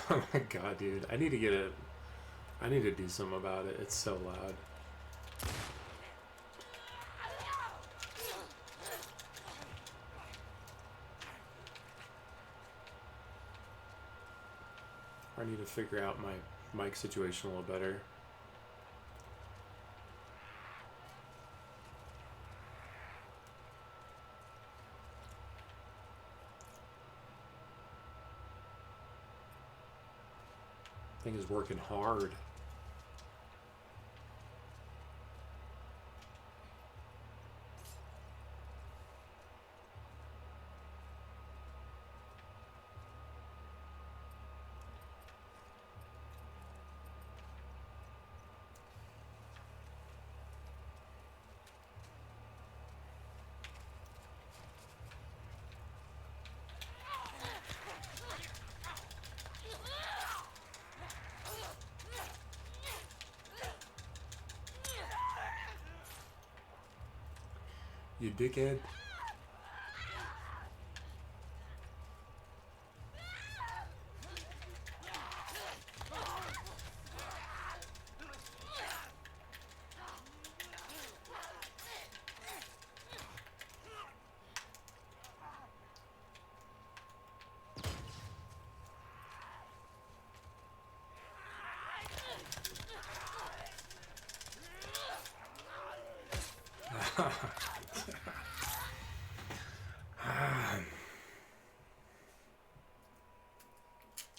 Oh my god, dude. I need to do something about it. It's so loud. I need to figure out my mic situation a little better. Thing is working hard. You dickhead.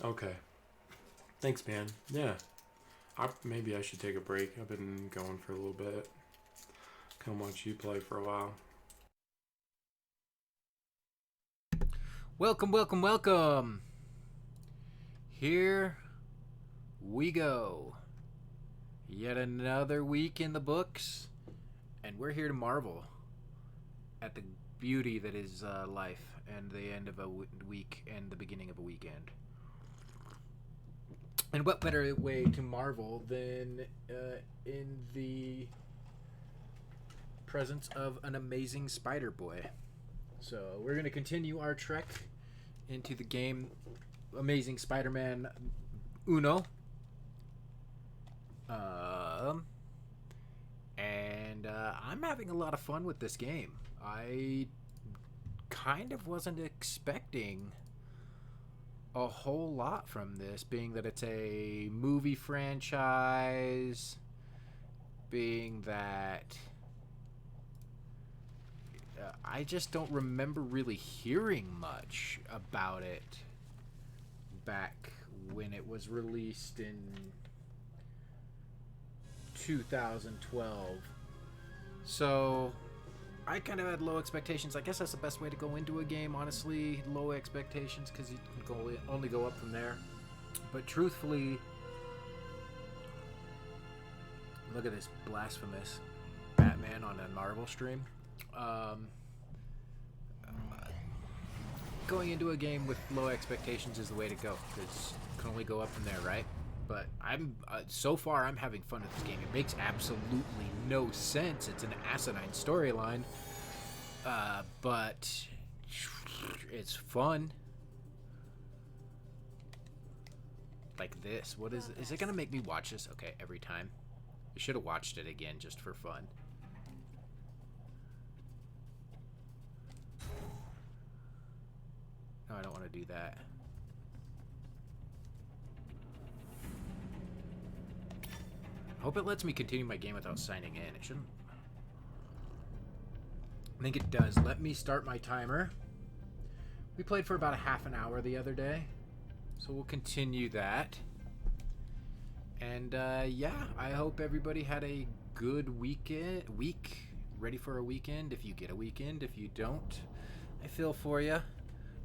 Okay. Thanks, man. Yeah. Maybe I should take a break. I've been going for a little bit. Come watch you play for a while. Welcome, welcome, welcome. Here we go. Yet another week in the books, and we're here to marvel at the beauty that is life and the end of a week and the beginning of a weekend. And what better way to marvel than in the presence of an amazing Spider Boy? So we're going to continue our trek into the game Amazing Spider-Man Uno. And I'm having a lot of fun with this game. I kind of wasn't expecting a whole lot from this, being that it's a movie franchise, being that I just don't remember really hearing much about it back when it was released in 2012. So I kind of had low expectations. I guess that's the best way to go into a game, honestly. Low expectations, because you can only go up from there. But truthfully, look at this blasphemous Batman on a Marvel stream. Going into a game with low expectations is the way to go, because you can only go up from there, right? But I'm so far I'm having fun with this game. It makes absolutely no sense. It's an asinine storyline, but it's fun. Like this. What is it? Is it gonna make me watch this? Okay, every time. I should have watched it again just for fun. No, I don't want to do that. I hope it lets me continue my game without signing in. It shouldn't. I think it does. Let me start my timer. We played for about a half an hour the other day, so we'll continue that. And yeah, I hope everybody had a good week, ready for a weekend. If you get a weekend, if you don't, I feel for you.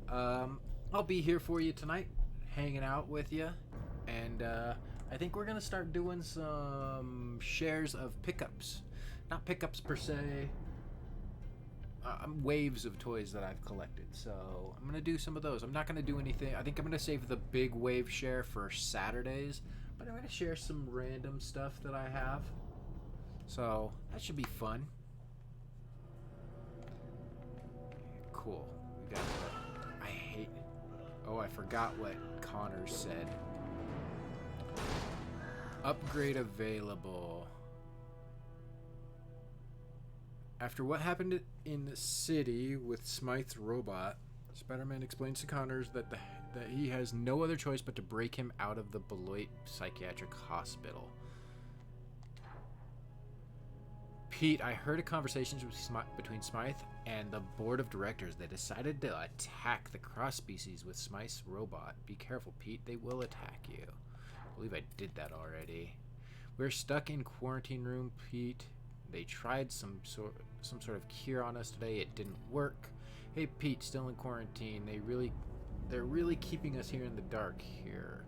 I'll be here for you tonight, hanging out with you, and I think we're gonna start doing some shares of pickups. Not pickups per se, waves of toys that I've collected. So I'm gonna do some of those. I'm not gonna do anything. I think I'm gonna save the big wave share for Saturdays, but I'm gonna share some random stuff that I have. So that should be fun. Cool. We got. I hate. Oh, I forgot what Connor said. Upgrade available. After what happened in the city with Smythe's robot, Spider-Man explains to Connors that he has no other choice but to break him out of the Beloit Psychiatric Hospital. Pete, I heard a conversation between Smythe and the board of directors. They decided to attack the cross-species with Smythe's robot. Be careful, Pete. They will attack you. I believe I did that already. We're stuck in quarantine room, Pete. They tried some sort of cure on us today. It didn't work. Hey, Pete, still in quarantine. They're really keeping us here in the dark here.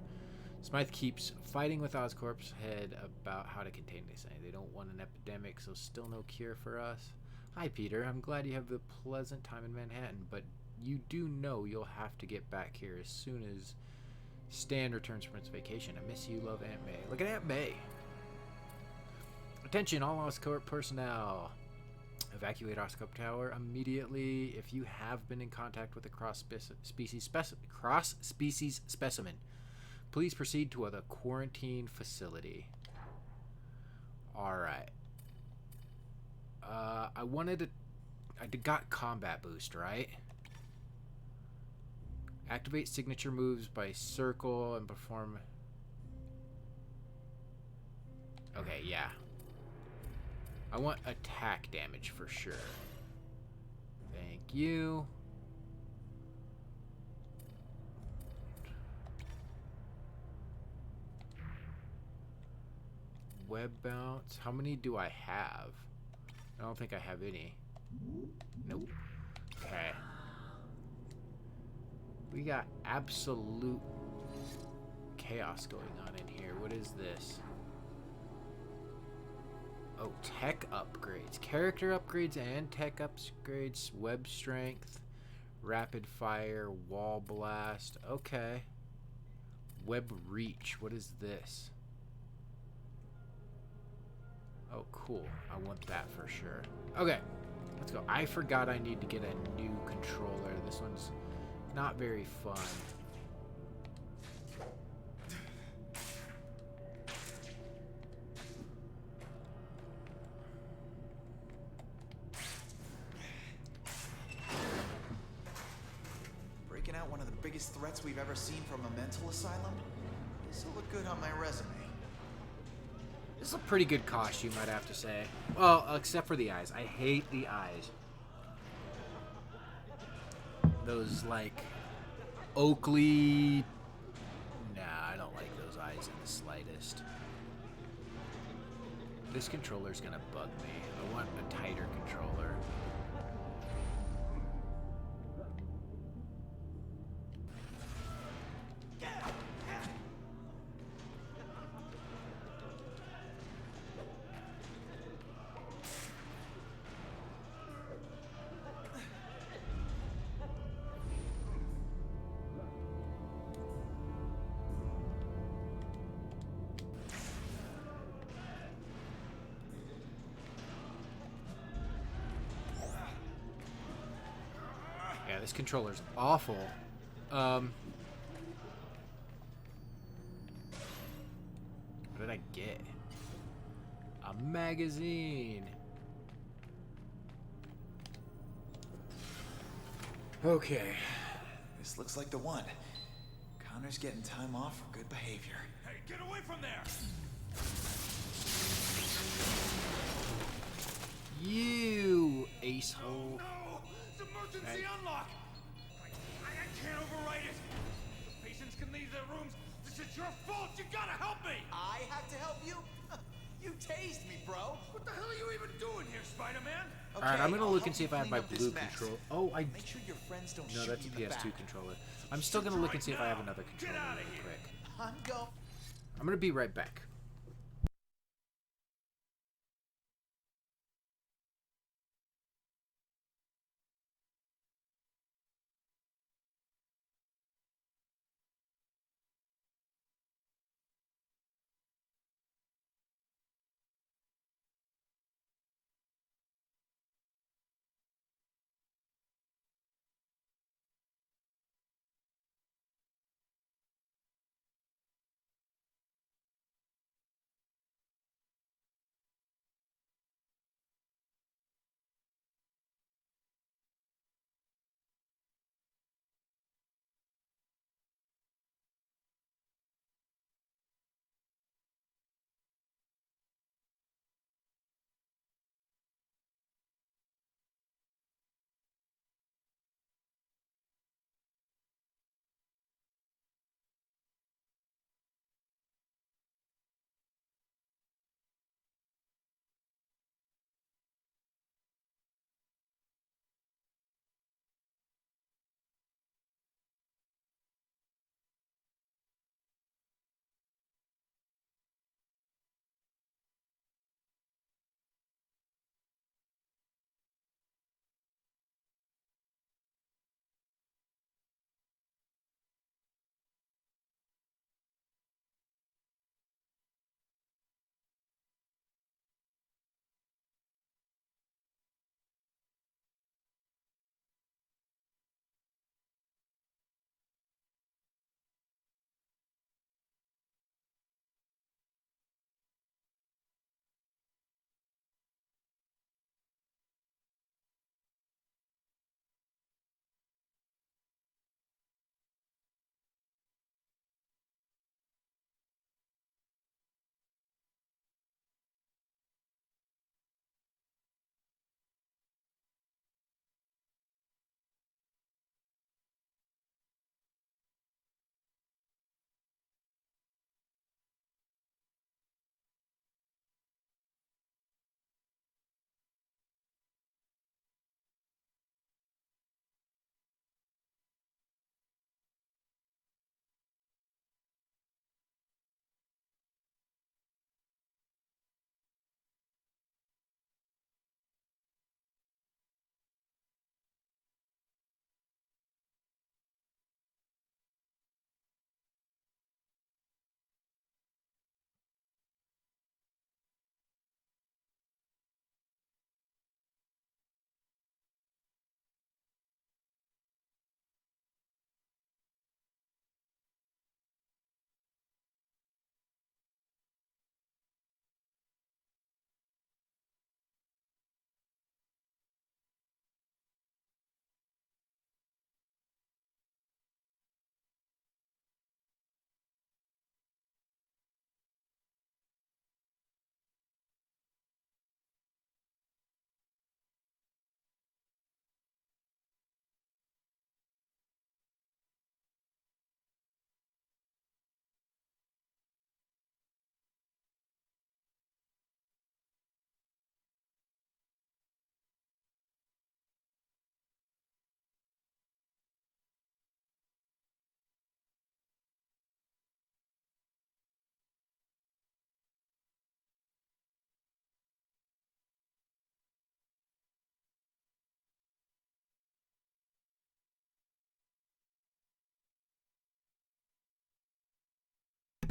Smythe keeps fighting with Oscorp's head about how to contain this thing. They don't want an epidemic, so still no cure for us. Hi, Peter. I'm glad you have a pleasant time in Manhattan, but you do know you'll have to get back here as soon as Stan returns from his vacation. I miss you. Love, Aunt May. Look at Aunt May. Attention, all Oscorp personnel. Evacuate Oscorp Tower immediately if you have been in contact with a cross-species specimen. Please proceed to the quarantine facility. Alright. I got combat boost, right? Activate signature moves by circle and perform... Okay, yeah. I want attack damage for sure. Thank you. Web bounce. How many do I have? I don't think I have any. Nope. Okay. We got absolute chaos going on in here. What is this? Oh, tech upgrades. Character upgrades and tech upgrades. Web strength. Rapid fire. Wall blast. Okay. Web reach. What is this? Oh, cool. I want that for sure. Okay. Let's go. I forgot I need to get a new controller. This one's not very fun. Breaking out one of the biggest threats we've ever seen from a mental asylum? This'll look good on my resume. This is a pretty good costume, I'd have to say. Well, except for the eyes. I hate the eyes. Those, like, Oakley... Nah, I don't like those eyes in the slightest. This controller's gonna bug me. I want a tighter controller. Yeah, this controller's awful. What did I get? A magazine. Okay. This looks like the one. Connor's getting time off for good behavior. Hey, get away from there! You acehole. No! It's emergency unlock! I can't override it! The patients can leave their rooms. This is your fault! You gotta help me! I have to help you? You tased me, bro. What the hell are you even doing here, Spider-Man? Okay, Alright, I'm gonna I'll look help and see you if I have clean my up this blue mess. control. Oh, I... Make sure your friends don't No, shoot that's a you in the PS2 back. controller. I'm still gonna look and see if I have another controller outta real here. quick. I'm going. I'm gonna be right back.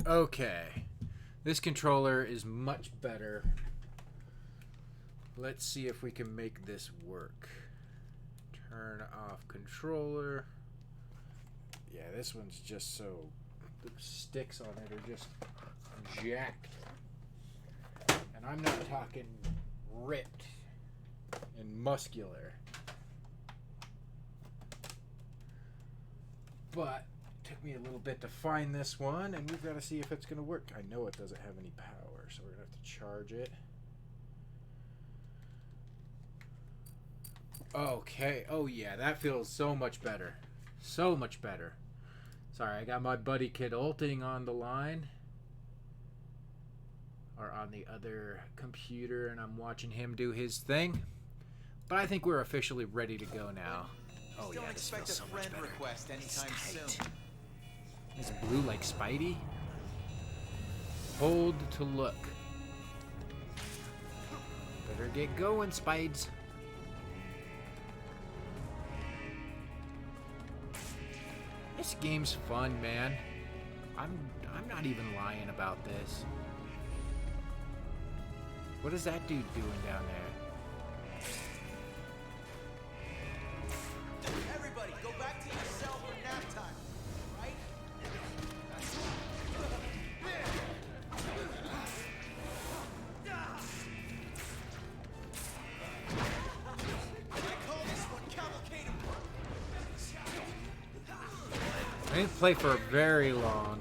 Okay. This controller is much better. Let's see if we can make this work. Turn off controller. Yeah, this one's just so... The sticks on it are just jacked. And I'm not talking ripped and muscular. But it took me a little bit to find this one, and we've got to see if it's going to work. I know it doesn't have any power, so we're going to have to charge it. Okay. Oh, yeah, that feels so much better. So much better. Sorry, I got my buddy Kid Ulting on the line. Or on the other computer, and I'm watching him do his thing. But I think we're officially ready to go now. Oh, Don't yeah, this expect feels a so much friend better. request anytime soon. Is blue like Spidey? Hold to look. Better get going, Spides. This game's fun, man. I'm not even lying about this. What is that dude doing down there? Everybody, go back to your cell for nap time, right? I call this one cavalcade of I didn't play for very long.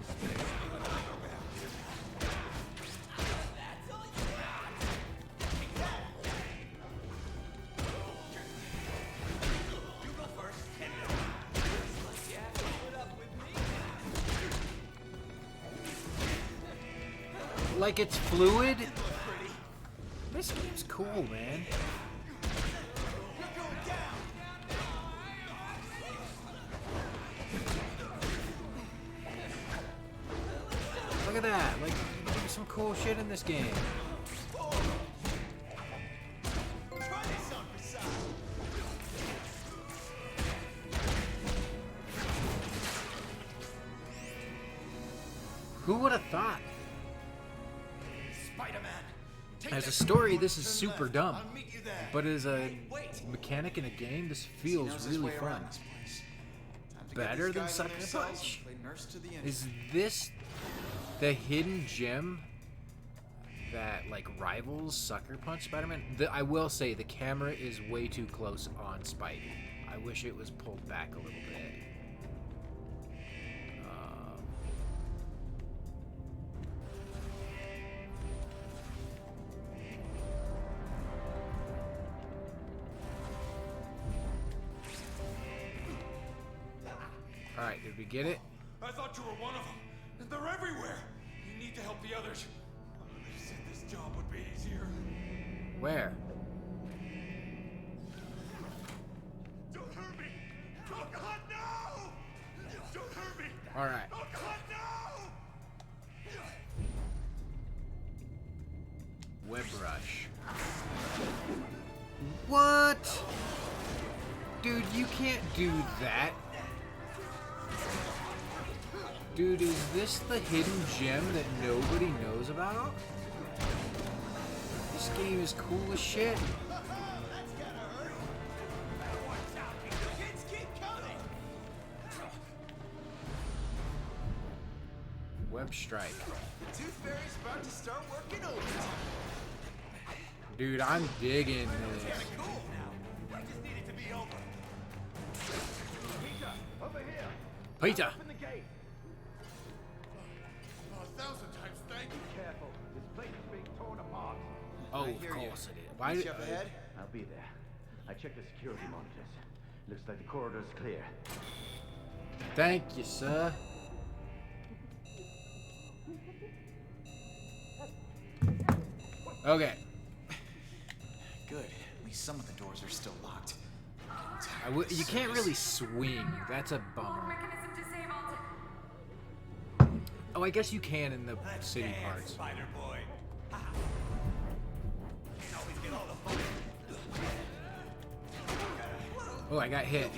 Like it's fluid. This game's cool, man. Look at that. Like, there's some cool shit in this game. Try this on for size. Who would have thought? Spider-Man. As a story, this is super dumb. I'll meet you there. But as a Wait. mechanic in a game, this He knows feels his really way fun. around this place. Time to get Better these than guys in Sucker their cells Punch? and play nurse to the end. Is this the hidden gem that like rivals Sucker Punch Spider-Man? I will say the camera is way too close on Spidey. I wish it was pulled back a little bit. All right, did we get it? I thought you were one of them. They're everywhere. You need to help the others. They said this job would be easier. Where? Don't hurt me! Oh God, no! Don't hurt me! All right. Oh God, no! Web rush. What? Dude, you can't do that. Dude, is this the hidden gem that nobody knows about? This game is cool as shit. That's gotta hurt. Watch out. The kids keep coming. Web strike. The Tooth Fairy's about to start working overtime. Dude, I'm digging this. Cool now. I just need it to be over. Peter, over here. Peter. Open the gate. 1,000 times thank you. Careful. This place is being torn apart. Oh, I of hear you. course it is. Why Reach did up ahead. I'll be there. I checked the security monitors. Looks like the corridor's clear. Thank you, sir. Okay. Good. At least some of the doors are still locked. You can't really swing. That's a bummer. Mechanism disabled. Oh, I guess you can in the city parts. Spider Boy. Always get all the fun. Oh, I got hit.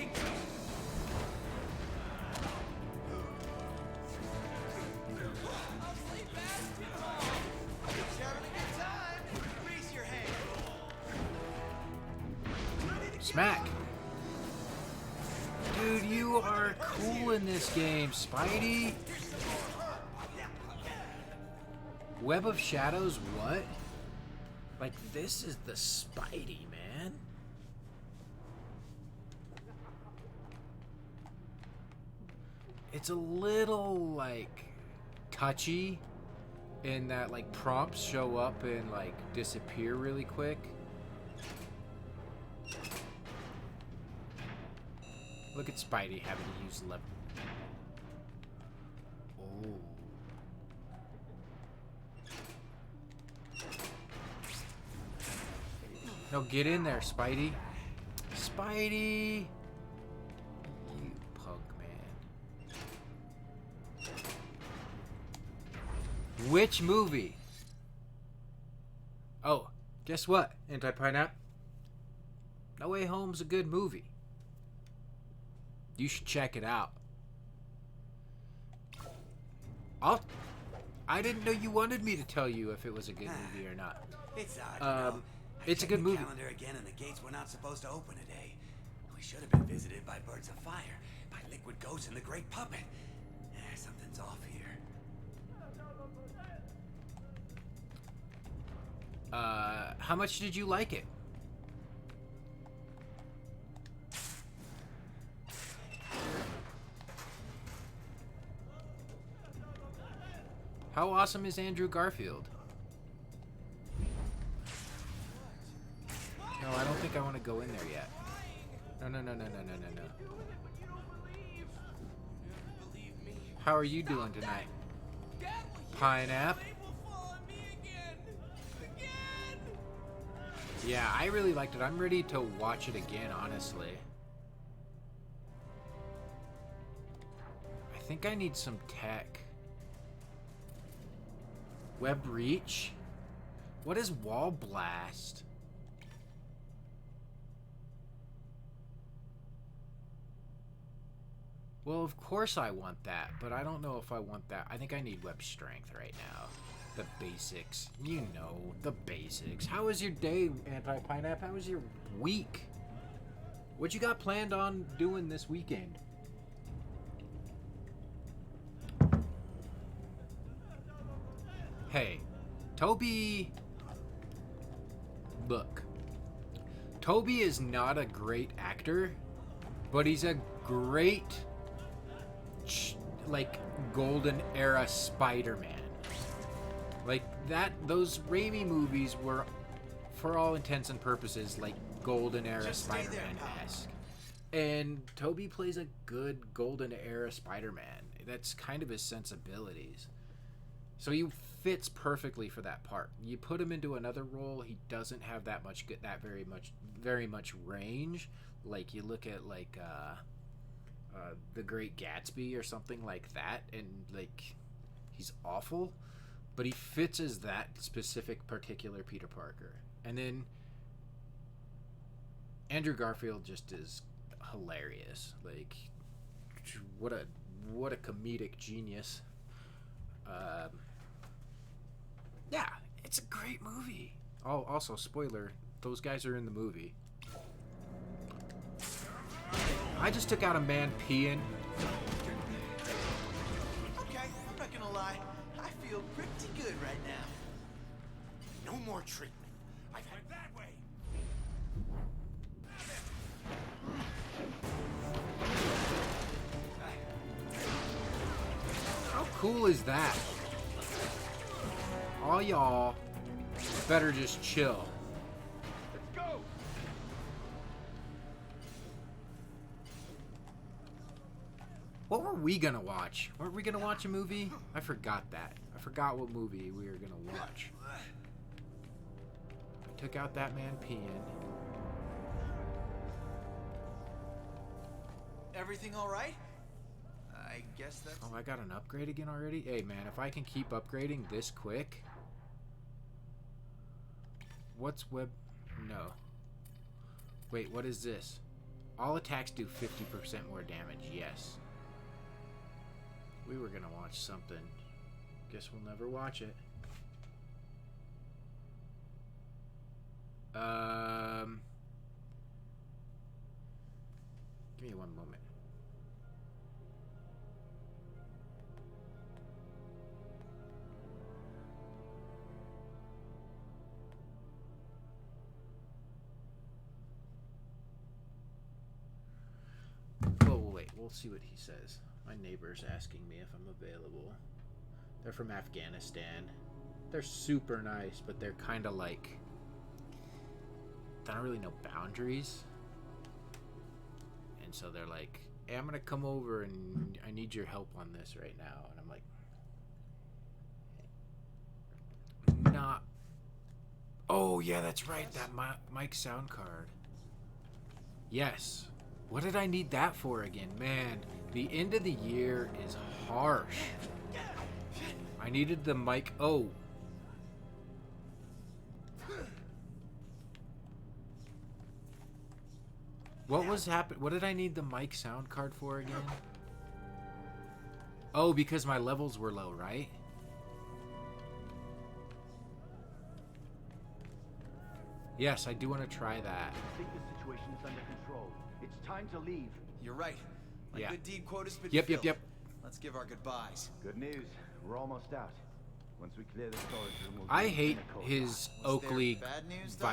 Smack. Dude, you are cool in this game, Spidey. Web of Shadows, what? Like, this is the Spidey, man. It's a little, like, touchy in that, like, prompts show up and, like, disappear really quick. Look at Spidey having to use lever. Oh. No, get in there, Spidey. Spidey! You punk, man. Which movie? Oh, guess what, Anti-Pineapple? No Way Home's a good movie. You should check it out. I didn't know you wanted me to tell you if it was a good movie or not. It's odd, you know. It's a good movie. Calendar again, and the gates were not supposed to open today. We should have been visited by birds of fire, by liquid ghosts and the great puppet. Something's off here. How much did you like it? How awesome is Andrew Garfield? No, I don't think I want to go in there yet. No. How are you doing tonight? Pineapple? Yeah, I really liked it. I'm ready to watch it again, honestly. I think I need some tech. Web reach? What is wall blast? Well, of course I want that, but I don't know if I want that. I think I need web strength right now. The basics. You know, the basics. How was your day, Anti-Pineapple? How was your week? What you got planned on doing this weekend? Hey, Toby... Look. Toby is not a great actor, but he's a great... like golden era Spider-Man. Like that, those Raimi movies were, for all intents and purposes, like golden era Spider-Man-esque. And Toby plays a good golden era Spider-Man. That's kind of his sensibilities. So he fits perfectly for that part. You put him into another role, he doesn't have that very much range. Like you look at like The Great Gatsby or something like that, and like he's awful, but he fits as that specific particular Peter Parker. And then Andrew Garfield just is hilarious. Like what a comedic genius. Yeah, it's a great movie. Oh, also spoiler, those guys are in the movie. I just took out a man peeing. Okay, I'm not gonna lie. I feel pretty good right now. No more treatment. I've had that way. How cool is that? All y'all better just chill. Let's go. What were we gonna watch? Were we gonna watch a movie? I forgot that. I forgot what movie we were gonna watch. I took out that man peeing. Everything all right? I guess that's... Oh, I got an upgrade again already? Hey, man, if I can keep upgrading this quick... What's web... No. Wait, what is this? All attacks do 50% more damage. Yes. We were gonna watch something. Guess we'll never watch it. we'll see what he says. My neighbor's asking me if I'm available. They're from Afghanistan. They're super nice, but they're kind of like... They don't really know boundaries. And so they're like, hey, I'm going to come over and I need your help on this right now. And I'm like... Not... Oh, yeah, that's right. That mic sound card. Yes. What did I need that for again? Man, the end of the year is harsh. I needed the mic... Oh. What was happening? What did I need the mic sound card for again? Oh, because my levels were low, right? Yes, I do want to try that. I think the situation is under control. It's time to leave. You're right. My Yeah. good deed quota's been Yep. filled. Let's give our goodbyes. Good news. We're almost out. Once we clear the storage room, we'll I be hate in a cold his Was there Oakley bad news, though?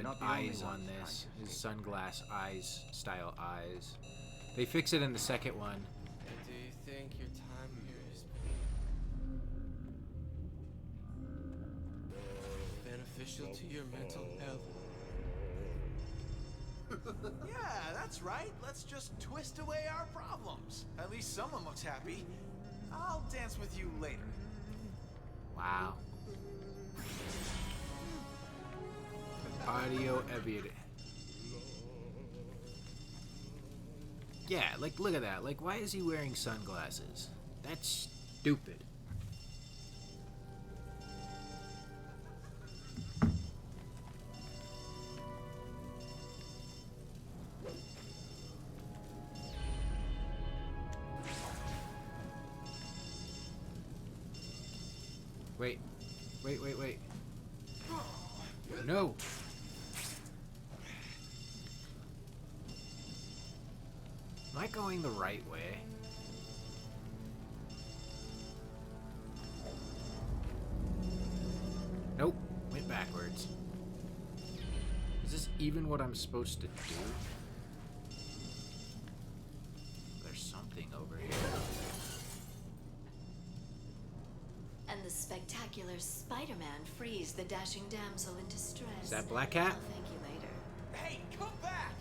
Not the only eyes one on trying this. to His escape. sunglass eyes, style eyes. They fix it in the second one. Do you think your time here is beneficial to your mental health? Yeah, that's right. Let's just twist away our problems. At least someone looks happy. I'll dance with you later. Wow. Audio evident. Yeah, like look at that. Like why is he wearing sunglasses? That's stupid. Wait. Wait. No. Am I going the right way? Nope. Went backwards. Is this even what I'm supposed to do? There's something over here. And the spectacular Spiderman frees the dashing damsel in distress. Is that Black Cat? I'll thank you later. Hey, come back!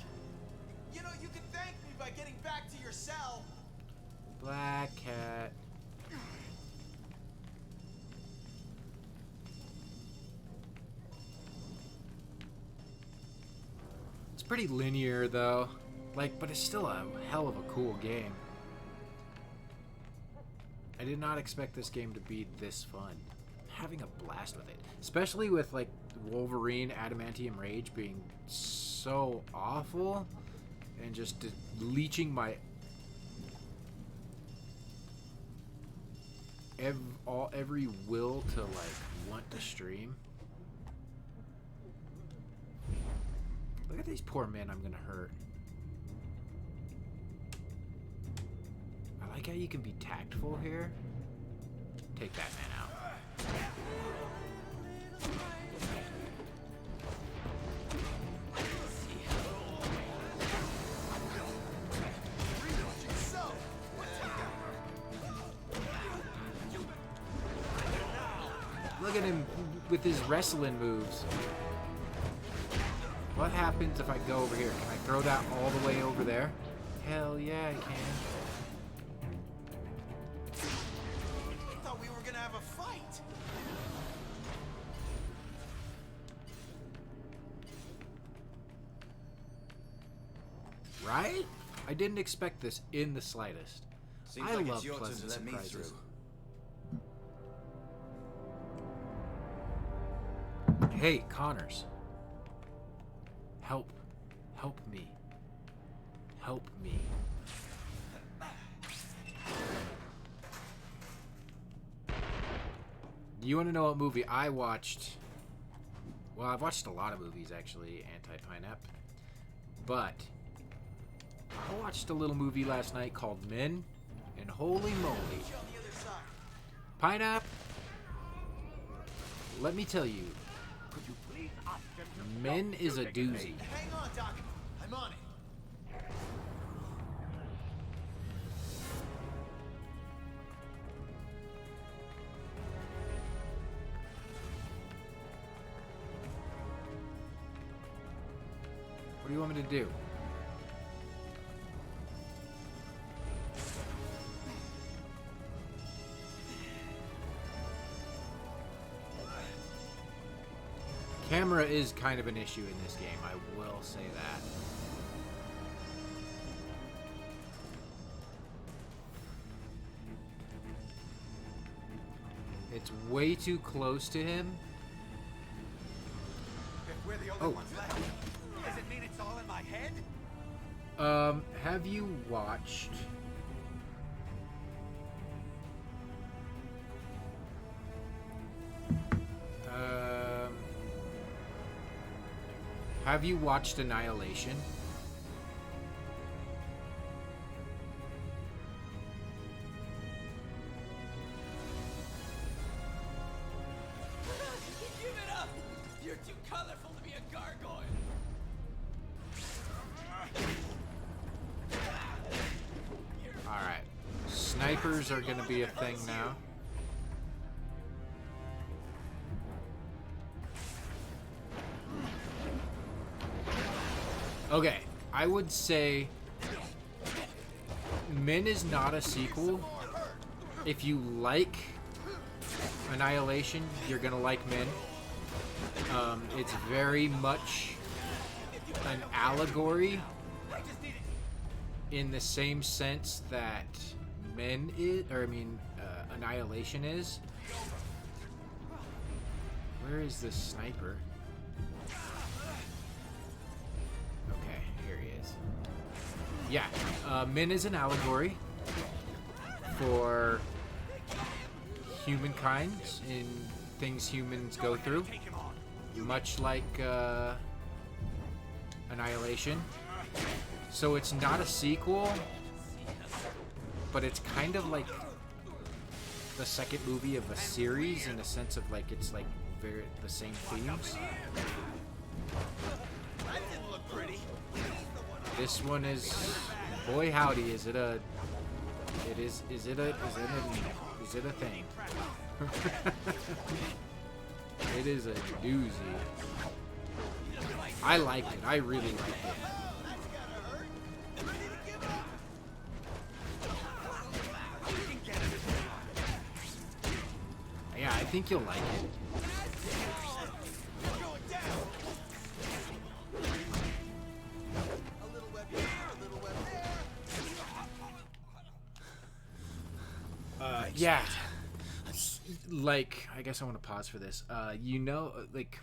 You know, you can thank me by getting back to your cell. Black Cat. It's pretty linear though. Like, but it's still a hell of a cool game. I did not expect this game to be this fun. I'm having a blast with it. Especially with like Wolverine Adamantium Rage being so awful and just leeching my every will to like want to stream. Look at these poor men I'm gonna hurt. I like how you can be tactful here. Take that man out. Look at him with his wrestling moves. What happens if I go over here? Can I throw that all the way over there? Hell yeah, I can. I thought we were gonna have a fight. Right? I didn't expect this in the slightest. Seems I like love it's your turn pleasant to let me surprises. through. Hey, Connors. Help. Help me. Help me. You want to know what movie I watched? Well, I've watched a lot of movies, actually, anti-Pinap. But I watched a little movie last night called Men, and holy moly. Pinap, let me tell you, Men is a doozy. Hang on, Doc. I'm on it. What do you want me to do? Camera is kind of an issue in this game, I will say that. It's way too close to him. If we're the only ones left, does it mean it's all in my head? Have you watched... Have you watched Annihilation? Give it up! You're too colorful to be a gargoyle. Alright. Snipers are gonna be a thing now. Okay, I would say Min is not a sequel. If you like Annihilation, you're gonna like Min. It's very much an allegory in the same sense that Min is, or I mean, Annihilation is. Where is this sniper? Yeah, Min is an allegory for humankind in things humans go through, much like Annihilation. So it's not a sequel, but it's kind of like the second movie of a series in the sense of like it's like very the same themes. That didn't look pretty. This one is, boy howdy, is it a thing? It is a doozy. I liked it. I really liked it. Yeah, I think you'll like it. Yeah, like, I guess I want to pause for this. You know, like,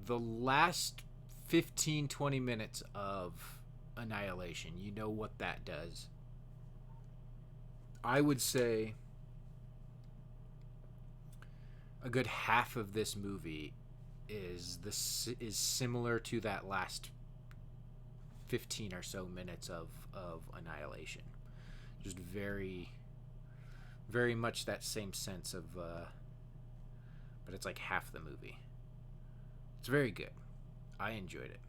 the last 15-20 minutes of Annihilation, you know what that does. I would say a good half of this movie is similar to that last 15 or so minutes of Annihilation. Just very, very much that same sense of, but it's like half the movie. It's very good. I enjoyed it.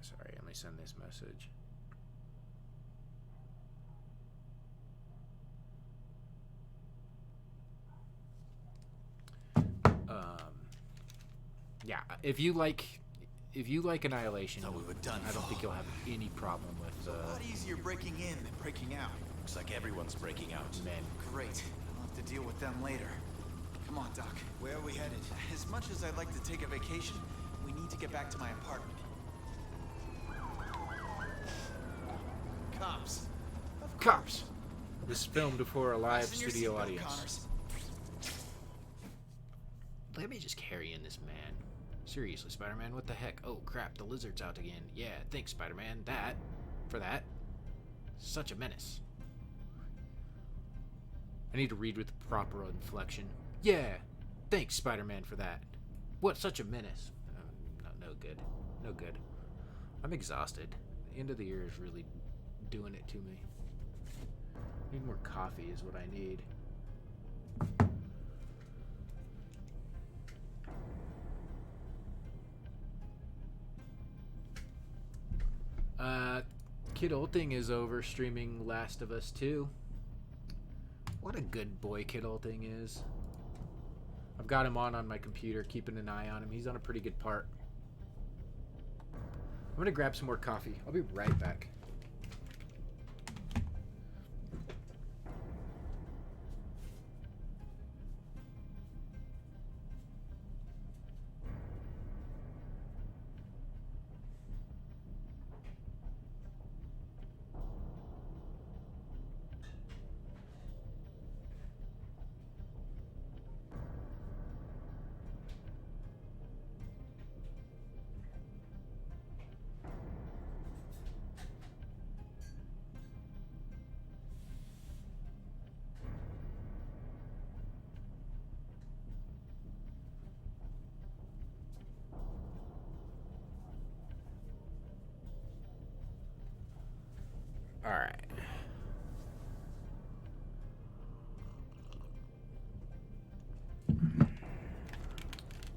Sorry, let me send this message. Yeah, if you like Annihilation, Thought we were done I don't think you'll have any problem with. A lot easier breaking in than breaking out. Looks like everyone's breaking out. Men. Great. I'll have to deal with them later. Come on, Doc. Where are we headed? As much as I'd like to take a vacation, we need to get back to my apartment. Cops. Cops. This is filmed before a live Fasten your studio seatbelt, audience. Connors. Let me just carry in this man. Seriously, Spider-Man, what the heck? Oh, crap, the lizard's out again. Yeah, thanks, Spider-Man. For that. Such a menace. I need to read with the proper inflection. Yeah, thanks, Spider-Man, for that. What, such a menace? No good. No good. I'm exhausted. The end of the year is really doing it to me. I need more coffee is what I need. Kid Olting is over streaming Last of Us 2. What a good boy Kid Olting is. I've got him on my computer, keeping an eye on him. He's on a pretty good part. I'm gonna grab some more coffee. I'll be right back. All right.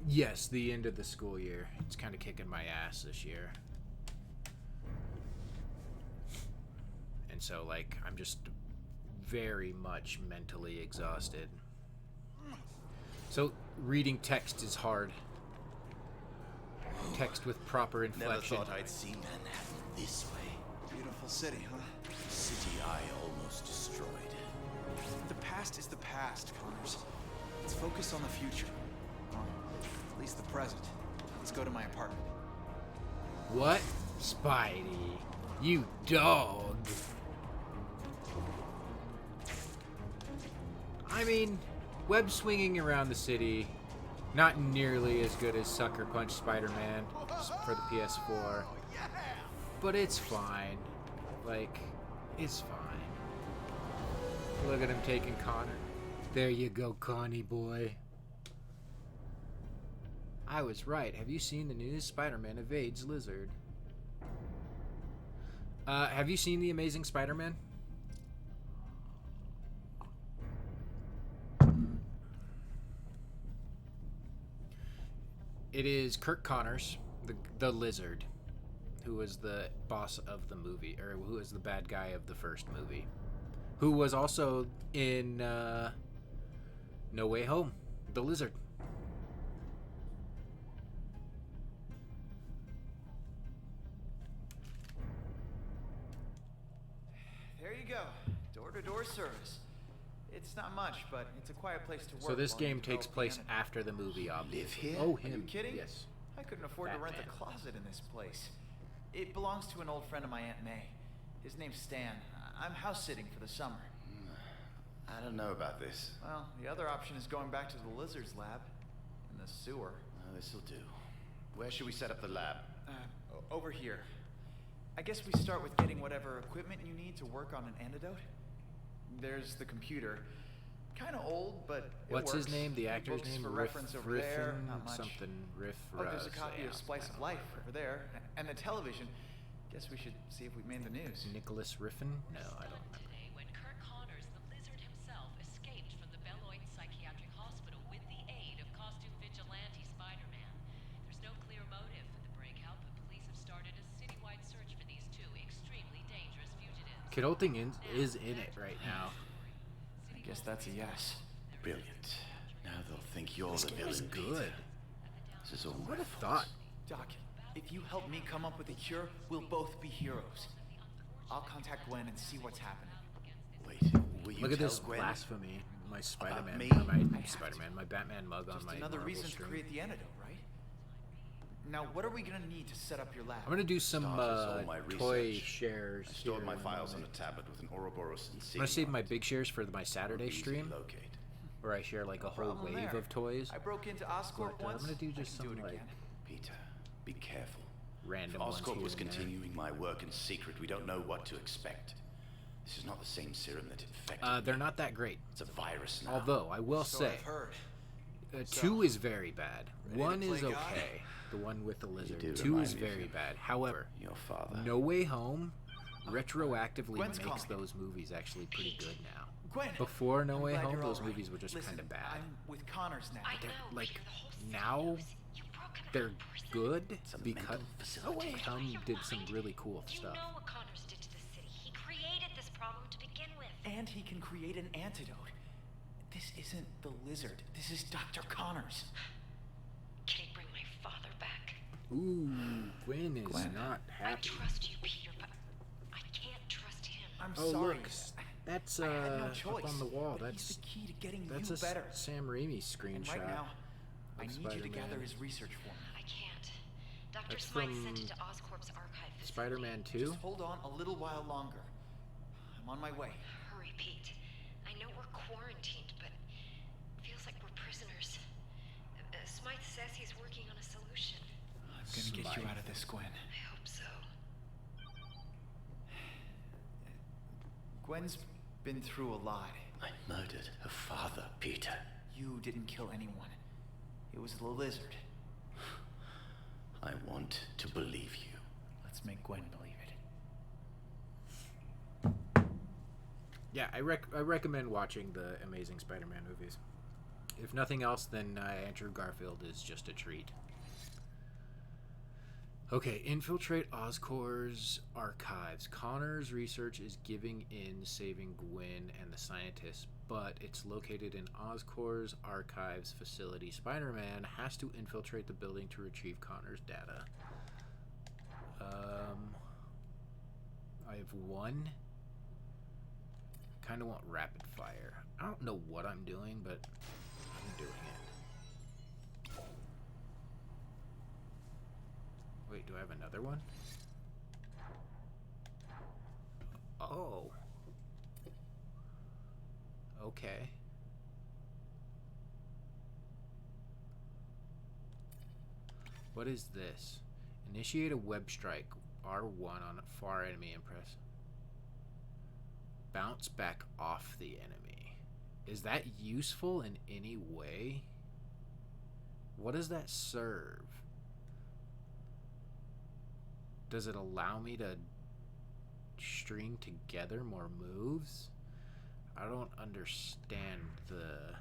Yes, the end of the school year. It's kind of kicking my ass this year. And so, like, I'm just very much mentally exhausted. So, reading text is hard. Text with proper inflection. Never thought I'd see Manhattan this way. Beautiful city, huh? City I almost destroyed. The past is the past, Connors. Let's focus on the future. Well, at least the present. Let's go to my apartment. What? Spidey. You dog. I mean, web swinging around the city, not nearly as good as Sucker Punch Spider-Man for the PS4. But it's fine. Like, it's fine. Look at him taking Connor. There you go, Connie boy. I was right. Have you seen the news? Spider-Man evades lizard. Have you seen The Amazing Spider-Man? It is Kirk Connors, the lizard, who was the boss of the movie, or who is the bad guy of the first movie, who was also in No Way Home, the lizard. There you go. Door-to-door service. It's not much, but it's a quiet place to work. So this while you game takes develop place the antidote. after the movie, obviously. Live here? Oh, Are you him. kidding? Yes. I couldn't afford to rent a Batman. closet in this place. It belongs to an old friend of my Aunt May. His name's Stan. I'm house sitting for the summer. I don't know about this. Well, the other option is going back to the lizard's lab in the sewer. This'll do. Where should we set up the lab? Over here. I guess we start with getting whatever equipment you need to work on an antidote. There's the computer. Kind of old, but it What's his works. name? The actor's Books name? for Riff, reference over there. Not much. something. Riff. Oh, there's a copy yeah, of Splice of Life over there, and the television. Guess we should see if we made the news. Nicholas Riffin? No, I don't remember. Today, when Kirk Connors, the lizard himself, escaped from the Beloit Psychiatric Hospital with the aid of costume vigilante Spider-Man. There's no clear motive for the breakout, but police have started a citywide search for these two extremely dangerous fugitives. Kid Olting is in it right now. I guess that's a yes. Brilliant. Now they'll think you're This the game is villain, good. Peter. This is all What my a fault. thought. Doc, if you help me come up with a cure, we'll both be heroes. I'll contact Gwen and see what's happening. Wait, will you Look at tell this Gwen? blasphemy. My Spider-Man, me? or my I have Spider-Man, my Batman mug on Just my another Marvel reason to stream. create the antidote, right? Now, what are we gonna need to set up your lab? I'm gonna do some Started all my toy research. shares. I stored here my in files my- on a tablet with an Ouroboros and I'm gonna save my big shares for my Saturday Easy to stream, locate. where I share like a whole Problem wave there. of toys. I broke into Oscorp But, I'm once. gonna do I just can do some, it like, again. Peter, be careful. Random If ones Oscorp here was and there. continuing my work in secret, we don't know what to expect. This is not the same serum that infected They're me. not that great. It's a virus now. Although I will So say, I've heard. 2 is very bad. ready to 1 is play okay. The one with the lizard. do 2 remind is me of very him. bad. However, Your father. No Way Home retroactively Gwen's makes calling. those movies actually pretty good now. Gwen. Before No I'm Way glad Home, you're those all right. movies were just Listen, kind of bad. I'm with Connors now. They're, like, now they're good It's a because mental No facility. Way Home did some really cool stuff. You know what Connors did to the problem to begin with. And he can create an antidote. This isn't the Lizard. This is Dr. Connors. Can he bring my father back? Ooh, Gwen is not I happy. trust you, Peter, but I can't trust him. I'm Oh, sorry. look. That's I had no up choice. on the wall. But That's he's the key to getting that's you a better. Sam Raimi And screenshot. right now, I of need you to Spider-Man. gather his research for me. I can't. Dr. That's Smythe from sent it to Oscorp's archive facility. Spider-Man 2? Just hold on a little while longer. I'm on my way. Hurry, Pete. I know we're quarantined, but it feels like we're prisoners. Smythe says he's working on a solution. I'm gonna get you out of this, Gwen. I hope so. Gwen's been through a lot. I murdered her father, Peter. You didn't kill anyone. It was the Lizard. I want to believe you. Let's make Gwen believe it. Yeah, I recommend watching the Amazing Spider-Man movies. If nothing else, then Andrew Garfield is just a treat. Okay, infiltrate Oscorp's archives. Connor's research is giving in saving Gwen and the scientists, but it's located in Oscorp's archives facility. Spider-Man has to infiltrate the building to retrieve Connor's data. I have one. Kind of want rapid fire. I don't know what I'm doing, but I'm doing it. Wait, do I have another one? Oh. Okay. What is this? Initiate a web strike. R1 on a far enemy and press. Bounce back off the enemy. Is that useful in any way? What does that serve? Does it allow me to string together more moves? I don't understand the...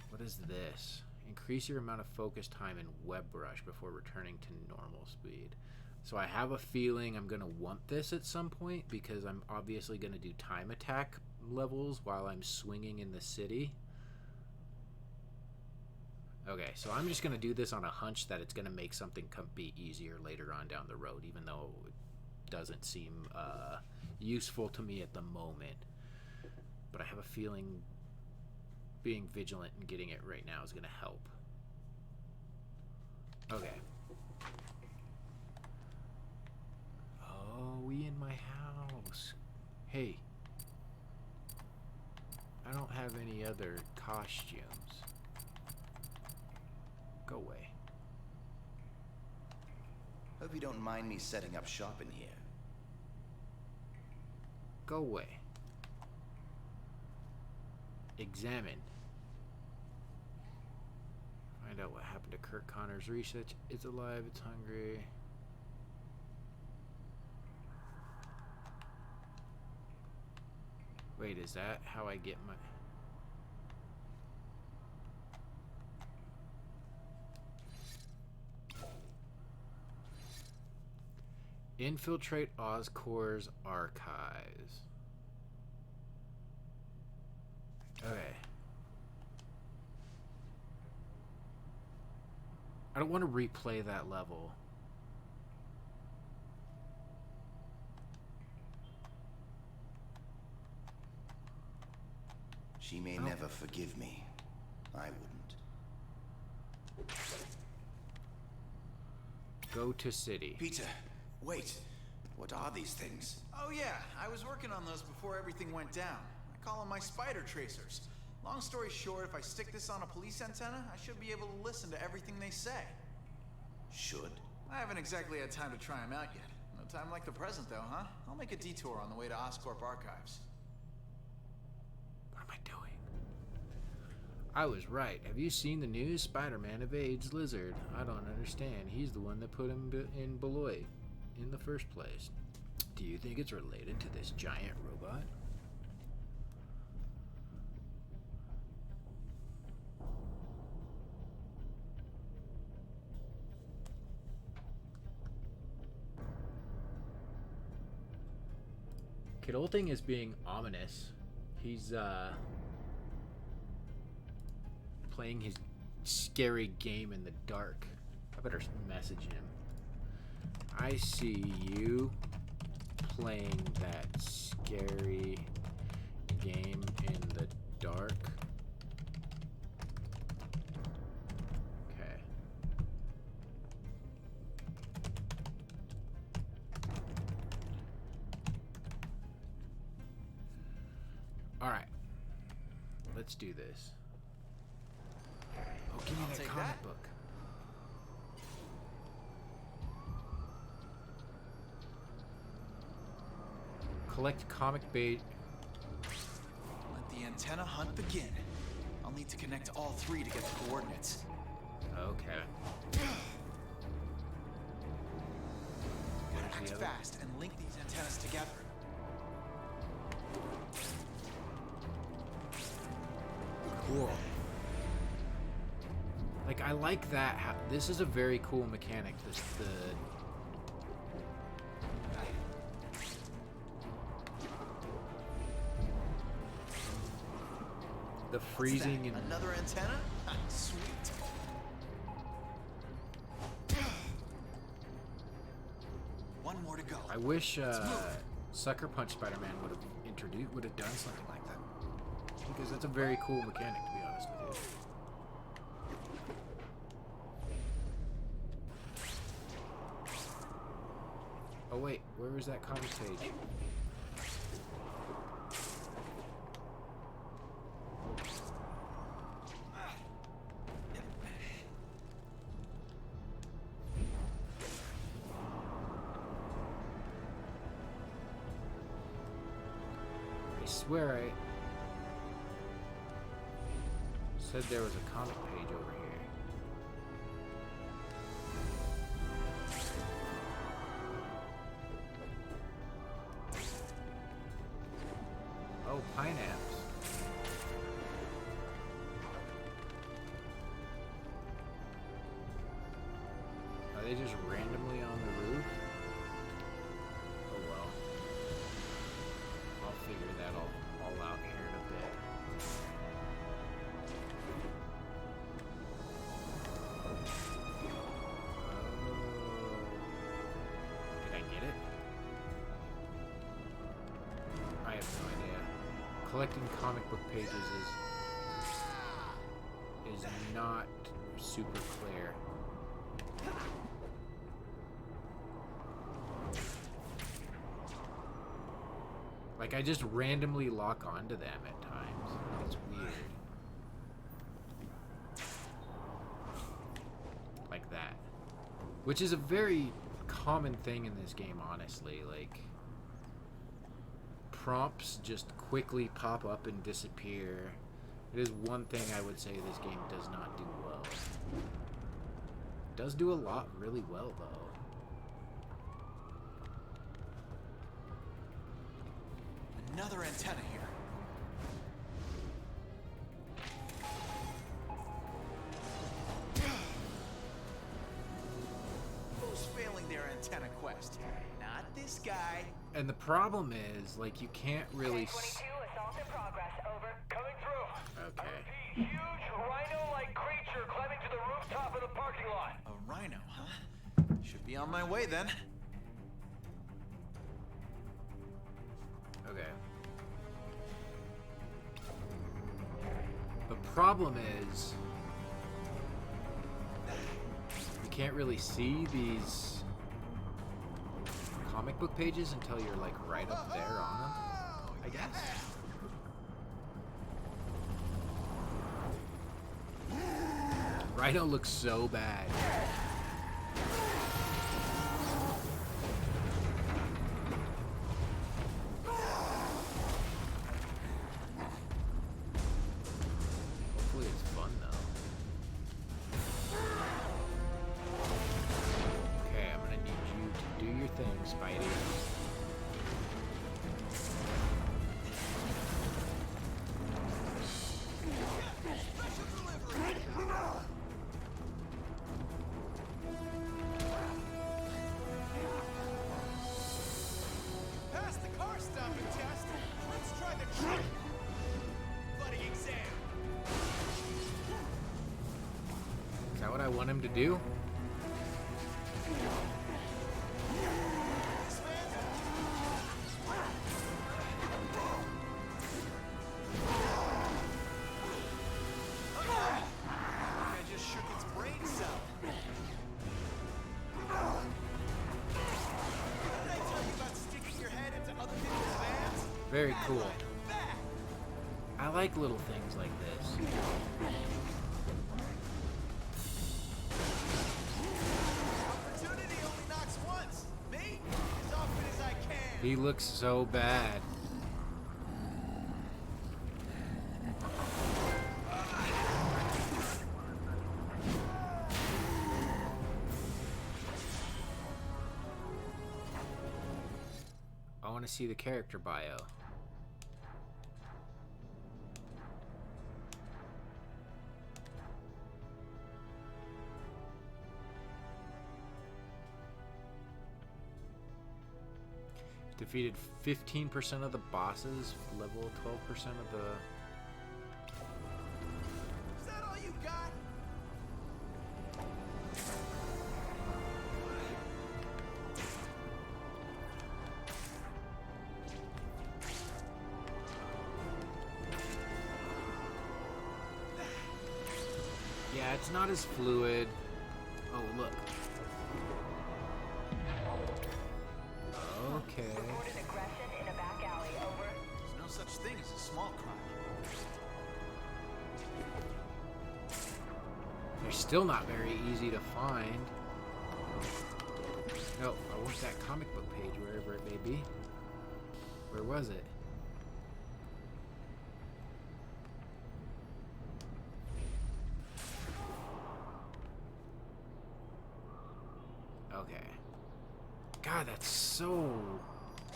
What is this? Increase your amount of focus time in web rush before returning to normal speed. So I have a feeling I'm going to want this at some point because I'm obviously going to do time attack levels while I'm swinging in the city. Okay, so I'm just going to do this on a hunch that it's going to make something be easier later on down the road, even though it doesn't seem useful to me at the moment. But I have a feeling being vigilant and getting it right now is going to help. Okay. Oh, we in my house. Hey. I don't have any other costumes. Go away. Hope you don't mind me setting up shop in here. Go away. Examine. Find out what happened to Kurt Connor's research. It's alive, it's hungry. Wait, is that how I get my... Infiltrate Oscorp's archives. Okay. I don't want to replay that level. She may never forgive me. I wouldn't. Go to city. Peter, wait. What are these things? Oh yeah, I was working on those before everything went down. I call them my spider tracers. Long story short, if I stick this on a police antenna, I should be able to listen to everything they say. Should? I haven't exactly had time to try them out yet. No time like the present though, huh? I'll make a detour on the way to Oscorp Archives. What am I doing? I was right. Have you seen the news? Spider-Man evades Lizard. I don't understand. He's the one that put him in Beloit in the first place. Do you think it's related to this giant robot? Kidulting is being ominous. He's playing his scary game in the dark. I better message him. I see you playing that scary game in the dark. Okay. Alright. Let's do this. Oh, give me that comic book. Collect comic bait. Let the antenna hunt begin. I'll need to connect all three to get the coordinates. Okay. Act fast and link these antennas together. Cool. Like, I like that. This is a very cool mechanic. The freezing and another antenna? Sweet. One more to go. I wish Sucker Punch Spider-Man would have done something like that, because that's a very cool mechanic, to be honest with you. Oh wait, where was that comic page? I swear I said there was a comic page over here. Oh, pineapples. Are they just randomly on the roof? Oh well. I'll figure that all out here in a bit. Did I get it? I have no idea. Collecting comic book pages is not super clear. Like, I just randomly lock onto them at times. It's weird. Like that. Which is a very common thing in this game, honestly. Like, prompts just quickly pop up and disappear. It is one thing I would say this game does not do well. It does do a lot really well, though. Another antenna here. Who's failing their antenna quest? Not this guy. And the problem is, like, you can't really... 22, assault in progress, over. Coming through. Okay. I repeat, huge rhino-like creature climbing to the rooftop of the parking lot. A rhino, huh? Should be on my way then. Okay. The problem is, you can't really see these comic book pages until you're like right up there on them, I guess. Rhino looks so bad. Hopefully it's fun though. Okay, I'm gonna need you to do your thing, Spidey. Pass the car stopping test. want him to do. I just shook its brain cell. What did I tell you about sticking your head into other people's vans? Very cool. I like little things like this. Opportunity only knocks once. Me, as often as I can. He looks so bad. I want to see the character bio. Defeated 15% of the bosses, level 12% of the... Is that all you got? Yeah, it's not as fluid. Oh, look. Okay. Reported aggression in a back alley. Over. There's no such thing as a small crime. They're still not very easy to find. No, I want that comic book page, wherever it may be. Where was it? Okay. God, that's so...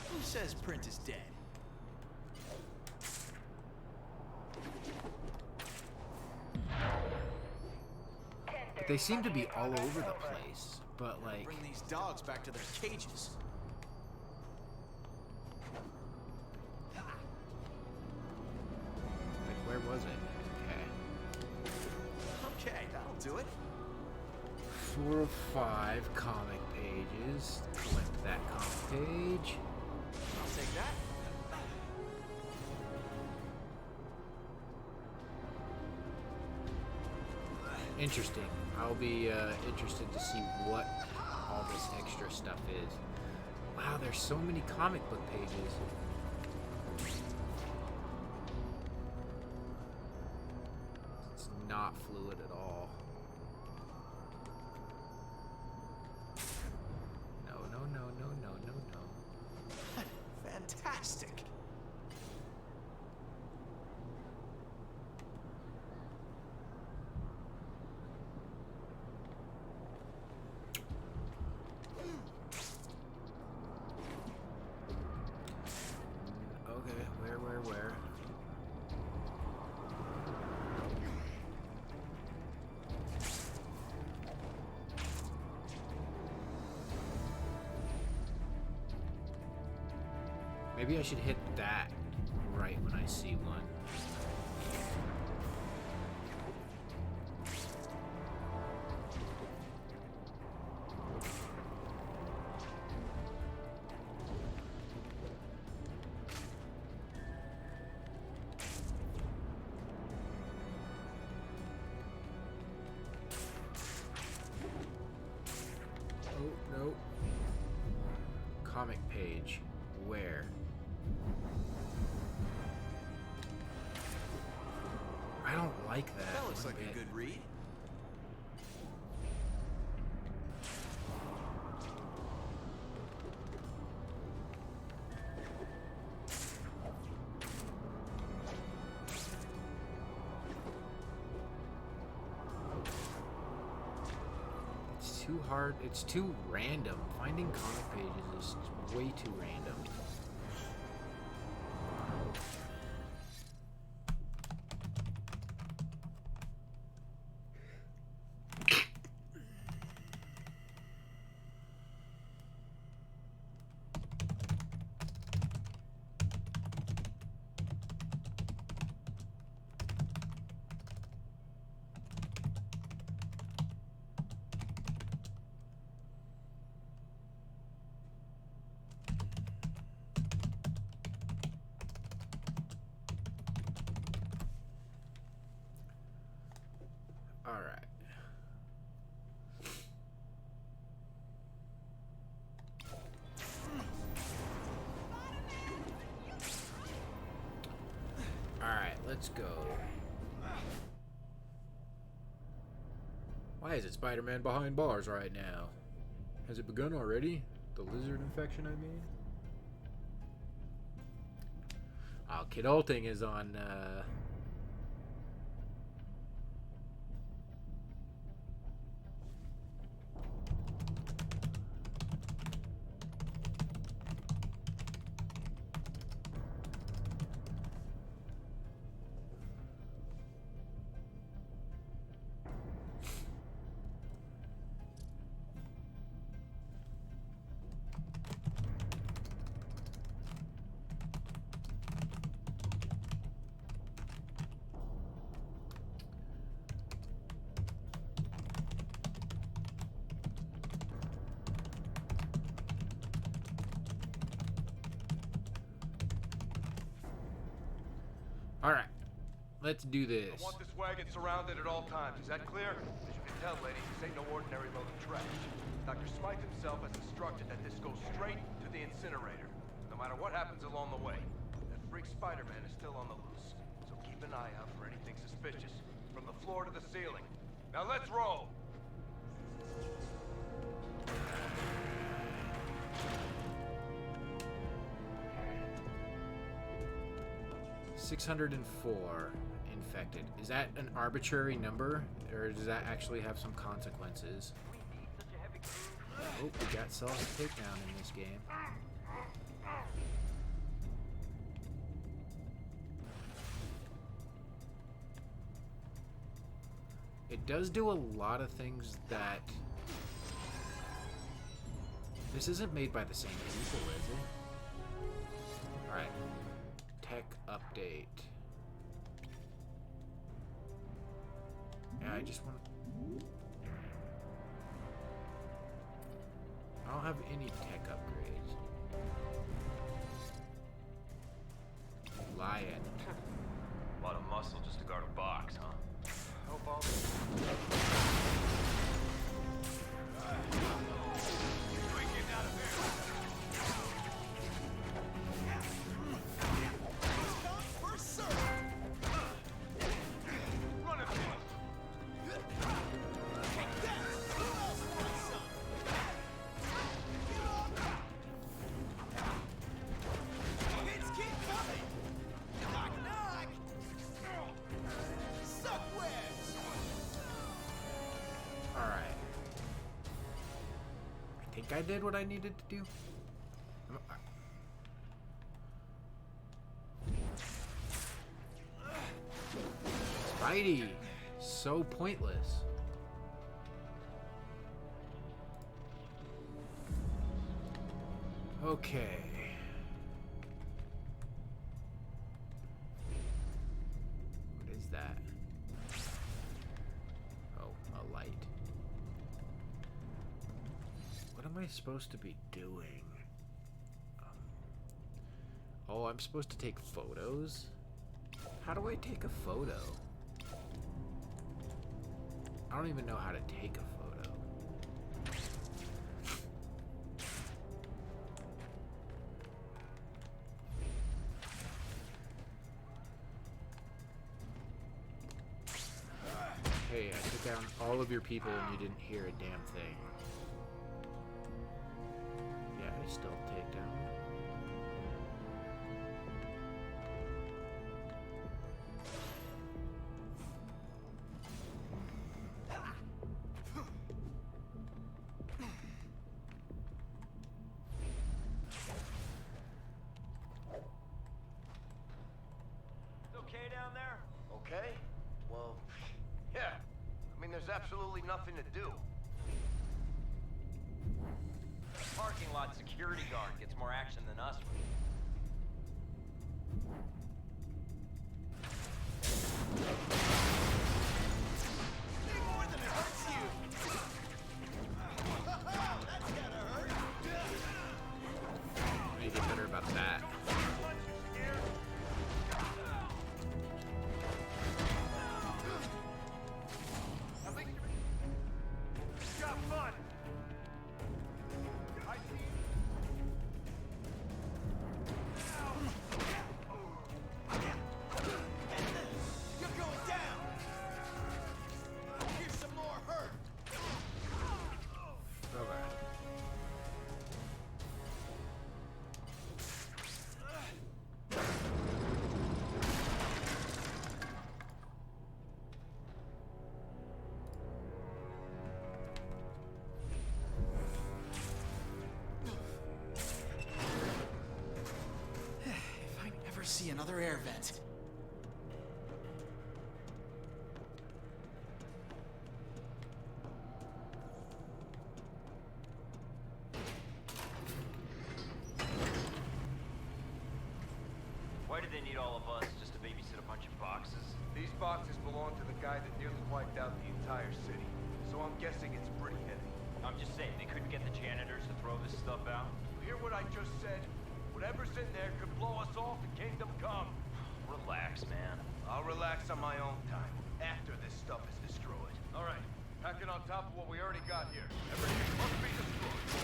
Who says print is dead? They seem to be all over the place, but like... Bring these dogs back to their cages. Like, where was it? Okay. Okay, that'll do it. 4 of 5 comic pages. Collect that comic page. I'll take that. Interesting. I'll be interested to see what all this extra stuff is. Wow, there's so many comic book pages. It's not fluid at all. No, no, no, no, no, no, no. Fantastic. Okay, where? Maybe I should hit that right when I see one. Oh, no. Comic page. Where? I don't like that. That looks one like a bit. good read. It's too hard. It's too random. Finding comic pages is way too random. Alright. Alright, let's go. Why is it Spider-Man behind bars right now? Has it begun already? The lizard infection, I mean? Oh, Kid Ulting is on, Alright, let's do this. I want this wagon surrounded at all times. Is that clear? As you can tell, ladies, this ain't no ordinary load of trash. Dr. Smythe himself has instructed that this goes straight to the incinerator, no matter what happens along the way. That freak Spider-Man is still on the loose, so keep an eye out for anything suspicious, from the floor to the ceiling. Now let's roll! 604 infected. Is that an arbitrary number, or does that actually have some consequences? Oh, we got soft takedown in this game. It does do a lot of things that... This isn't made by the same people, is it? Alright. Tech update. Yeah, I just want... I don't have any tech upgrades. Lion. A lot of muscle just to guard a box, huh? Hope all I did what I needed to do. Spidey! So pointless. Okay. What is that? Oh, a light. What am I supposed to be doing? Oh, I'm supposed to take photos? How do I take a photo? I don't even know how to take a photo. Hey, I took down all of your people and you didn't hear a damn thing. Yeah, I still take down. okay down there? Okay? Well, yeah. I mean, there's absolutely nothing to do. The parking lot security guard gets more action than us. More than it hurts you. That's gotta hurt. I need to get better about that. see another air vent. Why did they need all of us just to babysit a bunch of boxes? These boxes belong to the guy that nearly wiped out the entire city. So I'm guessing it's pretty heavy. I'm just saying, they couldn't get the janitors to throw this stuff out? You hear what I just said? Whatever's in there could blow us off to Kingdom Come. Relax, man. I'll relax on my own time, after this stuff is destroyed. Alright, pack it on top of what we already got here. Everything must be destroyed.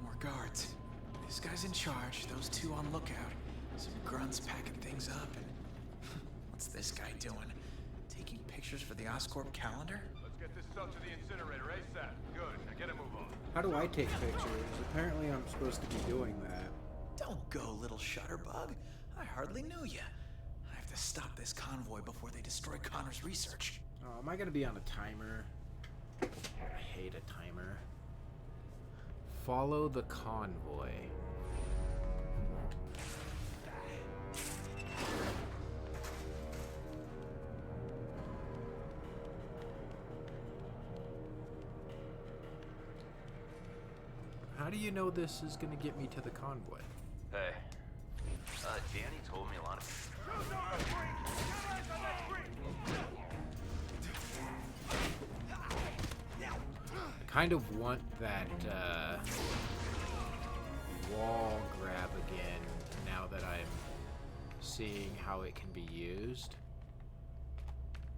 More guards. This guy's in charge, those two on lookout. Some grunts packing things up, and what's this guy doing? Taking pictures for the Oscorp calendar? Let's get this stuff to the incinerator ASAP. Good, now get a move on. How do I take pictures? Apparently I'm supposed to be doing that. Don't go, little shutterbug. I hardly knew you. I have to stop this convoy before they destroy Connor's research. Oh, am I gonna be on a timer? I hate a timer. Follow the convoy. How do you know this is gonna get me to the convoy? Hey. Danny told me a lot of... I kind of want that wall grab again now that I'm seeing how it can be used.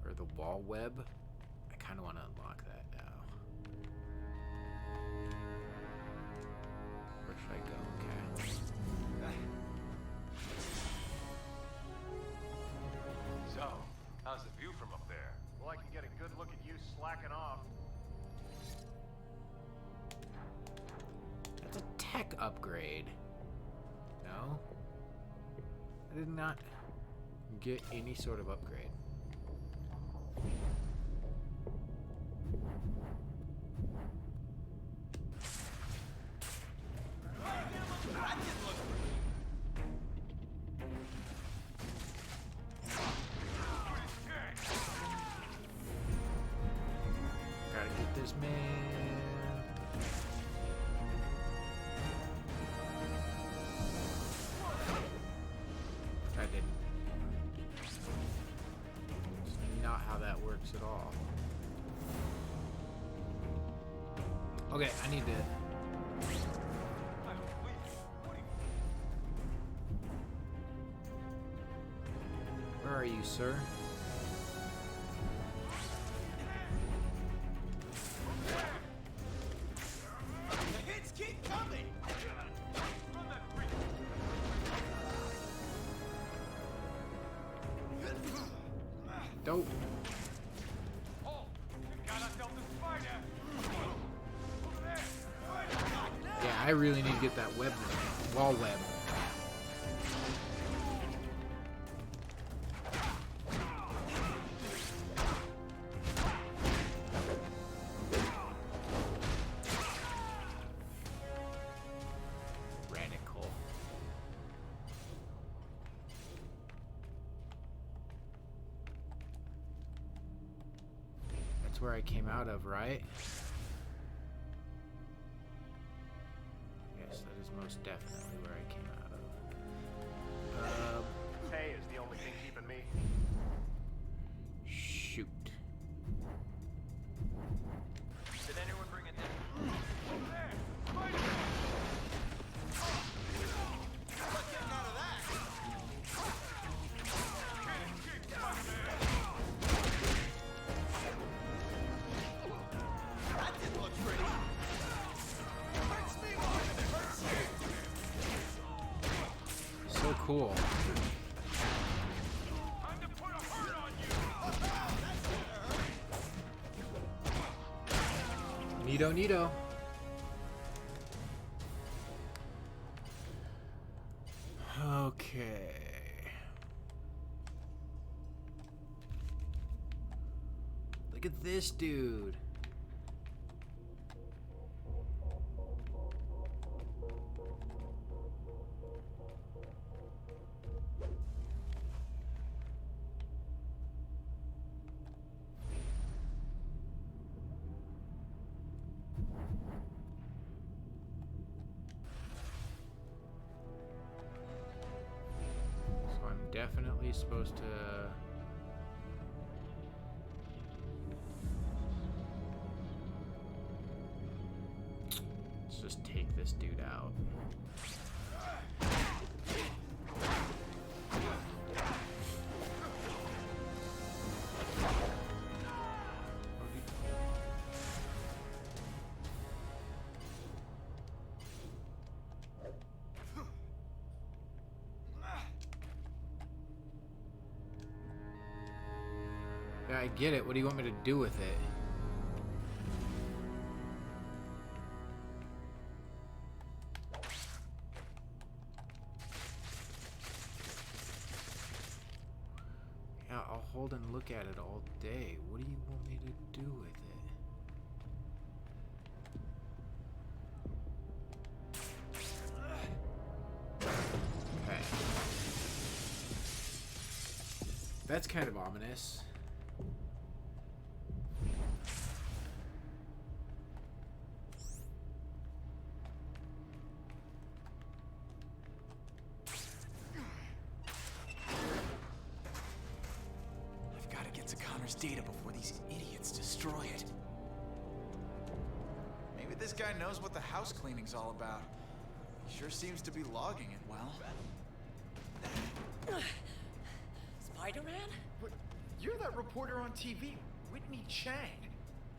Or the wall web. I kind of want to unlock that now. Where should I go? Okay. So, how's the view from up there? Well, I can get a good look at you slacking off. That's a tech upgrade. No? I did not get any sort of upgrade. Gotta get this man. I didn't. It's not how that works at all. Okay, I need to. Where are you, sir? The hits keep coming! Dope. Yeah, I really need to get that web wall web. Radical. That's where I came out of, right? Yes, that is most definitely where I came out of. Hay is the only thing keeping me. Shoot. Did anyone bring it down? That didn't look pretty. Hurts me more than it hurts you. So cool. Time to put a hurt on you. Neato, neato. Okay. Look at this dude. you supposed to... Let's just take this dude out. Yeah, I get it. What do you want me to do with it? Yeah, I'll hold and look at it all day. What do you want me to do with it? Okay. That's kind of ominous. Data before these idiots destroy it. Maybe this guy knows what the house cleaning's all about. He sure seems to be logging it well. Spider-Man? But you're that reporter on TV, Whitney Chang.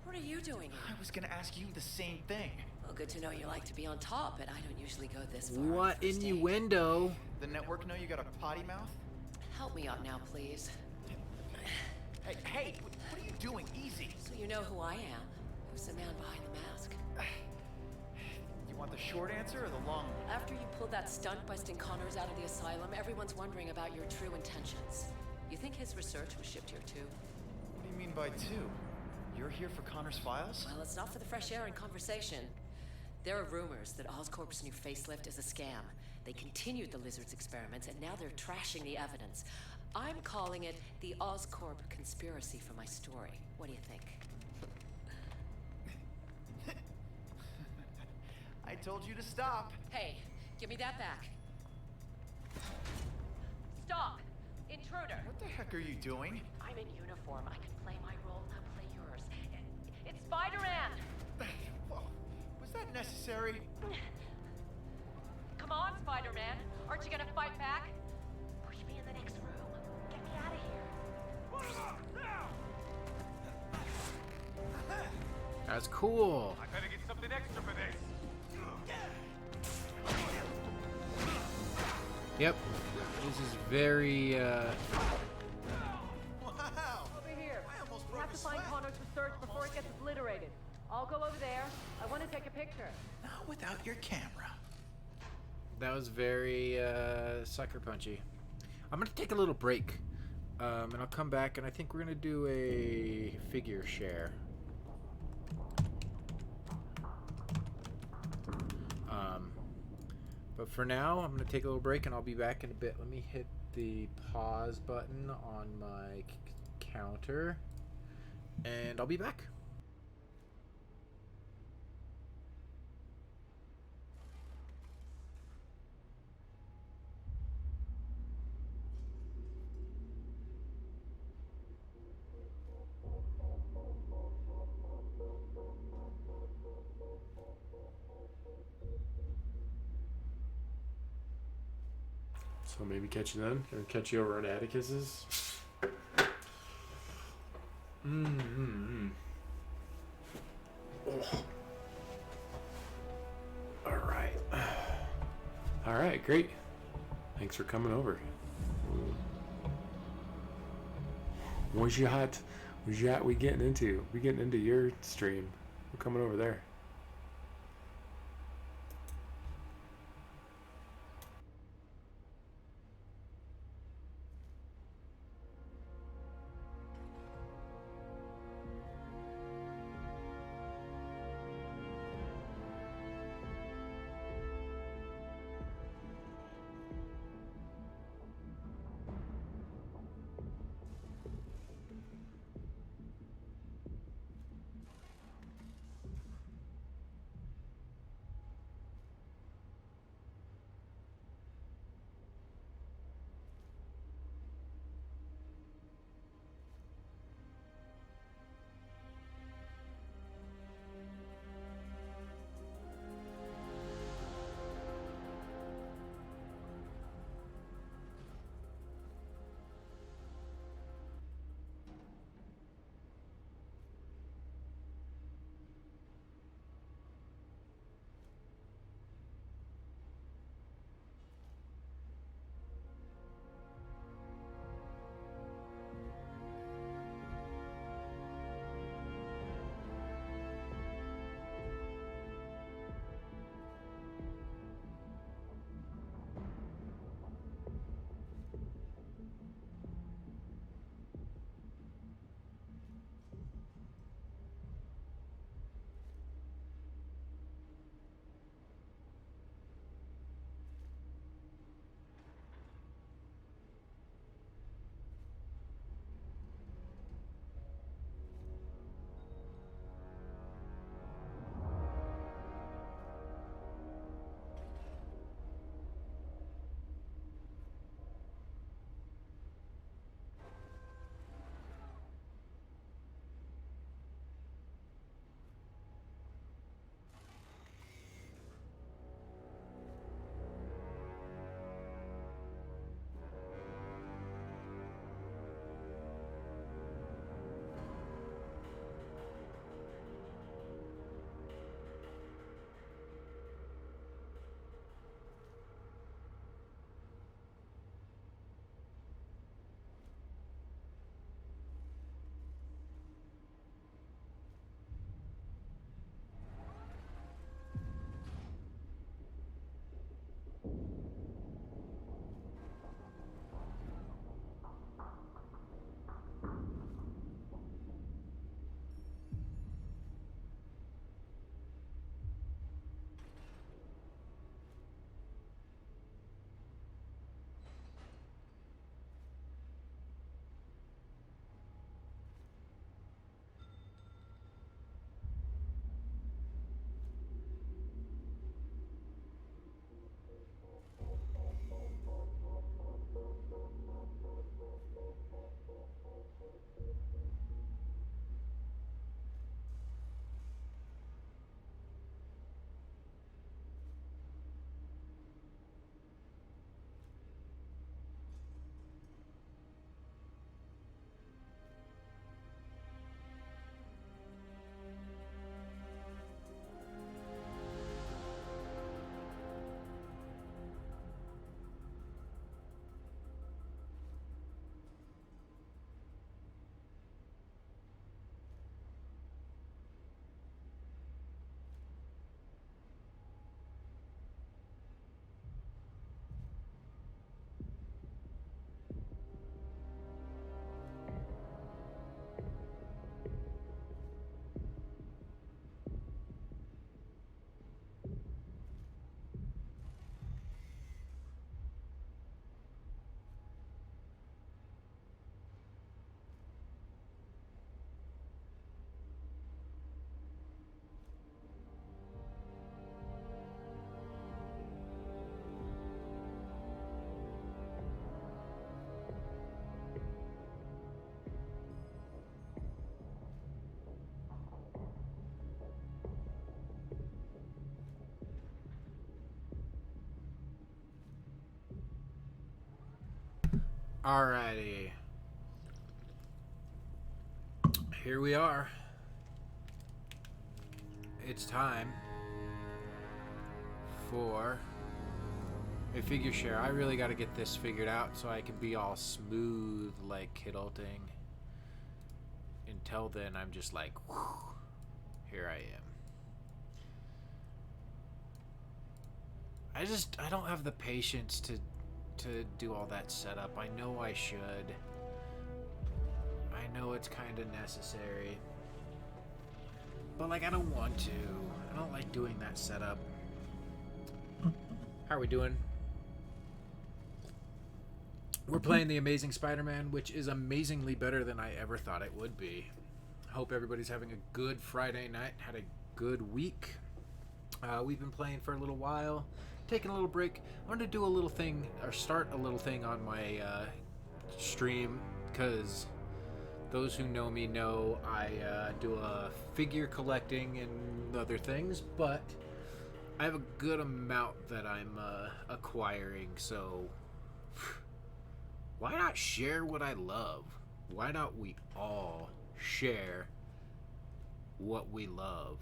What are you doing here? I was gonna ask you the same thing. Well, good to know you like to be on top, but I don't usually go this far. What innuendo? The network know you got a potty mouth? Help me out now, please. Hey, what are you doing? Easy. So you know who I am. Who's the man behind the mask? You want the short answer or the long one? After you pulled that stunt busting Connors out of the asylum, everyone's wondering about your true intentions. You think his research was shipped here too? What do you mean by two? You're here for Connors' files? Well, it's not for the fresh air and conversation. There are rumors that Oscorp's new facelift is a scam. They continued the Lizard's experiments, and now they're trashing the evidence. I'm calling it the Oscorp conspiracy for my story. What do you think? I told you to stop. Hey, give me that back. Stop! Intruder! What the heck are you doing? I'm in uniform. I can play my role, now play yours. It's Spider-Man! Whoa, was that necessary? Come on, Spider-Man. Aren't you gonna fight back? Push me in the next room. Get me out of here. That's cool. I better get something extra for this. Yep. This is very, Wow! Over here. I almost We broke have a to find sweat. Connors' research before it gets obliterated. I'll go over there. I want to take a picture. Not without your camera. that was very, sucker punchy. I'm gonna take a little break. And I'll come back and I think we're gonna do a figure share. But for now, I'm gonna take a little break and I'll be back in a bit. Let me hit the pause button on my counter and I'll be back. So maybe catch you then, or catch you over at Atticus's. All right, great. Thanks for coming over. What's yacht we getting into? We getting into your stream. We're coming over there. Alrighty. Here we are. It's time for a figure share. I really got to get this figured out so I can be all smooth like Kidulting. Until then, I'm just like, whew, here I am. I don't have the patience to do all that setup. I know I should. I know it's kind of necessary. But, like, I don't want to. I don't like doing that setup. How are we doing? We're playing The Amazing Spider-Man, which is amazingly better than I ever thought it would be. I hope everybody's having a good Friday night. Had a good week. We've been playing for a little while. Taking a little break. I wanted to do a little thing, or start a little thing on my stream, because those who know me know I do a figure collecting and other things, but I have a good amount that I'm acquiring, so why not share what I love? Why not we all share what we love?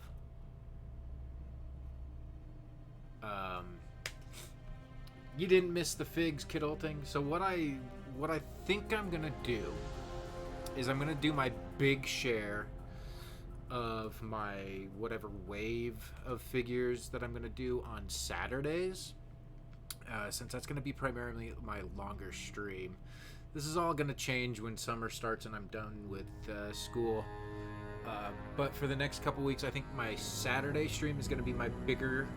You didn't miss the figs, Kidulting. So what I think I'm gonna do is I'm gonna do my big share of my whatever wave of figures that I'm gonna do on Saturdays, since that's gonna be primarily my longer stream. This is all gonna change when summer starts and I'm done with school. But for the next couple weeks, I think my Saturday stream is gonna be my bigger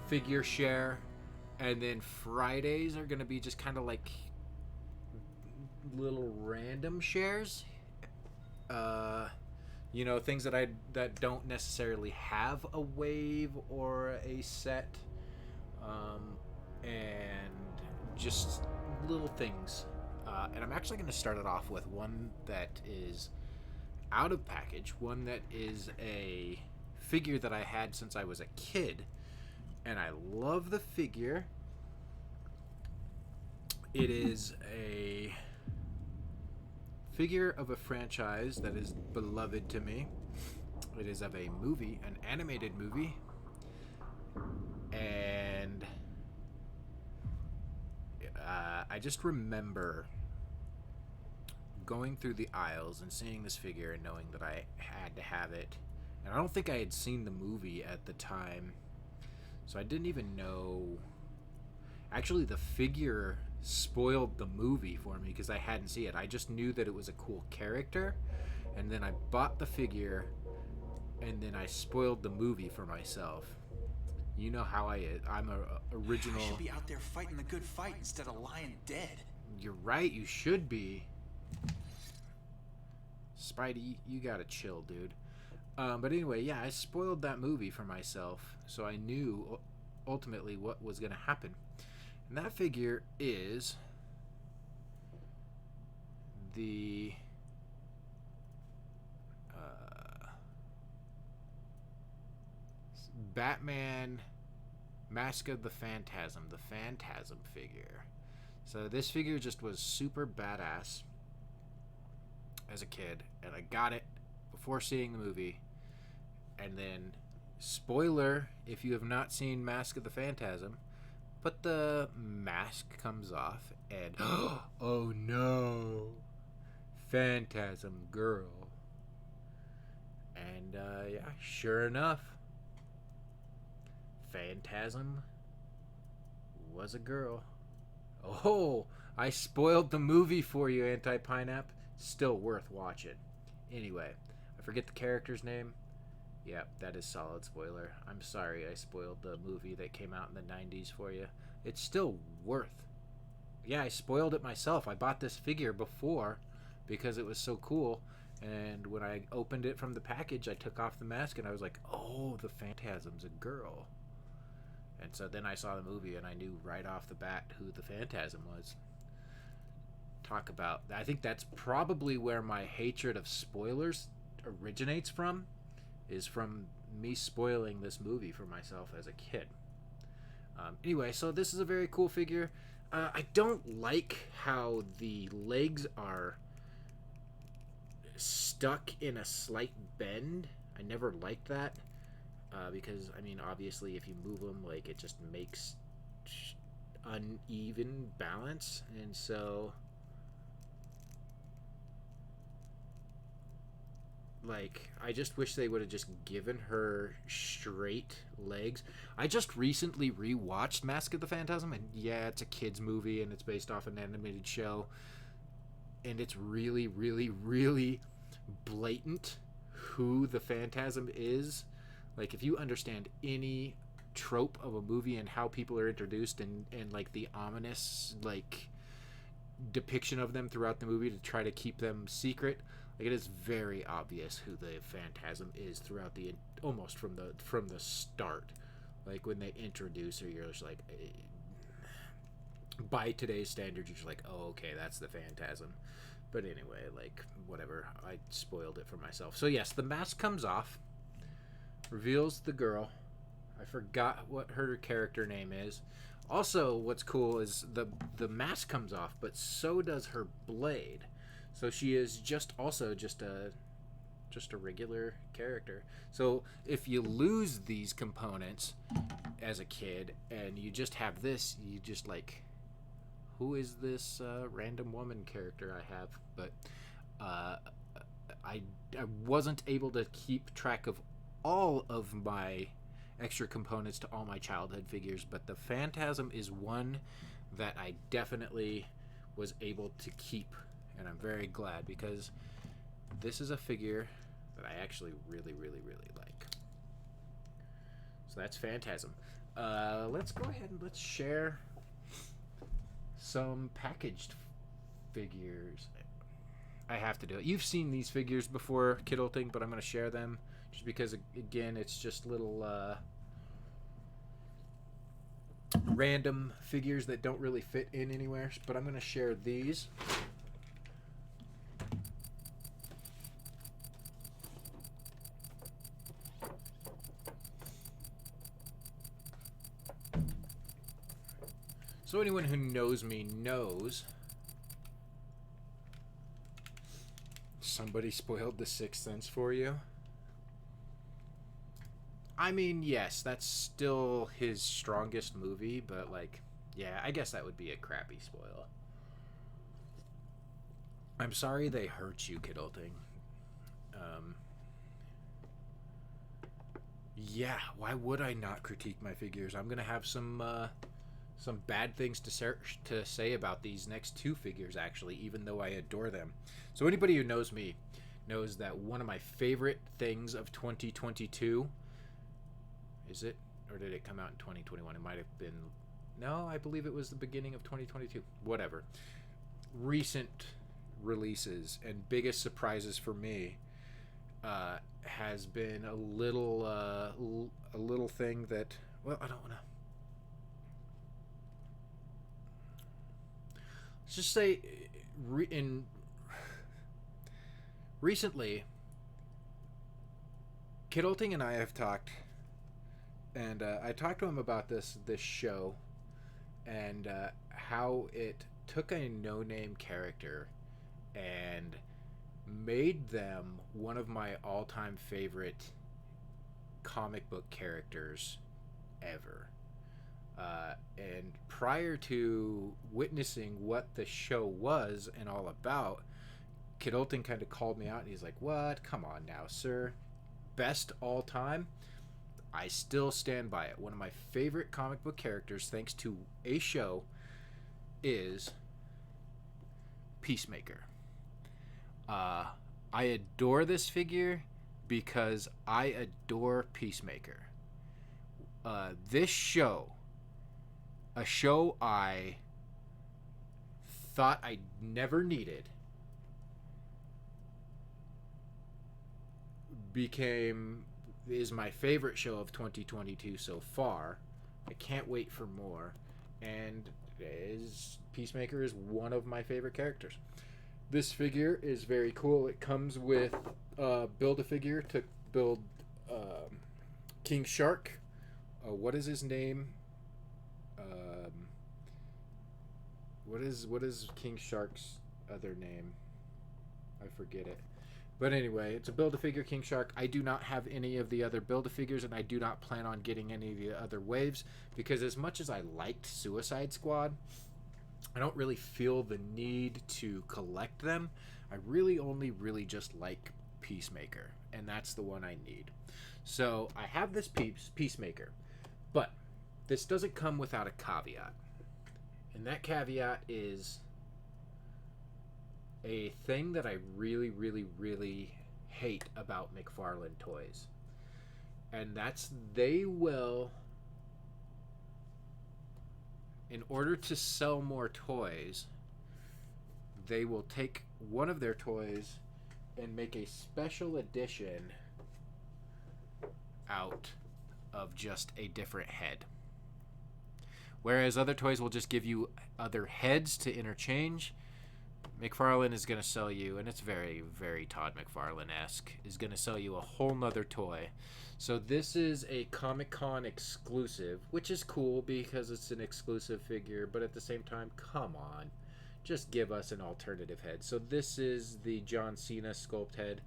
figure share. And then Fridays are going to be just kind of like little random shares. You know, things that don't necessarily have a wave or a set. And just little things. And I'm actually going to start it off with one that is out of package. One that is a figure that I had since I was a kid. And I love the figure. It is a figure of a franchise that is beloved to me. It is of a movie, an animated movie. And I just remember going through the aisles and seeing this figure and knowing that I had to have it. And I don't think I had seen the movie at the time. So I didn't even know. Actually, the figure spoiled the movie for me because I hadn't seen it. I just knew that it was a cool character, and then I bought the figure, and then I spoiled the movie for myself. You know how I'm a original. I should be out there fighting the good fight instead of lying dead. You're right. You should be. Spidey, you gotta chill, dude. But anyway, yeah, I spoiled that movie for myself, so I knew ultimately what was going to happen. And that figure is the Batman Mask of the Phantasm figure. So this figure just was super badass as a kid, and I got it before seeing the movie. And then, spoiler, if you have not seen Mask of the Phantasm, but the mask comes off and oh no, Phantasm girl. And yeah, sure enough, Phantasm was a girl. Oh, I spoiled the movie for you, Anti-Pineapple. Still worth watching. Anyway, I forget the character's name. Yeah, that is solid spoiler. I'm sorry I spoiled the movie that came out in the 90s for you. It's still worth. Yeah, I spoiled it myself. I bought this figure before because it was so cool. And when I opened it from the package, I took off the mask and I was like, oh, the Phantasm's a girl. And so then I saw the movie and I knew right off the bat who the Phantasm was. Talk about... I think that's probably where my hatred of spoilers originates from. Is from me spoiling this movie for myself as a kid. Anyway, so this is a very cool figure. I don't like how the legs are stuck in a slight bend. I never liked that because, I mean, obviously if you move them, like, it just makes uneven balance. And so, like, I just wish they would have just given her straight legs. I just recently rewatched Mask of the Phantasm, and yeah, it's a kid's movie, and it's based off an animated show, and it's really, really, really blatant who the Phantasm is. Like, if you understand any trope of a movie and how people are introduced, and like, the ominous, like, depiction of them throughout the movie to try to keep them secret, like, it is very obvious who the Phantasm is throughout the, almost from the start. Like, when they introduce her, you're just like, by today's standards, you're just like, oh, okay, that's the Phantasm. But anyway, like, whatever, I spoiled it for myself. So yes, the mask comes off, reveals the girl. I forgot what her character name is. Also, what's cool is the mask comes off, but so does her blade. So she is just a regular character. So if you lose these components as a kid and you just have this, you just like, who is this random woman character I have? But I wasn't able to keep track of all of my extra components to all my childhood figures, but the Phantasm is one that I definitely was able to keep, and I'm very glad, because this is a figure that I actually really, really, really like. So that's Phantasm. Let's go ahead and let's share some packaged figures. I have to do it. You've seen these figures before, Kiddleting, but I'm going to share them just because, again, it's just little random figures that don't really fit in anywhere, but I'm going to share these. So anyone who knows me knows somebody spoiled The Sixth Sense for you. I mean, yes, that's still his strongest movie, but, like, yeah, I guess that would be a crappy spoil. I'm sorry they hurt you, Kiddleting. Yeah, why would I not critique my figures? I'm gonna have some bad things to say about these next two figures, actually, even though I adore them. So anybody who knows me knows that one of my favorite things of 2022, is it? Or did it come out in 2021? It might have been... No, I believe it was the beginning of 2022. Whatever. Recent releases and biggest surprises for me has been a little thing that... Well, I don't want to... Let's just say recently, Kiddleting and I have talked, and I talked to him about this show and how it took a no-name character and made them one of my all-time favorite comic book characters ever. And prior to witnessing what the show was and all about, Kiddleton kind of called me out and he's like, what? Come on now, sir. Best all time? I still stand by it. One of my favorite comic book characters, thanks to a show, is Peacemaker. I adore this figure because I adore Peacemaker. This show, a show I thought I never needed, is my favorite show of 2022 so far. I can't wait for more, and Peacemaker is one of my favorite characters. This figure is very cool. It comes with Build-A-Figure to build King Shark. What is his name? What is King Shark's other name? I forget it. But anyway, it's a Build-A-Figure King Shark. I do not have any of the other Build-A-Figures, and I do not plan on getting any of the other waves, because as much as I liked Suicide Squad, I don't really feel the need to collect them. I really only really just like Peacemaker, and that's the one I need. So I have this Peacemaker, but this doesn't come without a caveat. And that caveat is a thing that I really, really, really hate about McFarlane Toys. And that's they will, in order to sell more toys, they will take one of their toys and make a special edition out of just a different head. Whereas other toys will just give you other heads to interchange, McFarlane is going to sell you, and it's very, very Todd McFarlane-esque, is going to sell you a whole nother toy. So this is a Comic-Con exclusive, which is cool because it's an exclusive figure, but at the same time, come on. Just give us an alternative head. So this is the John Cena sculpt head.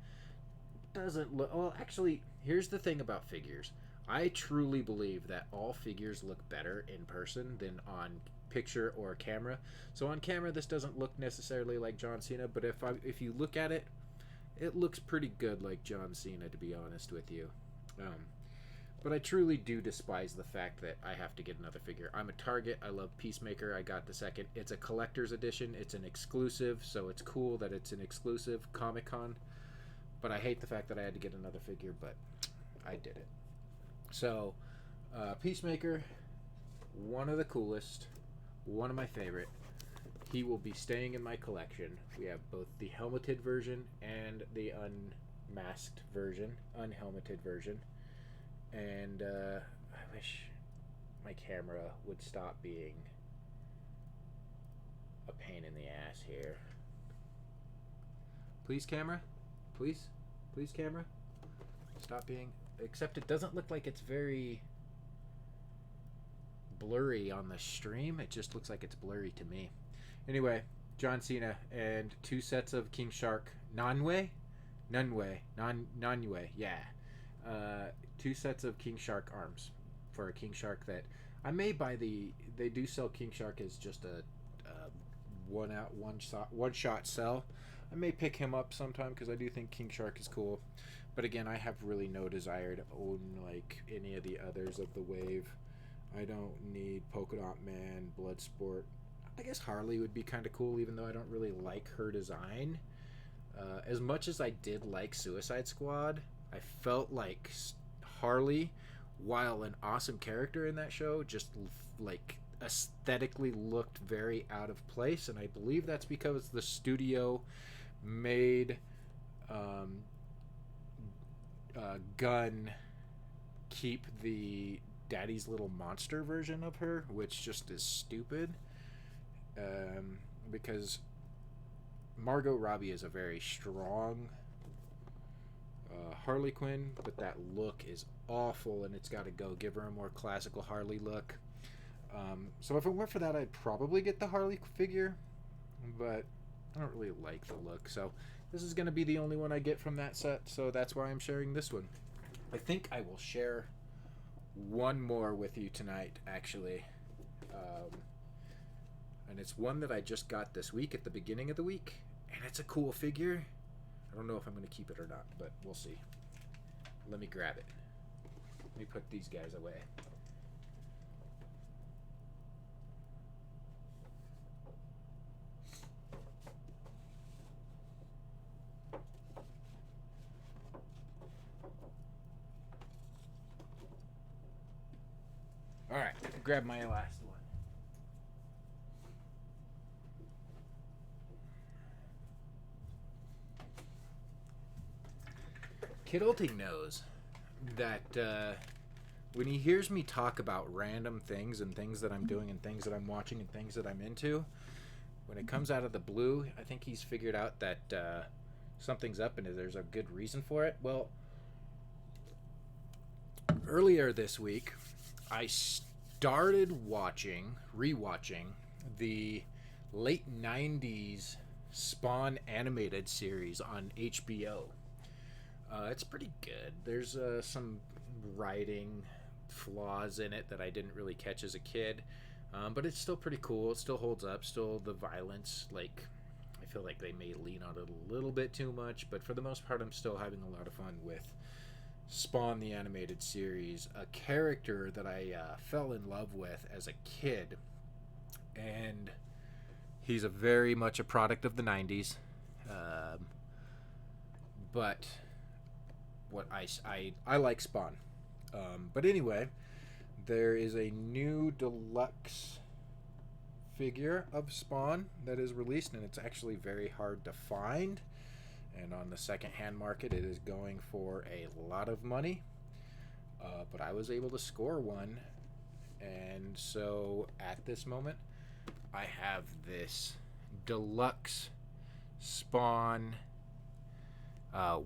Doesn't look... Well, actually, here's the thing about figures. I truly believe that all figures look better in person than on picture or camera. So on camera, this doesn't look necessarily like John Cena, but if you look at it, it looks pretty good like John Cena, to be honest with you. But I truly do despise the fact that I have to get another figure. I'm a Target. I love Peacemaker. I got the second. It's a collector's edition. It's an exclusive, so it's cool that it's an exclusive Comic-Con. But I hate the fact that I had to get another figure, but I did it. So, Peacemaker, one of the coolest, one of my favorite. He will be staying in my collection. We have both the helmeted version and the unmasked version, unhelmeted version. And I wish my camera would stop being a pain in the ass here. Please, camera? Please? Please, camera? Stop being... Except it doesn't look like it's very blurry on the stream. It just looks like it's blurry to me. Anyway, John Cena and 2 sets of King Shark Nanwe, yeah. 2 sets of King Shark arms for a King Shark that I may buy the. They do sell King Shark as just a one shot sell. I may pick him up sometime because I do think King Shark is cool. But again, I have really no desire to own like any of the others of the wave. I don't need Polka Dot Man, Bloodsport. I guess Harley would be kind of cool, even though I don't really like her design. As much as I did like Suicide Squad, I felt like Harley, while an awesome character in that show, just like aesthetically looked very out of place. And I believe that's because the studio made Gunn keep the Daddy's Little Monster version of her, which just is stupid. Because Margot Robbie is a very strong Harley Quinn, but that look is awful, and it's got to go. Give her a more classical Harley look. So if it weren't for that, I'd probably get the Harley figure, but I don't really like the look. So this is going to be the only one I get from that set, so that's why I'm sharing this one. I think I will share one more with you tonight, actually. And it's one that I just got this week at the beginning of the week, and it's a cool figure. I don't know if I'm going to keep it or not, but we'll see. Let me grab it. Let me put these guys away. Alright, grab my last one. Kiddleting knows that when he hears me talk about random things and things that I'm doing and things that I'm watching and things that I'm into, when it comes out of the blue, I think he's figured out that something's up and there's a good reason for it. Well, earlier this week, I started rewatching the late 90s Spawn animated series on HBO. It's pretty good. There's some writing flaws in it that I didn't really catch as a kid, but it's still pretty cool. It still holds up. Still the violence, like, I feel like they may lean on it a little bit too much, but for the most part I'm still having a lot of fun with Spawn the animated series, a character that I fell in love with as a kid, and he's a very much a product of the 90s, but what I like Spawn. But anyway, there is a new deluxe figure of Spawn that is released, and it's actually very hard to find. And on the second-hand market, it is going for a lot of money. But I was able to score one, and so at this moment, I have this deluxe Spawn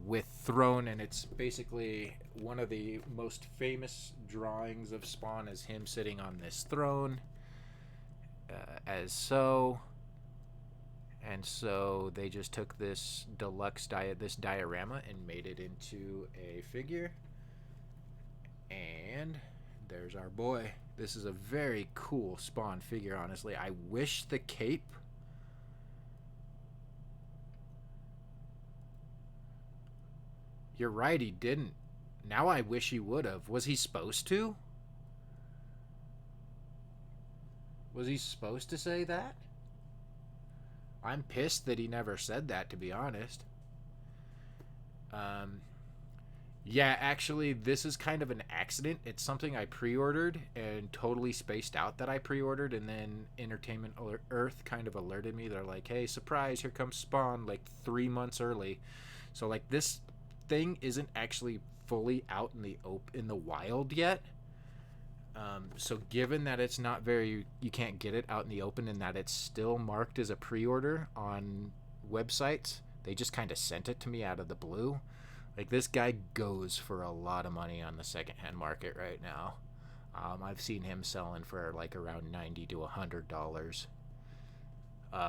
with throne, and it's basically one of the most famous drawings of Spawn is him sitting on this throne, as so. And so they just took this deluxe this diorama and made it into a figure. And there's our boy. This is a very cool Spawn figure, honestly. I wish the cape... You're right, he didn't. Now I wish he would have. Was he supposed to? Was he supposed to say that? I'm pissed that he never said that, to be honest. Yeah, actually, this is kind of an accident. It's something I pre-ordered and totally spaced out that I pre-ordered, and then Entertainment Earth kind of alerted me. They're like, hey, surprise, here comes Spawn, like 3 months early. So, like, this thing isn't actually fully out in the wild yet. So given that it's not you can't get it out in the open, and that it's still marked as a pre-order on websites, they just kind of sent it to me out of the blue. Like, this guy goes for a lot of money on the secondhand market right now. I've seen him selling for like around $90 to $100.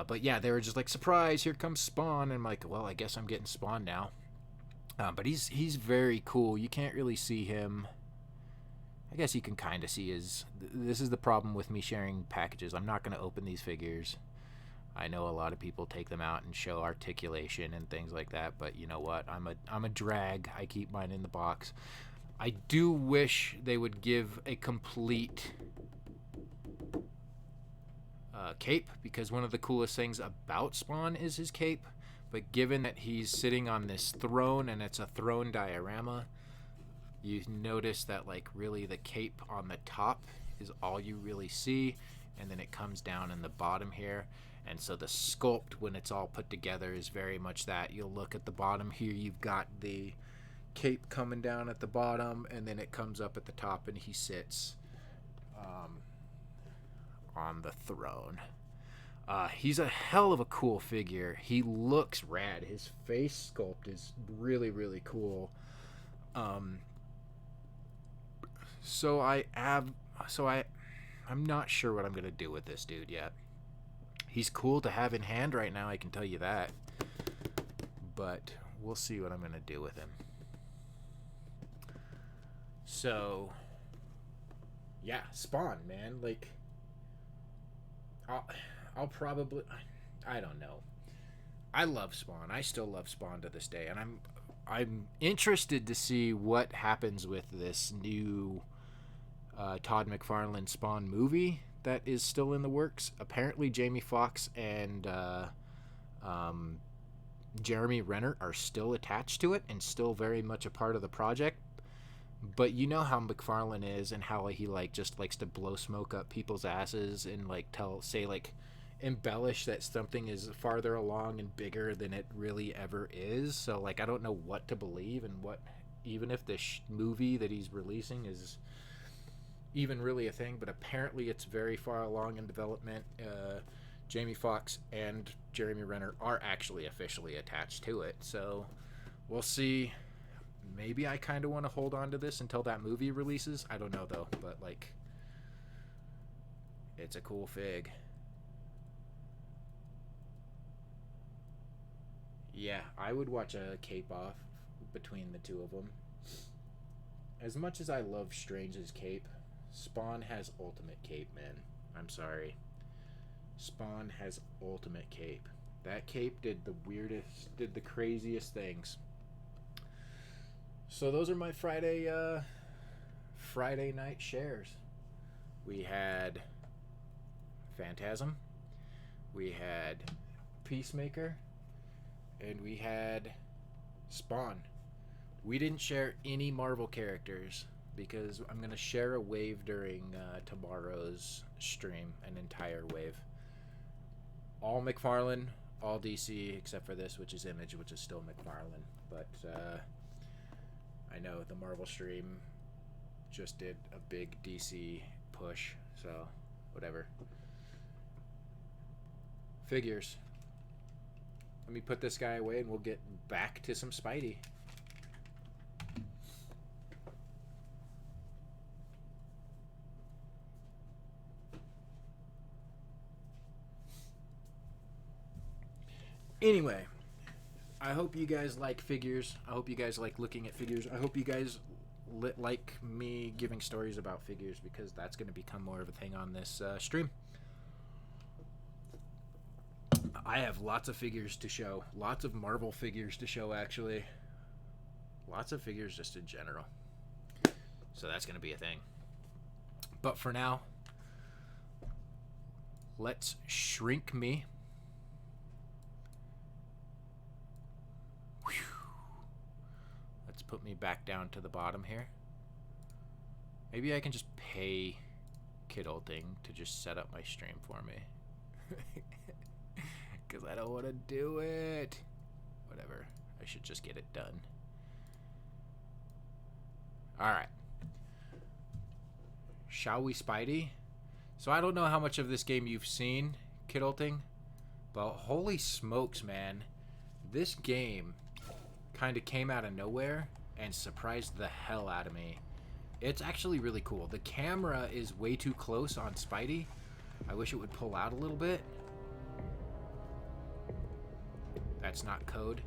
But yeah, they were just like, surprise, here comes Spawn. And I'm like, well, I guess I'm getting Spawn now. But he's very cool. You can't really see him. I guess you can kind of see his... This is the problem with me sharing packages. I'm not going to open these figures. I know a lot of people take them out and show articulation and things like that, but you know what? I'm a drag. I keep mine in the box. I do wish they would give a complete cape, because one of the coolest things about Spawn is his cape. But given that he's sitting on this throne and it's a throne diorama, you notice that, like, really the cape on the top is all you really see, and then it comes down in the bottom here. And so the sculpt, when it's all put together, is very much that. You'll look at the bottom here, you've got the cape coming down at the bottom, and then it comes up at the top, and he sits on the throne. He's a hell of a cool figure. He looks rad. His face sculpt is really, really cool. I'm not sure what I'm gonna do with this dude yet. He's cool to have in hand right now, I can tell you that. But we'll see what I'm gonna do with him. So, yeah, Spawn, man. Like, I'll probably... I don't know. I love Spawn. I still love Spawn to this day, and I'm interested to see what happens with this new Todd McFarlane Spawn movie that is still in the works. Apparently Jamie Foxx and Jeremy Renner are still attached to it and still very much a part of the project. But you know how McFarlane is, and how he just likes to blow smoke up people's asses and embellish that something is farther along and bigger than it really ever is. So I don't know what to believe, and even if this movie that he's releasing is even really a thing. But apparently it's very far along in development. Jamie Foxx and Jeremy Renner are actually officially attached to it, so we'll see. Maybe I kind of want to hold on to this until that movie releases. I don't know though, but it's a cool fig. Yeah, I would watch a cape off between the two of them. As much as I love Strange's cape, Spawn has ultimate cape, man. I'm sorry. Spawn has ultimate cape. That cape did the craziest things. So those are my Friday night shares. We had Phantasm, we had Peacemaker, and we had Spawn. We didn't share any Marvel characters because I'm going to share a wave during tomorrow's stream, an entire wave. All McFarlane, all DC, except for this, which is Image, which is still McFarlane. But I know the Marvel stream just did a big DC push, so whatever. Figures. Let me put this guy away and we'll get back to some Spidey. Anyway, I hope you guys like figures. I hope you guys like looking at figures. I hope you guys like me giving stories about figures, because that's going to become more of a thing on this stream. I have lots of figures to show. Lots of Marvel figures to show, actually. Lots of figures just in general. So that's going to be a thing. But for now, let's shrink me. Whew. Let's put me back down to the bottom here. Maybe I can just pay Kid Olding to just set up my stream for me. Because I don't want to do it. Whatever. I should just get it done. Alright. Shall we, Spidey? So I don't know how much of this game you've seen, Kid Olding, but holy smokes, man. This game kind of came out of nowhere and surprised the hell out of me. It's actually really cool. The camera is way too close on Spidey. I wish it would pull out a little bit. That's not code.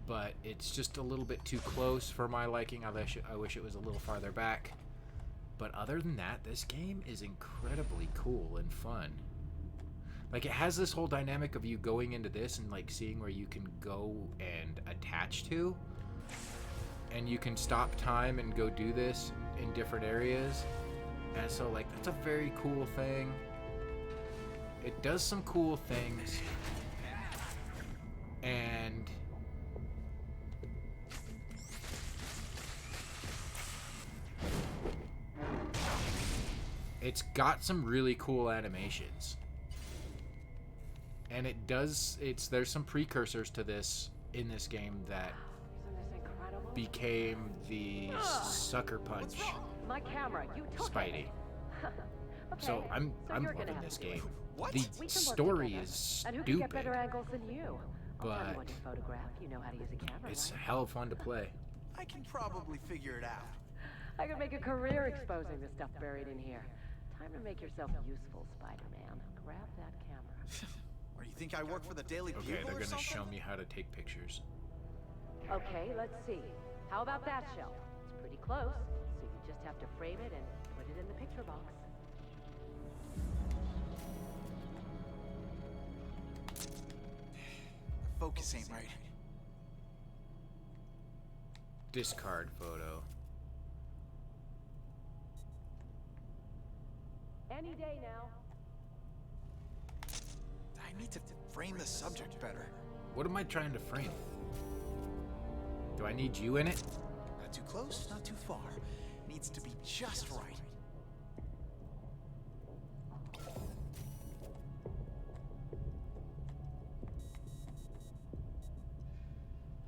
But it's just a little bit too close for my liking. I wish it was a little farther back. But other than that, this game is incredibly cool and fun. Like, it has this whole dynamic of you going into this and, like, seeing where you can go and attach to. And you can stop time and go do this in different areas. And so, like, that's a very cool thing. It does some cool things. And it's got some really cool animations. And there's some precursors to this in this game that became the Sucker Punch My camera, you took Spidey. Okay, So I'm you're loving gonna this have to do game. it. What? The We can work story together. is And who can get stupid, better angles than you? I'll tell you but what to photograph. You know how to use a camera. it's right? hell of fun to play. I can probably figure it out. I could make a career exposing the stuff buried in here. Time to make yourself useful, Spider-Man. Grab that camera. Or you think I work for the Daily Okay, Bugle they're or gonna something? show me how to take pictures. Okay, let's see. How about that shelf? It's pretty close, so you just have to frame it and put it in the picture box. Focus ain't right. Discard photo. Any day now. I need to frame the subject better. What am I trying to frame? Do I need you in it? Not too close, not too far. Needs to be just right.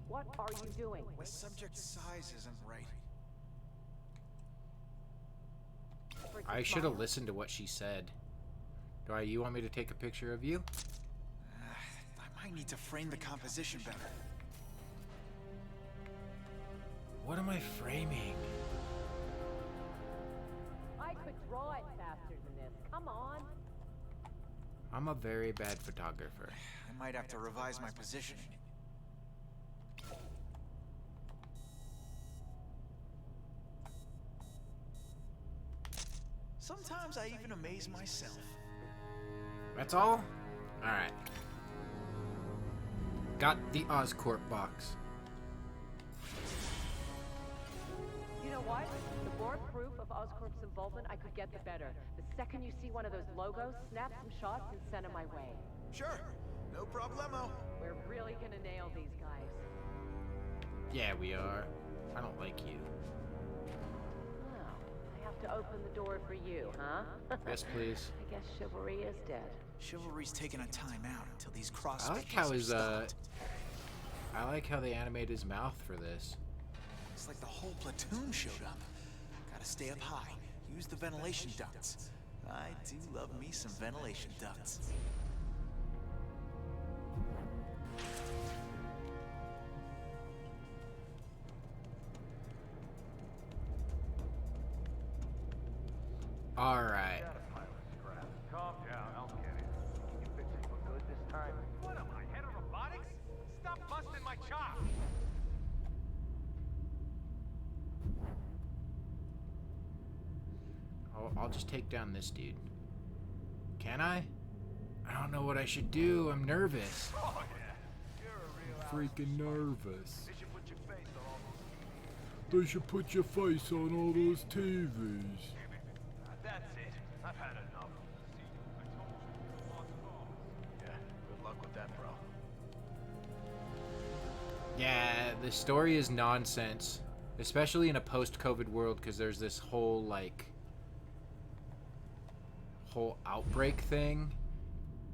What are you doing? The subject size isn't right. I should have listened to what she said. You want me to take a picture of you? I might need to frame the composition better. What am I framing? I could draw it faster than this. Come on. I'm a very bad photographer. I might have to revise my positioning. Sometimes I even amaze myself. That's all? Alright. Got the Oscorp box. You know what? The more proof of Oscorp's involvement I could get, the better. The second you see one of those logos, snap some shots and send them my way. Sure, no problemo. We're really gonna nail these guys. Yeah, we are. I don't like you. Well, I have to open the door for you, huh? Yes, please. I guess chivalry is dead. Chivalry's taking a time out until these cross I like how his I like how they animate his mouth for this. It's like the whole platoon showed up. Gotta stay up high. Use the ventilation ducts. I do love me some ventilation ducts. All right. Calm down, I'll get it. Can you fix it for good this time? What am I, head of robotics? Stop busting my chops! I'll just take down this dude. Can I? I don't know what I should do. I'm nervous. Oh, yeah. You're a real Freaking nervous. They should put your face on all those TVs. They should put your face on all those TVs. That's it. I've had enough. Yeah, good luck with that, bro. Yeah, the story is nonsense. Especially in a post-COVID world, because there's this whole, like, whole outbreak thing.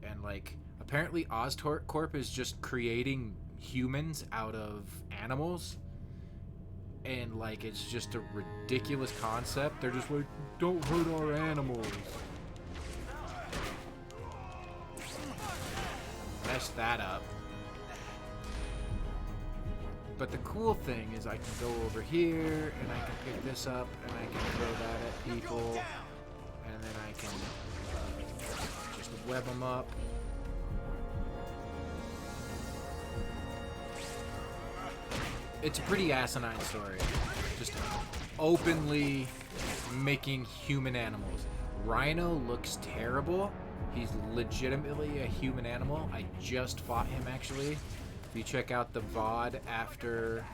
And, like, apparently Oscorp is just creating humans out of animals. And, like, it's just a ridiculous concept. They're just like, don't hurt our animals. Messed that up. But the cool thing is I can go over here, and I can pick this up, and I can throw that at people. And then I can just web them up. It's a pretty asinine story. Just openly making human animals. Rhino looks terrible. He's legitimately a human animal. I just fought him, actually. If you check out the VOD after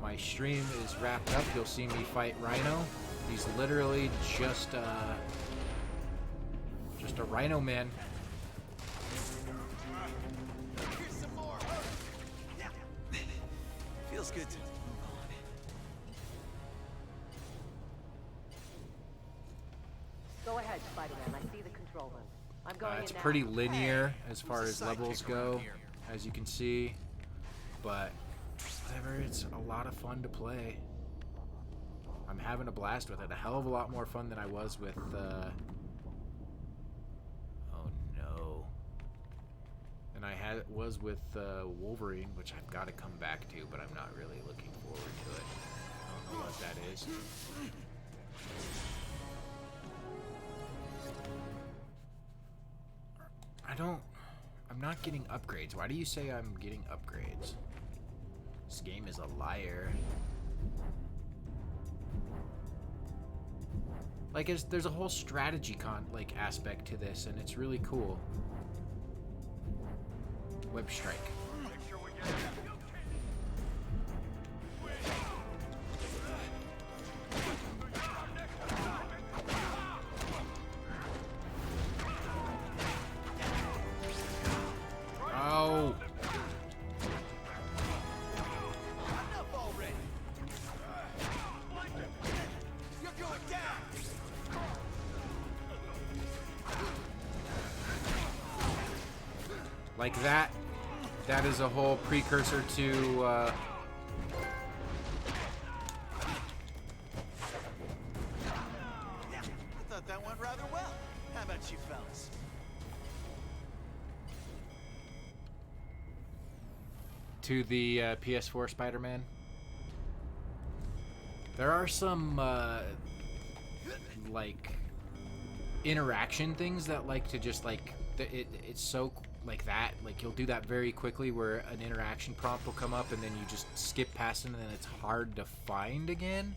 my stream is wrapped up, you'll see me fight Rhino. He's literally just a Rhino man. Here's some more. Feels good to move on. Go ahead, Spider-Man. I see the control room. I'm going It's in now. pretty linear as far who's as the levels sidekick go, around here? as you can see. But whatever, it's a lot of fun to play. I'm having a blast with it. A hell of a lot more fun than I was with, oh no. Than I was with Wolverine, which I've got to come back to, but I'm not really looking forward to it. I don't know what that is. I'm not getting upgrades. Why do you say I'm getting upgrades? This game is a liar. Like, there's a whole strategy aspect to this, and it's really cool. Web strike. Oh. Enough already. You're going down. Like that. That is a whole precursor to, I thought that went rather well. How about you fellas? to the PS4 Spider-Man. There are some, like, interaction things that like to just like it's so like that, like you'll do that very quickly where an interaction prompt will come up and then you just skip past it and then it's hard to find again.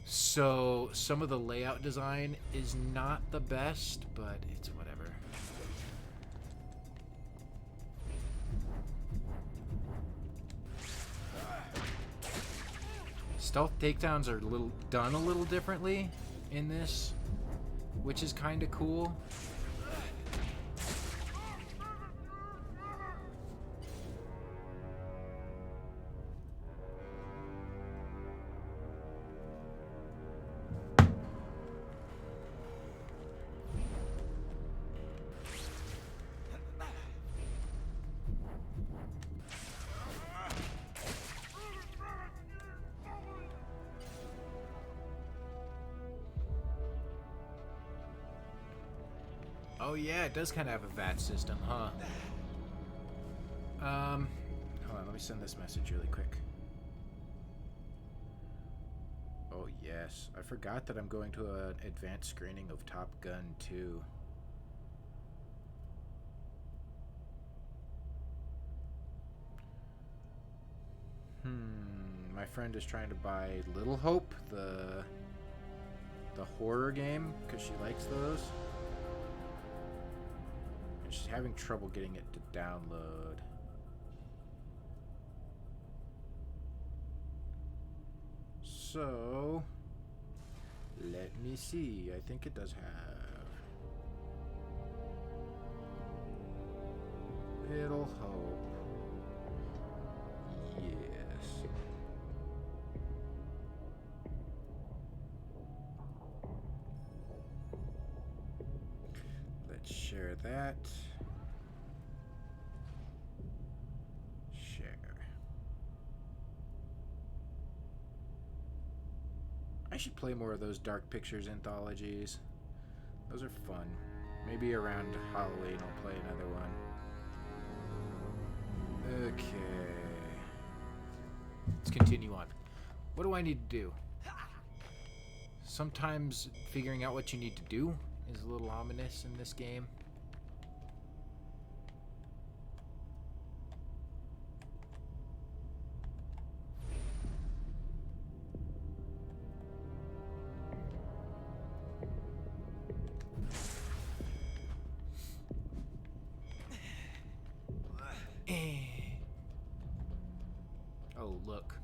So some of the layout design is not the best, but it's whatever. Stealth takedowns are done a little differently in this, which is kind of cool. Oh yeah, it does kind of have a VAT system, huh? Hold on, let me send this message really quick. Oh yes, I forgot that I'm going to an advanced screening of Top Gun 2. My friend is trying to buy Little Hope, the horror game, because she likes those. She's having trouble getting it to download. So, let me see. I think it does have Little Hope. Yes. Let's share that. Share. I should play more of those Dark Pictures anthologies. Those are fun. Maybe around Halloween I'll play another one. Okay. Let's continue on. What do I need to do? Sometimes figuring out what you need to do is a little ominous in this game. Oh, look.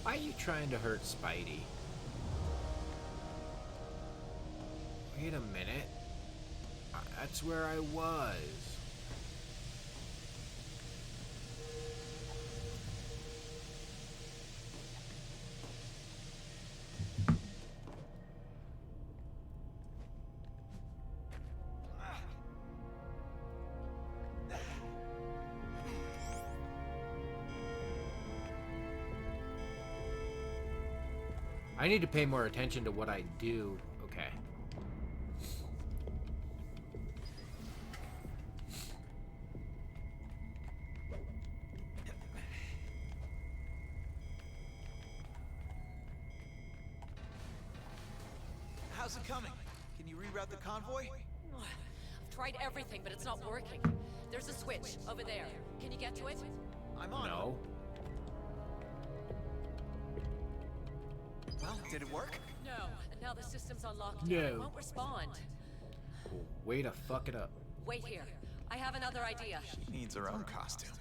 Why are you trying to hurt Spidey? Wait a minute. That's where I was. I need to pay more attention to what I do. Okay. How's it coming? Can you reroute the convoy? I've tried everything, but it's not working. There's a switch over there. Can you get to it? I'm on. No. Well, did it work? No, and now the system's on lockdown. No. It won't respond. Way to fuck it up. Wait here. I have another idea. She needs her own costume.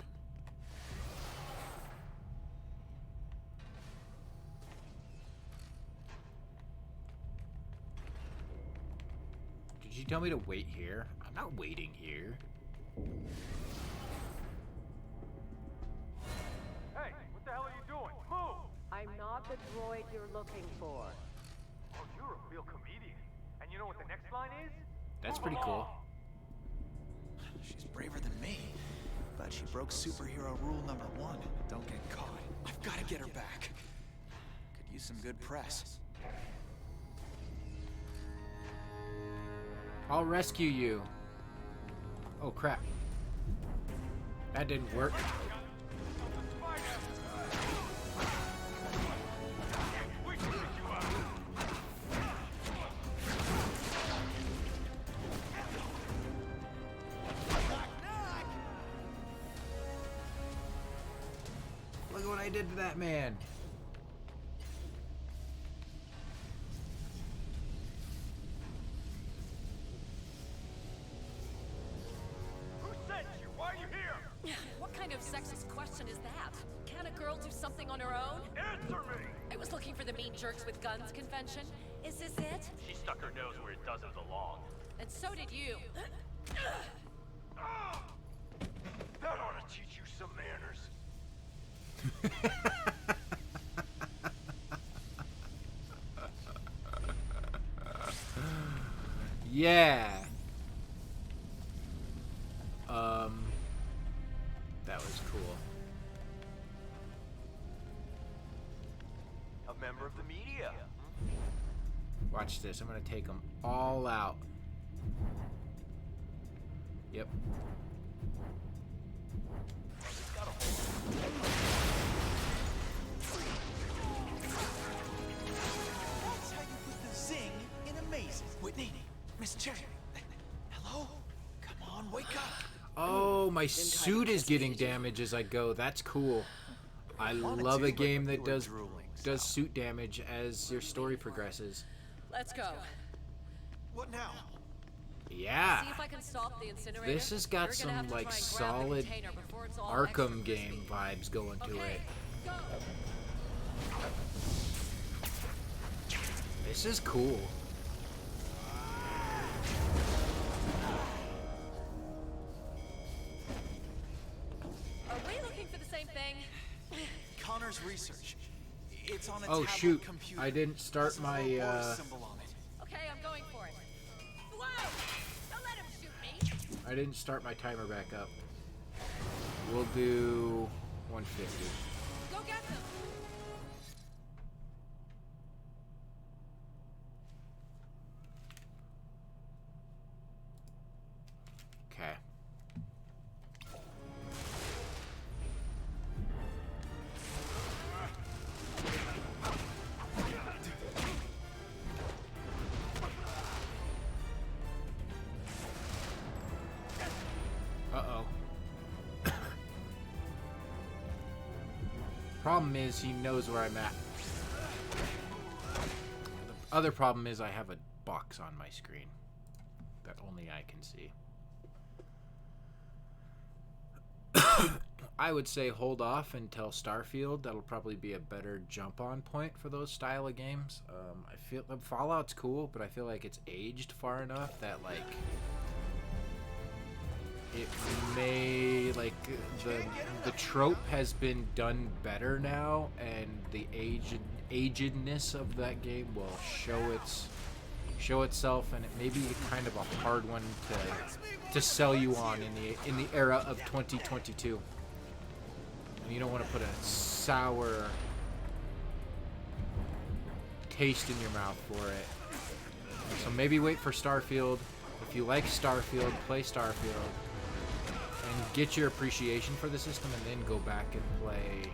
Did you tell me to wait here? I'm not waiting here. Hey, what the hell are you doing? Move! I'm not the droid you're looking for. Oh, you're a real comedian. And you know what the next line is? That's pretty cool. She's braver than me, but she broke superhero rule number 1. Don't get caught. I've got to get her back. Could use some good press. I'll rescue you. Oh crap. That didn't work. Look what I did to that man. What kind of sexist question is that? Can a girl do something on her own? Answer me! I was looking for the Mean Jerks with Guns convention. Is this it? She stuck her nose where it doesn't belong. And so did you. That ought to teach you some manners. Yeah. That was cool. A member of the media. Watch this. I'm gonna take them all out. Yep. That's how you put the zing in amazing. Whitney, Miss Cherry. Hello? Come on, wake up. Oh, my suit is getting damage as I go. That's cool. I love a game that does suit damage as your story progresses. Let's go. What now? Yeah. See if I can stop the incinerator. This has got We're gonna have some to like try and grab the solid container before it's all Arkham extra game crispy. vibes going to Okay, it. go. This is cool. Are we looking for the same thing? Connor's research. It's on a Oh tablet shoot! computer. I didn't start my. Symbol on it. Okay, I'm going for it. Whoa! Don't let him shoot me. I didn't start my timer back up. We'll do 150. Go get them. Okay. Uh-oh. Problem is, he knows where I'm at. The other problem is I have a box on my screen that only I can see. I would say hold off until Starfield. That'll probably be a better jump-on point for those style of games. I feel Fallout's cool, but I feel like it's aged far enough that like it may like the trope has been done better now, and the agedness of that game will show itself, and it may be kind of a hard one to sell you on in the era of 2022. And you don't want to put a sour taste in your mouth for it. So maybe wait for Starfield. If you like Starfield, play Starfield and get your appreciation for the system, and then go back and play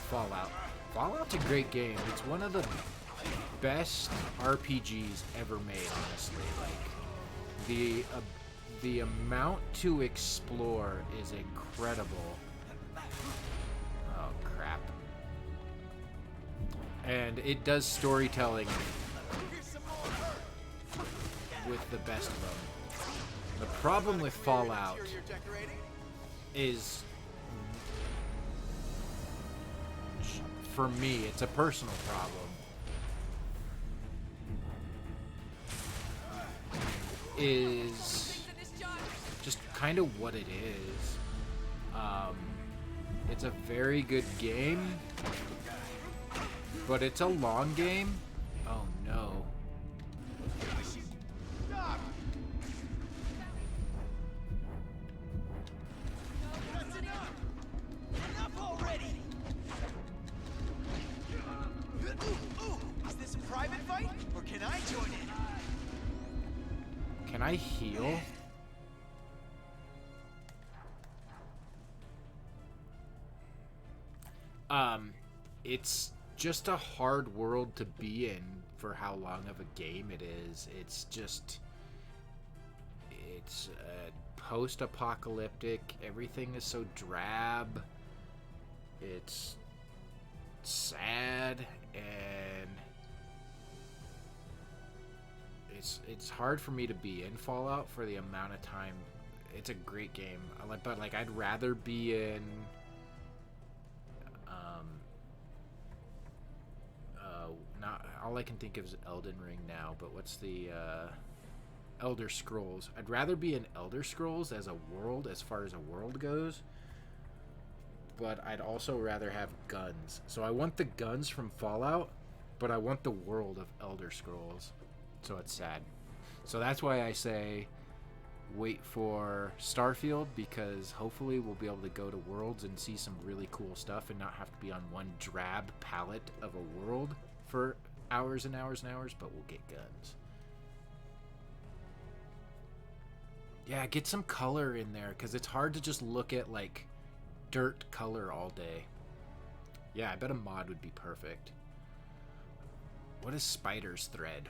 Fallout. Fallout's a great game. It's one of the best RPGs ever made, honestly. Like the amount to explore is incredible. Oh crap. And it does storytelling with the best of them. The problem with Fallout is, for me, it's a personal problem, is just kind of what it is. It's a very good game, but it's a long game. Oh no. Enough already! Ooh, is this a private fight, or can I join in? Can I heal? It's just a hard world to be in for how long of a game it is. It's post-apocalyptic. Everything is so drab. It's sad, and it's hard for me to be in Fallout for the amount of time. It's a great game, but like I'd rather be in not all I can think of is Elden Ring now, but what's the Elder Scrolls. I'd rather be in Elder Scrolls as a world, as far as a world goes, but I'd also rather have guns. So I want the guns from Fallout, but I want the world of Elder Scrolls. So it's sad. So that's why I say wait for Starfield, because hopefully we'll be able to go to worlds and see some really cool stuff and not have to be on one drab palette of a world for hours and hours and hours, but we'll get guns. Yeah, get some color in there, because it's hard to just look at like dirt color all day. Yeah, I bet a mod would be perfect. What is Spider's Thread?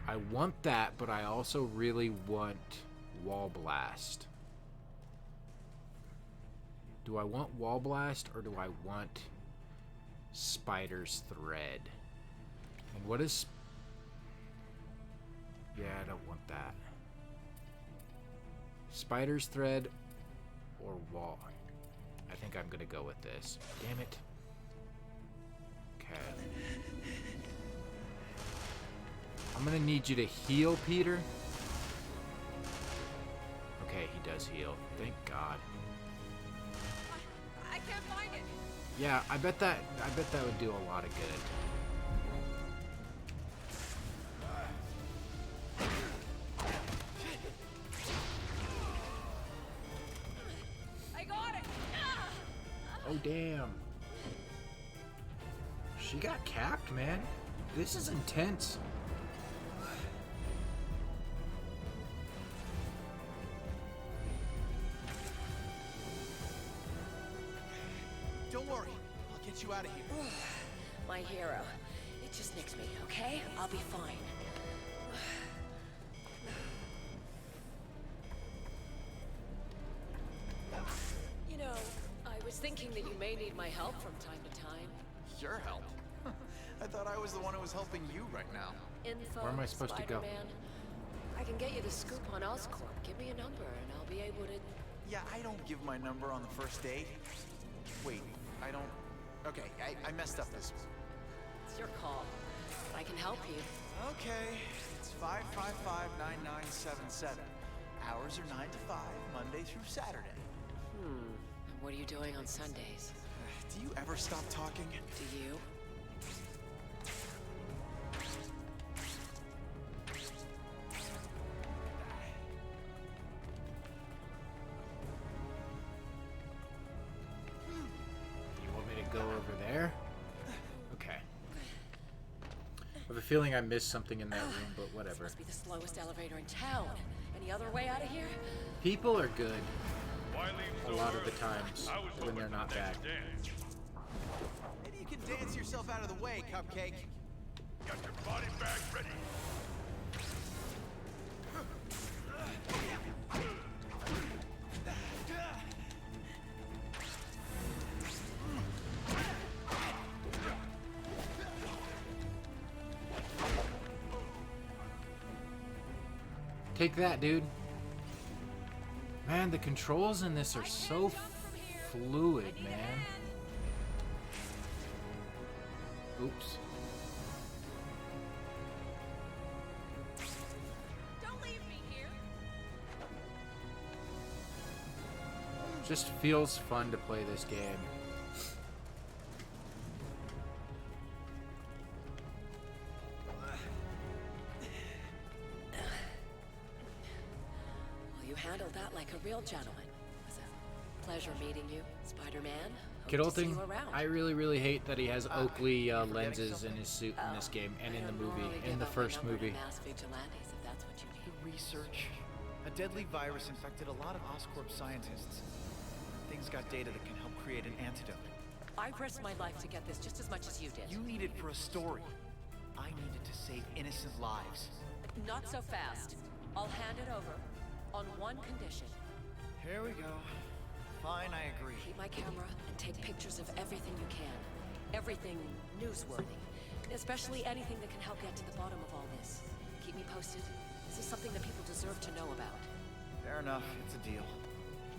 I want that, but I also really want Wall Blast. Do I want Wall Blast, or do I want Spider's Thread? And what is... Yeah, I don't want that. Spider's Thread or Wall? I think I'm gonna go with this. Damn it. Okay. I'm gonna need you to heal, Peter. Okay, he does heal. Thank God. I can't find it. Yeah, I bet that would do a lot of good. I got it. Oh damn. She got capped, man. This is intense. Don't worry, I'll get you out of here. My hero. It just nicks me, okay? I'll be fine. You know, I was thinking that you may need my help from time to time. Your help? I thought I was the one who was helping you right now. Info, Where am I supposed to go? Spider-Man. I can get you the scoop on Oscorp. Give me a number and I'll be able to... Yeah, I don't give my number on the first date. Wait, I don't... Okay, I messed up this one. It's your call. But I can help you. Okay, it's 555-9977. Hours are 9 to 5, Monday through Saturday. What are you doing on Sundays? Do you ever stop talking? Do you? You want me to go over there? Okay. I have a feeling I missed something in that room, but whatever. This must be the slowest elevator in town. Any other way out of here? People are good a lot of the times when they're not bad. Maybe you can dance yourself out of the way, Cupcake. Got your body bag ready. Take that, dude. Man, the controls in this are so fluid, man. Oops. Don't leave me here. Just feels fun to play this game. Well, you handled that like a real gentleman. pleasure meeting you, Spider-Man. Hope Kid to see thing, you around. I really hate that he has Oakley lenses in his suit in this game and in the movie, in the first movie. Mass vigilantes, if that's what you need. The research. A deadly virus infected a lot of Oscorp scientists. Things got data that can help create an antidote. I risked my life to get this just as much as you did. You need it for a story. I needed to save innocent lives. Not so fast. I'll hand it over on one condition. Here we go. Fine, I agree. Keep my camera and take pictures of everything you can. Everything newsworthy. Especially anything that can help get to the bottom of all this. Keep me posted. This is something that people deserve to know about. Fair enough. It's a deal.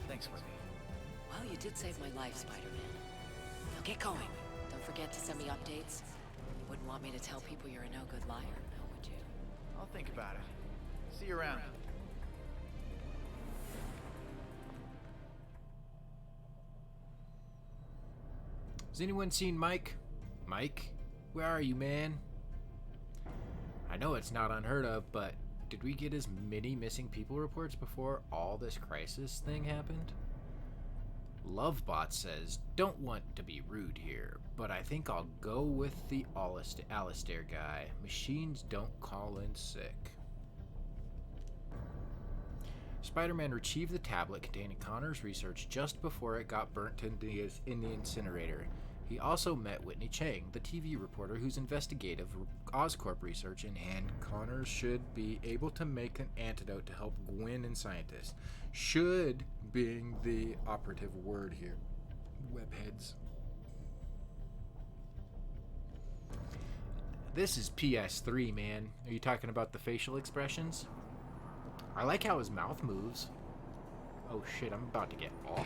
Thanks, Webby. Well, you did save my life, Spider-Man. Now get going. Don't forget to send me updates. You wouldn't want me to tell people you're a no-good liar, now would you? I'll think about it. See you around. Has anyone seen Mike? Mike? Where are you, man? I know it's not unheard of, but did we get as many missing people reports before all this crisis thing happened? Lovebot says, don't want to be rude here, but I think I'll go with the Alistair guy. Machines don't call in sick. Spider-Man retrieved the tablet containing Connor's research just before it got burnt in the incinerator. He also met Whitney Chang, the TV reporter whose investigative Oscorp research in hand. Connor should be able to make an antidote to help Gwen and scientists. Should being the operative word here. Webheads. This is PS3, man. Are you talking about the facial expressions? I like how his mouth moves. Oh shit, I'm about to get offed.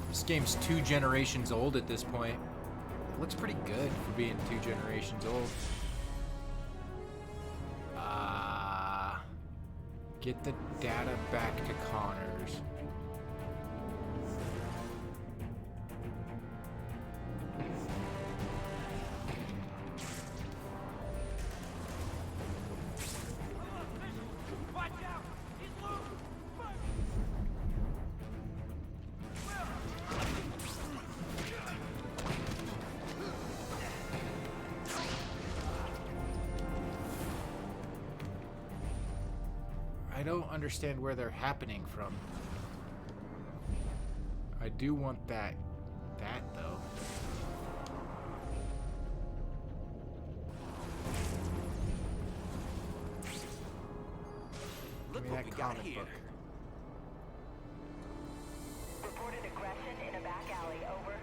This game's 2 generations old at this point. It looks pretty good for being 2 generations old. Get the data back to Connors. I don't understand where they're happening from. I do want that though. Look Give me what that we got comic here. book. Reported aggression in a back alley. Over.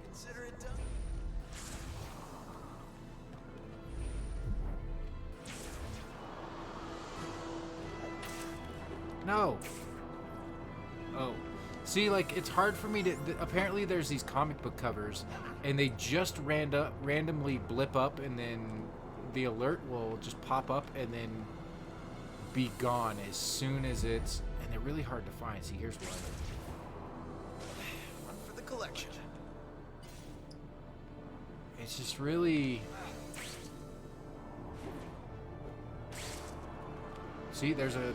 Consider it done. No. Oh. See, like, it's hard for me to... apparently there's these comic book covers, and they just randomly blip up, and then the alert will just pop up, and then be gone as soon as it's... and they're really hard to find. See, here's one. One for the collection. It's just really... See, there's a...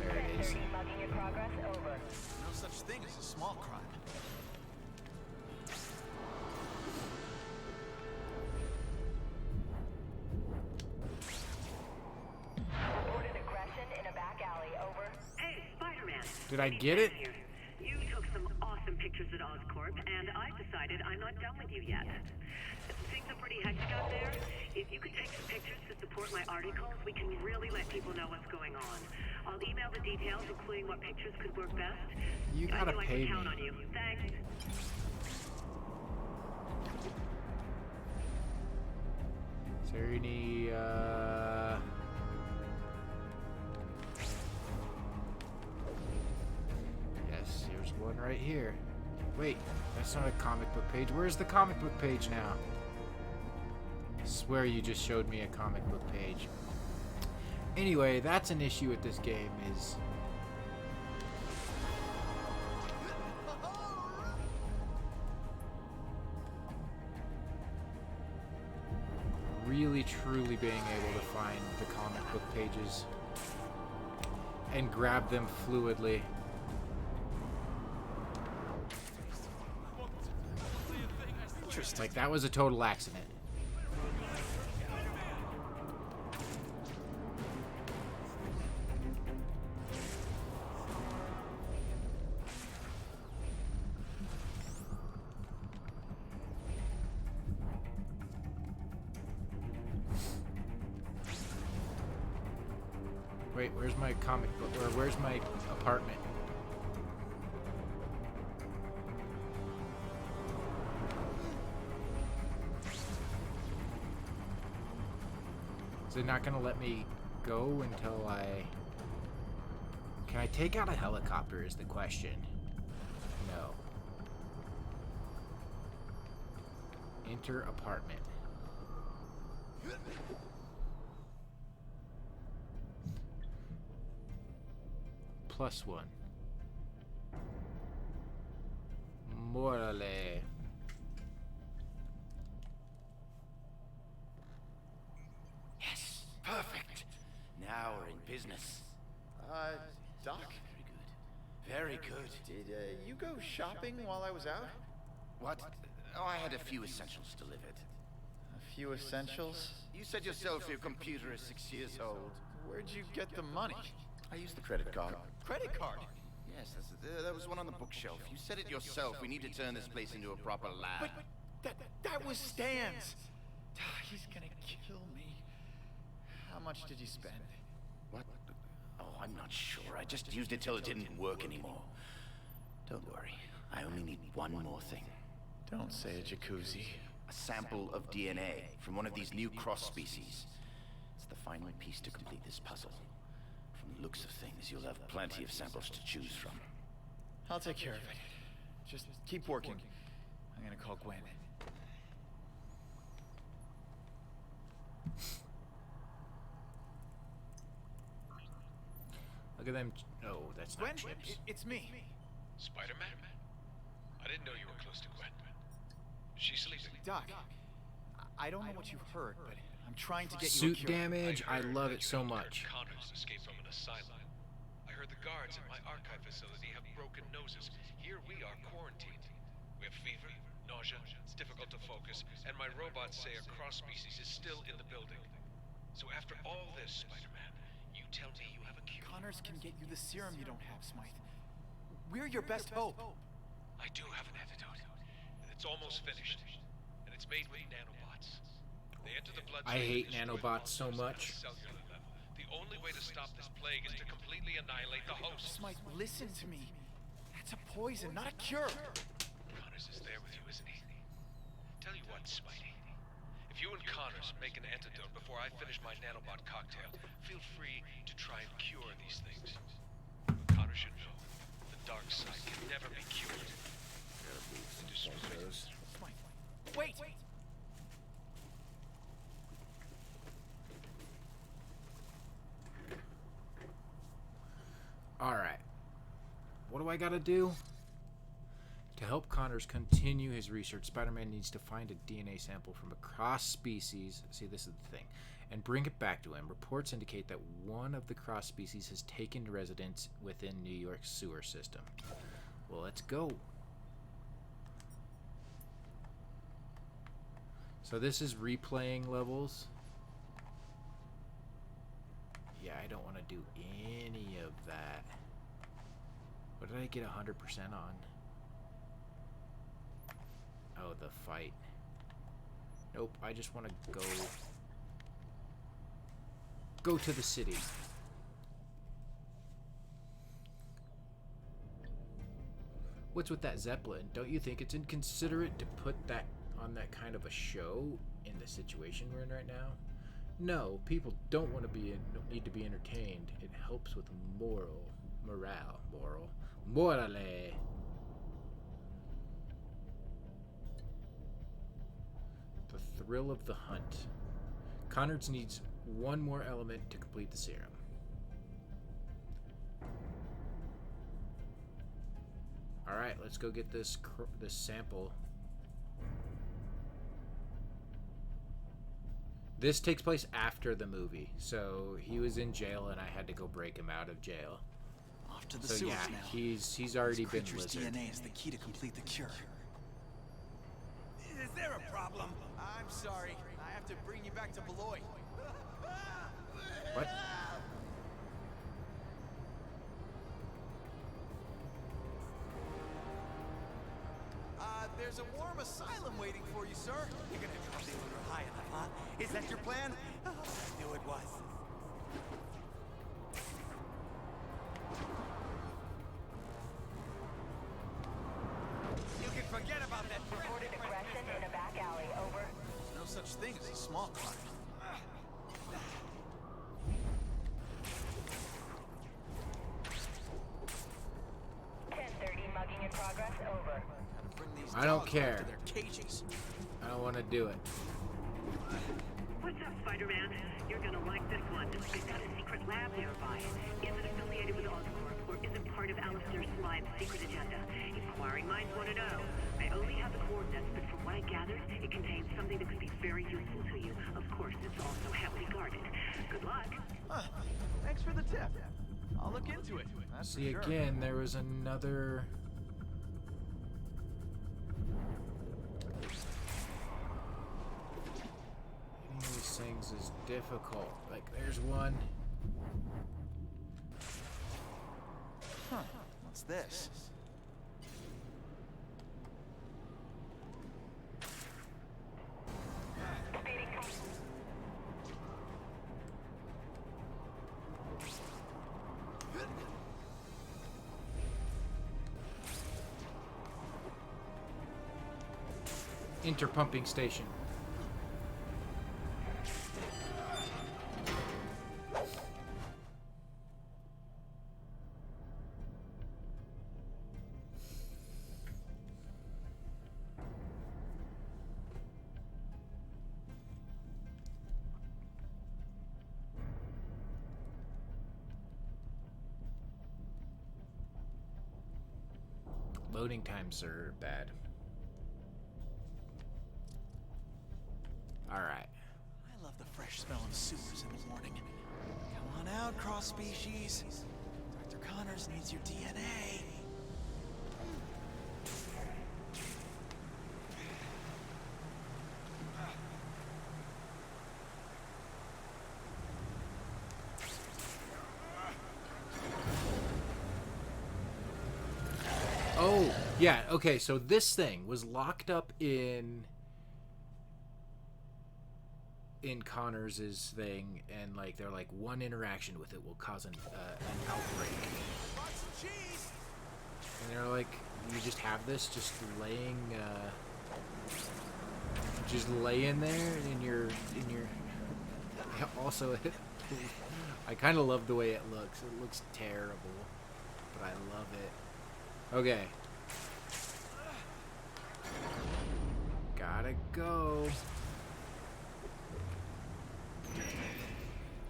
there it is. Mugging in progress. Over. No such thing as a small crime. Reported aggression in a back alley. Over. Hey, Spider-Man. Did I get it? You took some awesome pictures at Oscorp, and I decided I'm not done with you yet. Things are pretty hectic out there. If you could take some pictures to support my articles, we can really let people know what's going on. I'll email the details, including what pictures could work best. You gotta I pay can count me. on you. Thanks. Is there any, yes, there's one right here. Wait, that's not a comic book page. Where's the comic book page now? I swear you just showed me a comic book page. Anyway, that's an issue with this game is... really truly being able to find the comic book pages and grab them fluidly. Interesting. Like, that was a total accident. Wait, where's my comic book? Or where's my apartment? Is it not gonna let me go until I... Can I take out a helicopter is the question. No. Enter apartment. +1. Morale. Yes, perfect. Now we're in business. Doc? Very good. Did you go shopping while I was out? What? Oh, I had a few essentials delivered. A few essentials? You said yourself your computer is 6 years old. Where'd you get the money? I used the credit card. Credit card? Yes, there was one on the bookshelf. You said it yourself. We need to turn this place into a proper lab. But that was Stan's. He's gonna kill me. How much did you spend? What? Oh, I'm not sure. I just used it till it didn't work anymore. Don't worry. I only need one more thing. Don't say a jacuzzi. A sample of DNA from one of these new cross species. It's the final piece to complete this puzzle. From the looks of things, you'll have plenty of samples to choose from. I'll take care of it. Just keep working. I'm gonna call Gwen. Look at them. Oh, that's not Gwen, chips. it's me. Spider-Man? I didn't know you were close to Gwen. She's sleeping. Doc, I don't know what you've heard, but I'm trying to get Suit you a cure. damage. I love it so much. Connors escaped from an asylum. I heard the guards at my archive facility have broken noses. Here we are quarantined. We have fever, nausea, it's difficult to focus, and my robots say a cross species is still in the building. So after all this, Spider-Man, you tell me you have a cure. Connors can get you the serum you don't have, Smythe. We're your best hope. I do have an antidote. It's almost finished. And it's made with nanobots. They enter the bloodstream. I hate and destroy nanobots the so monsters much. at a cellular level. The only way to stop this plague is to completely annihilate the host. Smythe, listen to me. That's a poison, not a cure. Connors is there with you, isn't he? Tell you what, Spidey. If you and Connors make an antidote before I finish my nanobot cocktail, feel free to try and cure these things. But Connors should know, the dark side can never be cured. Wait! Alright. What do I gotta do? To help Connors continue his research, Spider-Man needs to find a DNA sample from a cross-species. See, this is the thing. And bring it back to him. Reports indicate that one of the cross-species has taken residence within New York's sewer system. Well, let's go. So this is replaying levels. Yeah, I don't want to do any of that. What did I get 100% on? Oh, the fight. Nope, I just want to go to the city. What's with that Zeppelin? Don't you think it's inconsiderate to put that on that kind of a show in the situation we're in right now? No, people don't want to need to be entertained. It helps with morale. The thrill of the hunt. Connors needs one more element to complete the serum. All right, let's go get this sample. This takes place after the movie, so he was in jail, and I had to go break him out of jail. Off to the So sewers yeah, now. he's already been Creature's lizard. DNA is the key to complete the cure. Is there a problem? I'm sorry. I have to bring you back to Beloit. What? There's a warm asylum waiting for you, sir. You're gonna drop me when we're high enough, huh? Is that your plan? Oh, I knew it was. You can forget about that. Reported aggression in a back alley. Over. There's no such thing as a small crime. Mugging in progress. Over. I don't care. To their cages. I don't want to do it. What's up, Spider-Man? You're gonna like this one. They've got a secret lab nearby. Is it affiliated with Oscorp, or is it part of Alistair Slime's secret agenda? Inquiring minds want to know. I only have the coordinates, but from what I gathered, it contains something that could be very useful to you. Of course, it's also heavily guarded. Good luck. Huh. Thanks for the tip. I'll look into it. That's See, for sure. again, there was another... Hitting these things is difficult. Like, there's one. Huh. What's this? Interpumping station. Loading times are bad. Alright. I love the fresh smell of sewers in the morning. Come on out, cross species. Dr. Connors needs your DNA. Oh, yeah, okay, so this thing was locked up in Connors' thing, and like they're like one interaction with it will cause an outbreak. And they're like, you just have this just laying there in your also I kind of love the way it looks. It looks terrible, but I love it. Okay. Gotta go.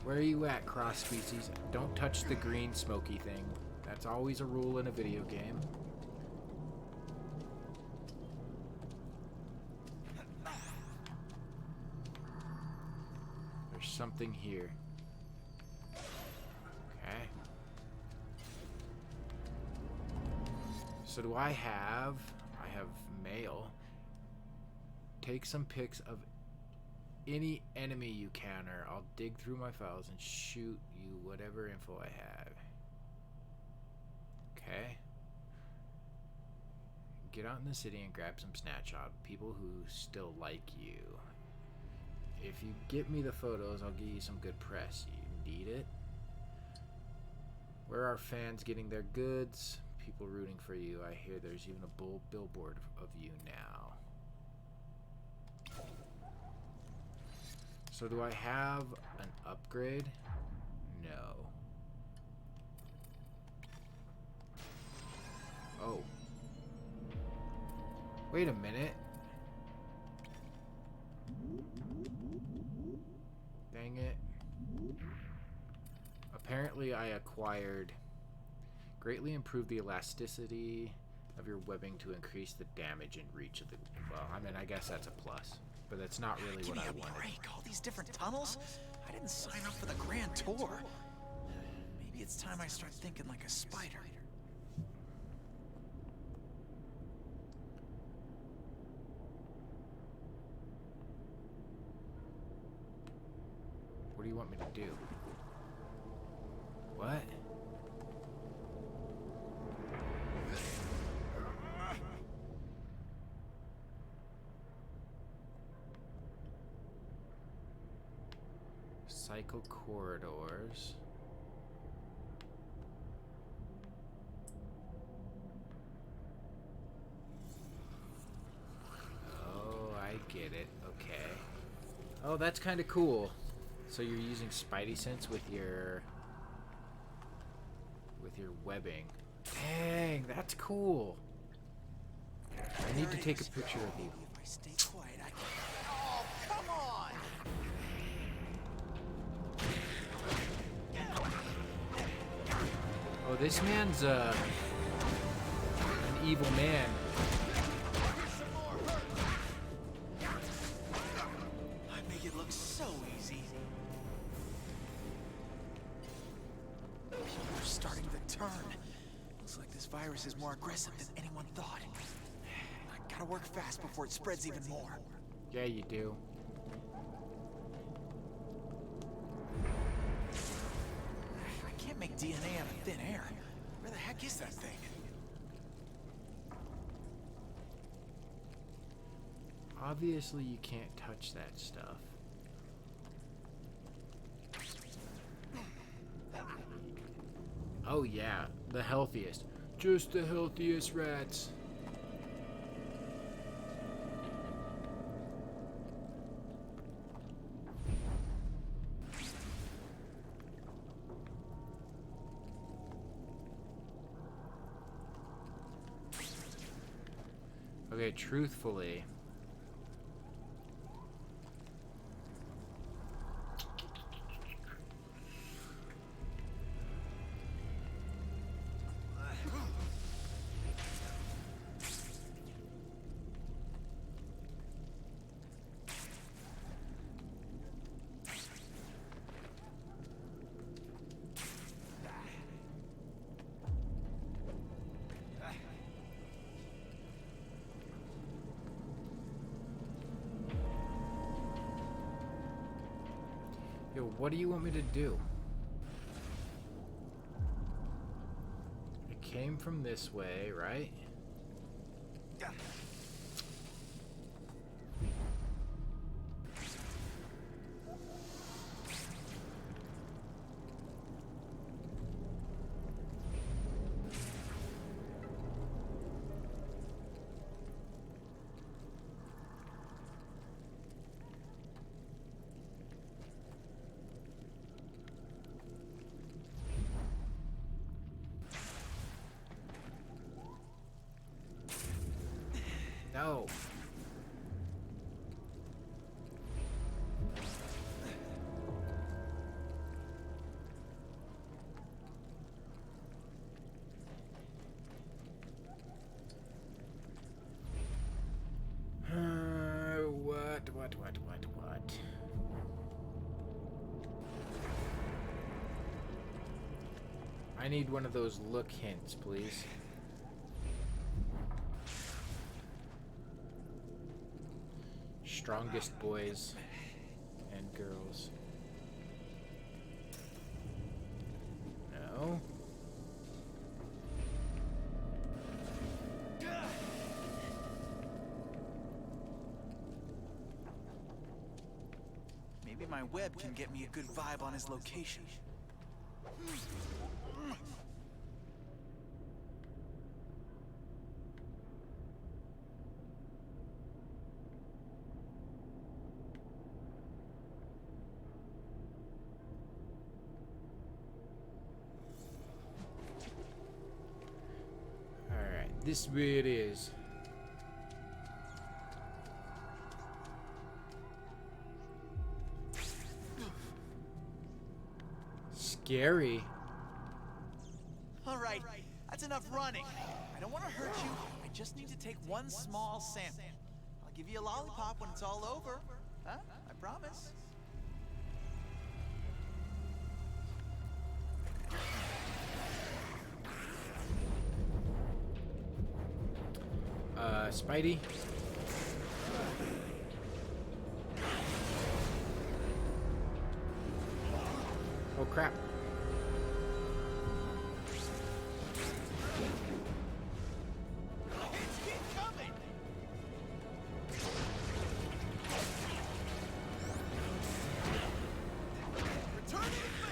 Where are you at, cross species? Don't touch the green smoky thing. That's always a rule in a video game. There's something here. Okay. So do I have mail. Take some pics of any enemy you can, or I'll dig through my files and shoot you whatever info I have. Okay. Get out in the city and grab some snapshot of people who still like you. If you get me the photos, I'll give you some good press. You need it. Where are fans getting their goods? People rooting for you. I hear there's even a billboard of you now. So do I have an upgrade? No. Oh. Wait a minute. Dang it. Apparently I acquired greatly improve the elasticity of your webbing to increase the damage and reach of the... Well, I mean, I guess that's a plus. but that's not really what I Give me wanted. a break. All these different tunnels? I didn't sign up for the grand tour. Maybe it's time I start thinking like a spider. What do you want me to do? What? Cycle corridors. Oh, I get it. Okay. Oh, that's kind of cool. So you're using Spidey sense with your webbing. Dang, that's cool. I need to take a picture of you. If I stay quiet, I can... Oh, come on! Oh, this man's an evil man. I make it look so easy. People are starting to turn. Looks like this virus is more aggressive than anyone thought. I gotta work fast before it spreads even more. Yeah, you do. I can't make DNA out of thin air. Where the heck is that thing? Obviously, you can't touch that stuff. Oh yeah, the healthiest. Just the healthiest rats. Okay, truthfully, yo, what do you want me to do? It came from this way, right? No. What? I need one of those look hints, please. Strongest boys and girls. No. Maybe my web can get me a good vibe on his location. This way it is. Scary. All right, that's enough running. I don't want to hurt you. I just need to take one small sample. I'll I'll give you a lollipop when it's all over. Huh? I promise. Spidey. Oh crap.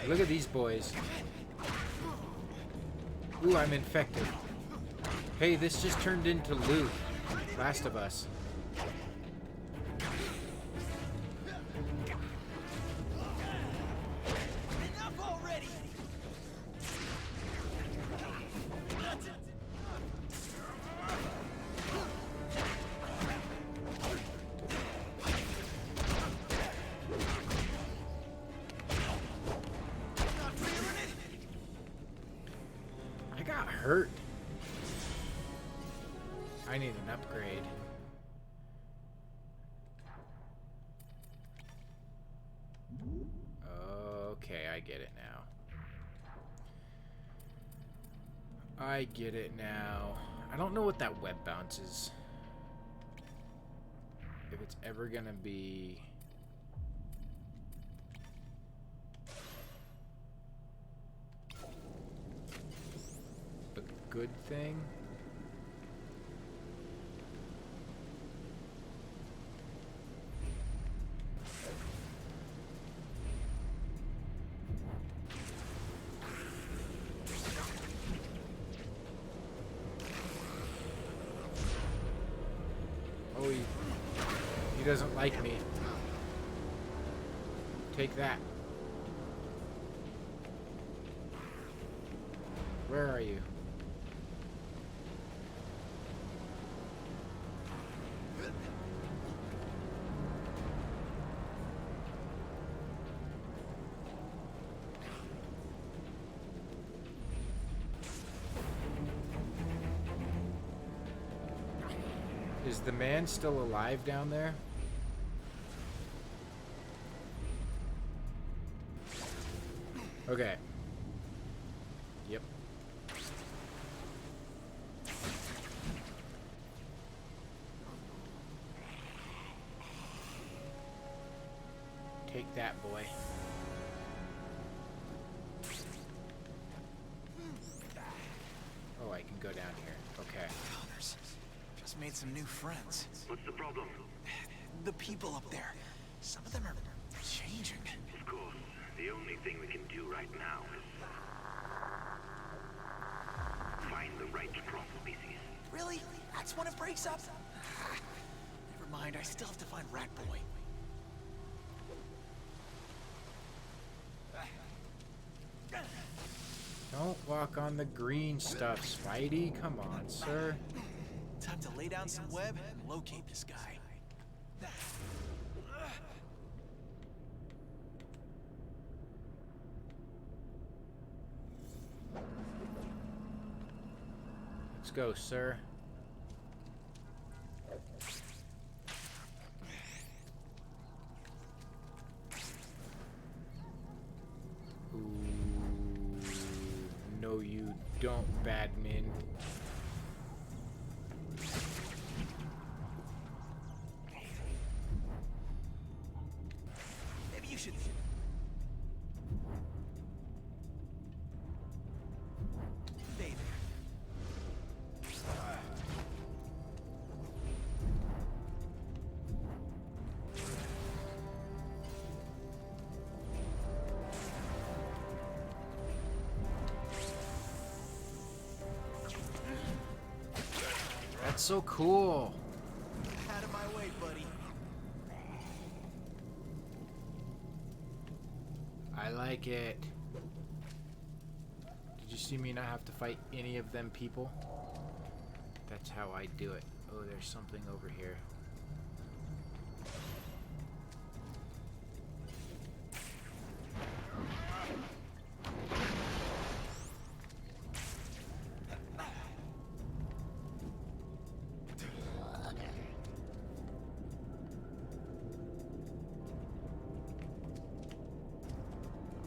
Look at these boys. Ooh, I'm infected. Hey, this just turned into Luke, Last of Us. Enough already. I got hurt. I need an upgrade. Okay, I get it now. I get it now. I don't know what that web bounce is. If it's ever gonna be... a good thing. Oh, he doesn't like me. Take that. Where are you? Is the man still alive down there? Okay. Yep. Take that, boy. Oh, I can go down here. Okay. Connors, just made some new friends. What's the problem? The people up there. Some of them are changing. Of course, the only thing we can do right now is find the right cross species. Really? That's when it breaks up? Never mind, I still have to find Rat Boy. Don't walk on the green stuff, Spidey. Come on, sir. Time to lay down some web and locate this guy. Let's go, sir. Ooh, no, you don't, Badman. Maybe you should... Baby. That's so cool. Out of my way, buddy. I like it. Did you see me not have to fight any of them people? That's how I do it. Oh, there's something over here.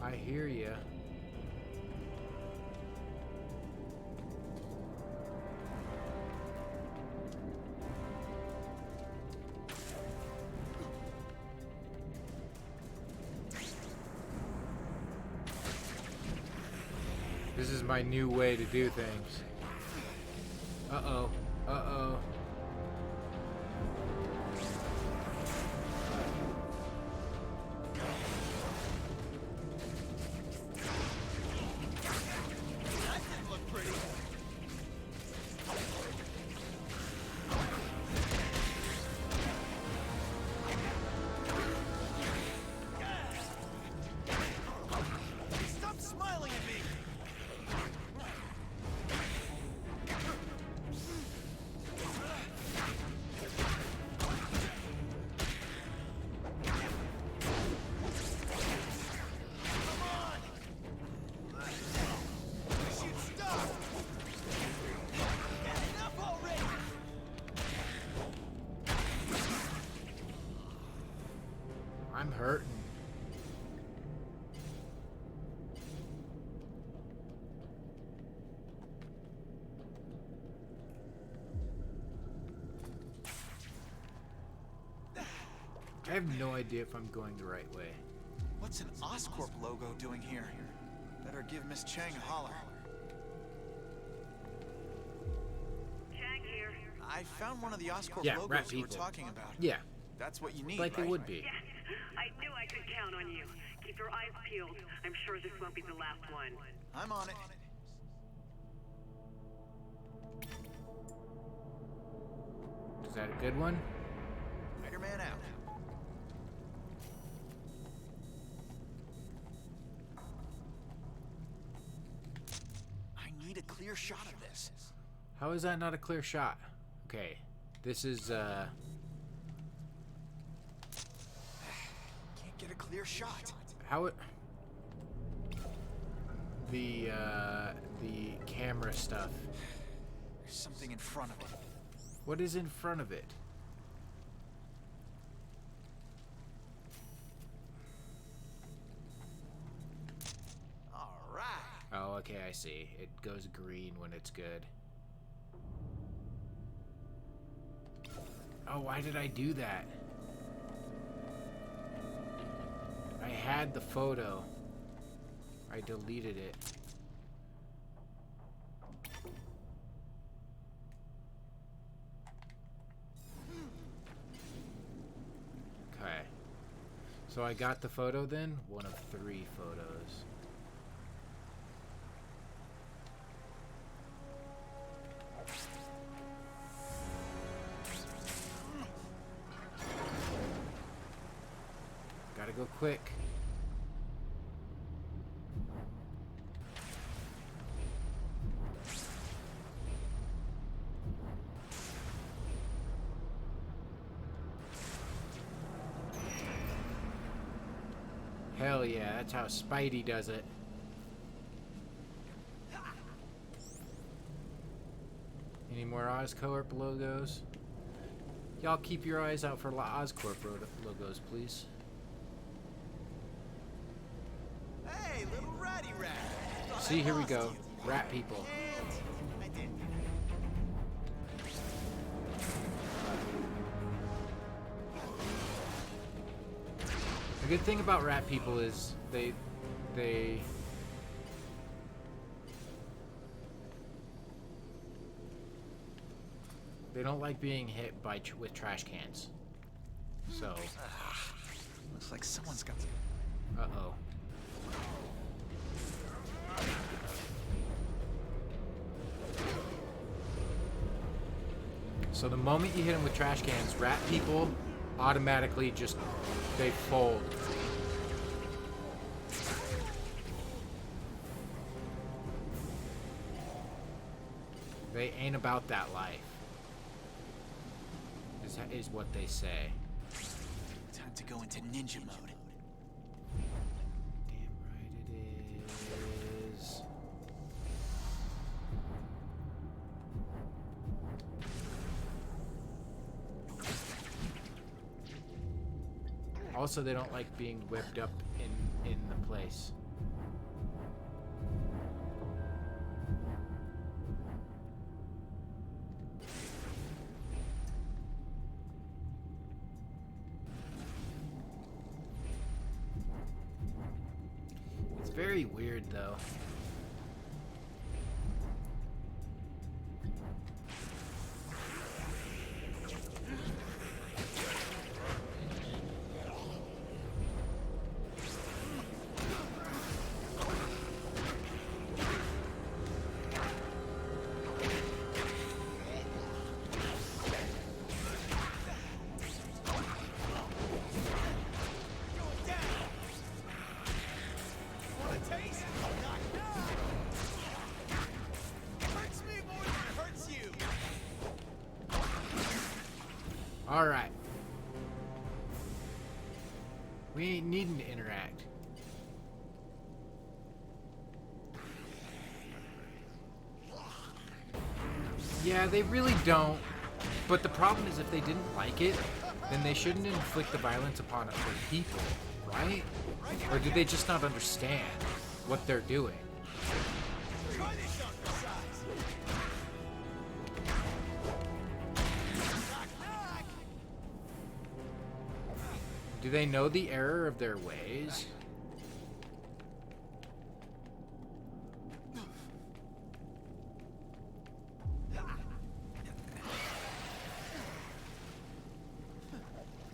I hear ya. This is my new way to do things. Uh-oh. Uh-oh. That didn't look pretty. Stop smiling at me! I'm hurting. I have no idea if I'm going the right way. What's an Oscorp logo doing here? Better give Miss Chang a holler. Chang here. I found one of the Oscorp Yeah, logos rat you were people. talking about. Yeah. That's what you need, Like right? it would be. Yes, I knew I could count on you. Keep your eyes peeled. I'm sure this won't be the last one. I'm on it. Is that a good one? Spider-Man out. I need a clear shot of this. How is that not a clear shot? Okay. This is, Can't get a clear shot. how it... The camera stuff. There's something in front of it. What is in front of it? All right. Oh, okay, I see. It goes green when it's good. Oh, why did I do that? I had the photo. I deleted it. Okay. So I got the photo then? One of 3 photos. Gotta go quick. Hell yeah, that's how Spidey does it. Any more Oscorp logos? Y'all keep your eyes out for Oscorp logos, please. Hey, little ratty rat. Thought See, I here we lost go. you. Rat people. And I did. The good thing about rat people is they don't like being hit by with trash cans. So, Looks like someone's got. uh-oh. So the moment you hit them with trash cans, rat people automatically just, they fold. They ain't about that life, is what they say. Time to go into ninja mode. Damn right it is. Also, they don't like being whipped up in the place. very weird, though. Alright. We ain't needing to interact. Yeah, they really don't. But the problem is if they didn't like it, then they shouldn't inflict the violence upon other people, right? Or do they just not understand what they're doing? Do they know the error of their ways?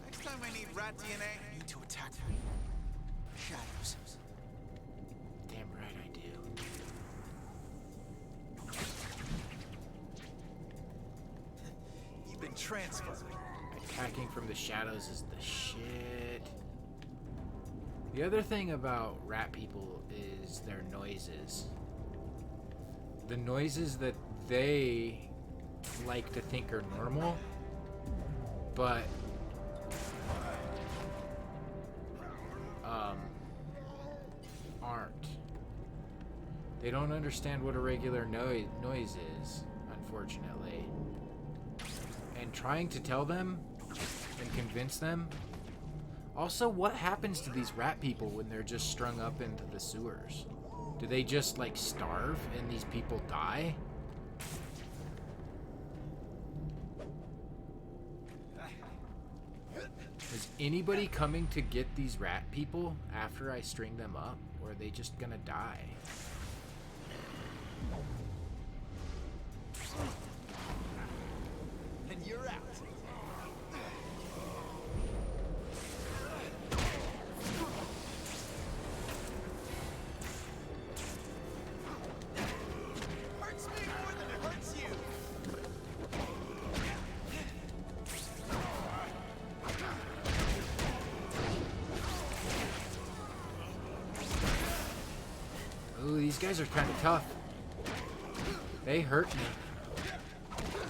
Next time I need rat DNA, I need to attack them. Shadows. Damn right I do. You've been transferred. Attacking from the shadows is the shit. The other thing about rat people is their noises. The noises that they like to think are normal, but aren't. They don't understand what a regular noise is, unfortunately. And trying to tell them and convince them. Also, what happens to these rat people when they're just strung up into the sewers? Do they just, like, starve and these people die? Is anybody coming to get these rat people after I string them up? Or are they just gonna die? And you're out. Hurts me more than it hurts you. Ooh, these guys are kind of tough. They hurt me.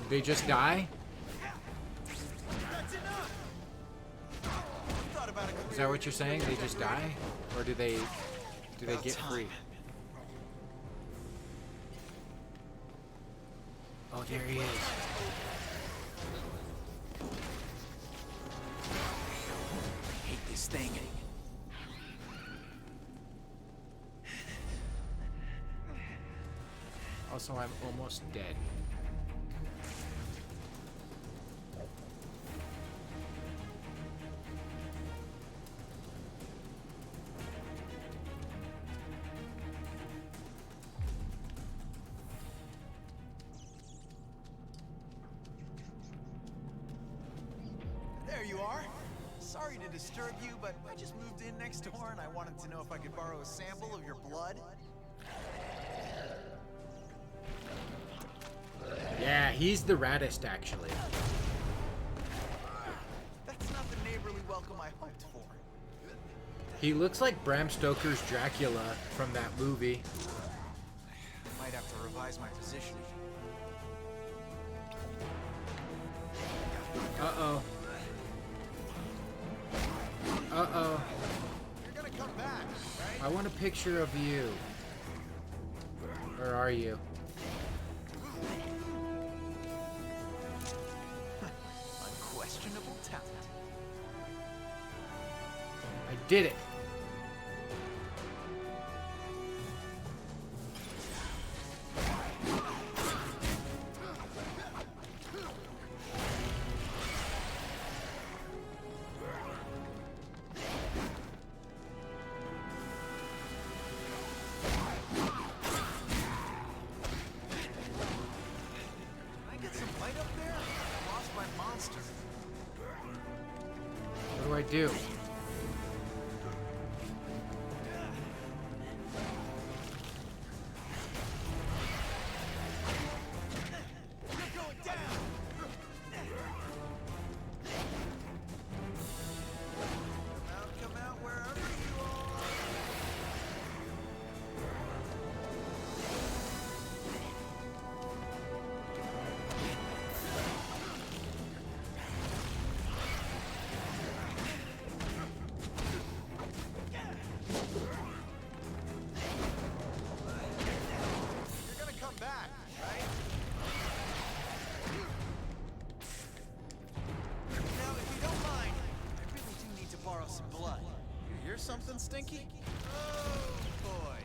They just die? Is that what you're saying? They just die? Or do they get free? Oh, there he is. I hate this thing. Also, I'm almost dead. There you are. Sorry to disturb you, but I just moved in next door and I wanted to know if I could borrow a sample of your blood. Yeah, he's the raddest, actually. That's not the neighborly welcome I hoped for. He looks like Bram Stoker's Dracula from that movie. Might have to revise my positioning. Uh-oh. Uh-oh. You're gonna come back, right? I want a picture of you. Where are you? Unquestionable talent. I did it. monster. What do I do? Come out wherever you are. You're gonna come back, right? Now, if you don't mind, I really do need to borrow some blood. You hear something stinky? Oh, boy.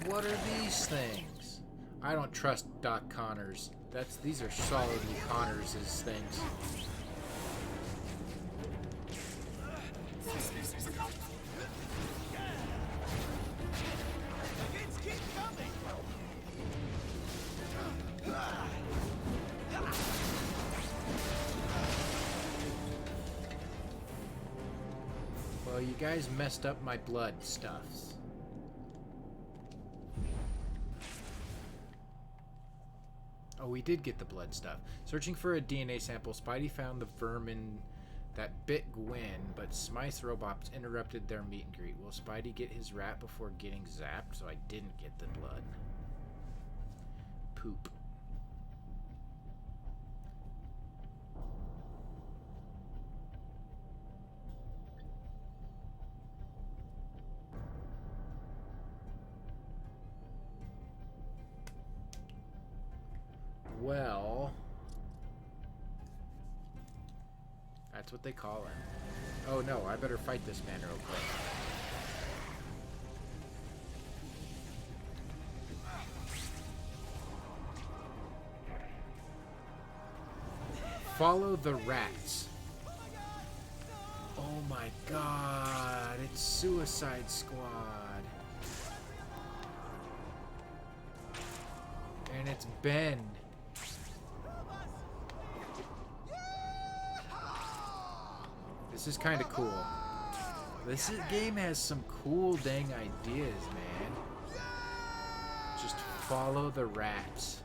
What are these things? I don't trust Doc Connors. These are solidly Connors' things. Keep coming! Well, you guys messed up my blood stuffs. Oh, we did get the blood stuff. Searching for a DNA sample, Spidey found the vermin that bit Gwen, but Smythe's robots interrupted their meet and greet. Will Spidey get his rat before getting zapped? So I didn't get the blood. Poop. Well, that's what they call it. Oh no, I better fight this man real quick. Follow the rats. Oh my god, it's Suicide Squad. And it's Ben. This is kind of cool. This game has some cool dang ideas, man. Just follow the rats.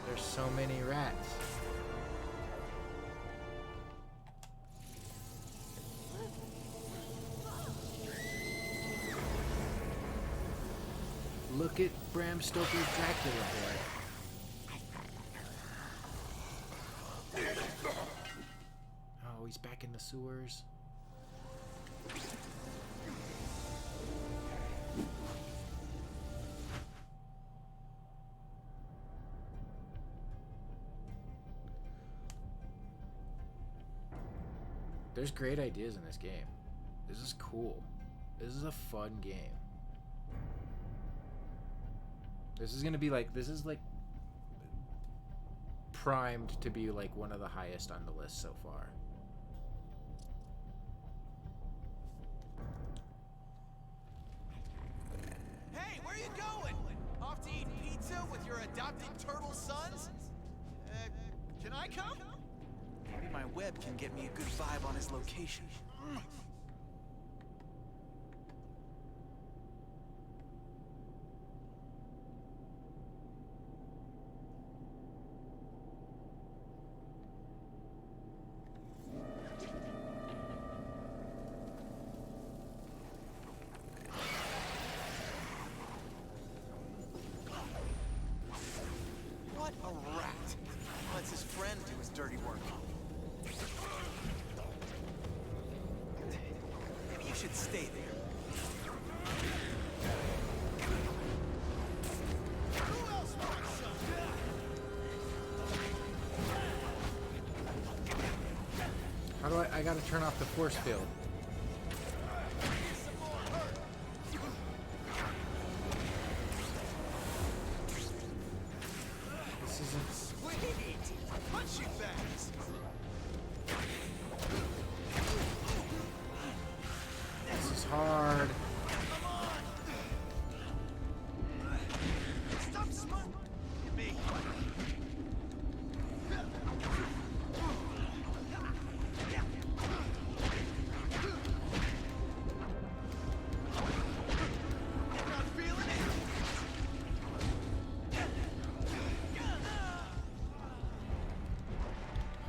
There's so many rats. Look at Bram Stoker's Dracula boy. Oh, he's back in the sewers. There's great ideas in this game. This is cool. This is a fun game. This is gonna be like, this is like primed to be like one of the highest on the list so far. Hey, where you going? Off to eat pizza with your adopted turtle sons? Can I come? Maybe my web can get me a good vibe on his location. What a rat! Lets his friend do his dirty work. Maybe you should stay there. Who else wants some? How do I gotta turn off the force field. Sweet! Punch you fast!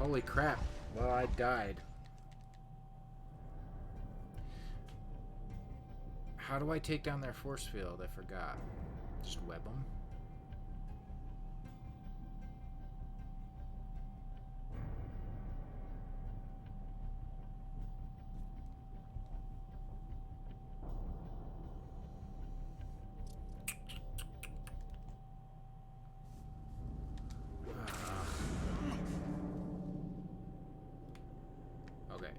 Holy crap. Well, I died. How do I take down their force field? I forgot. Just web them? Okay.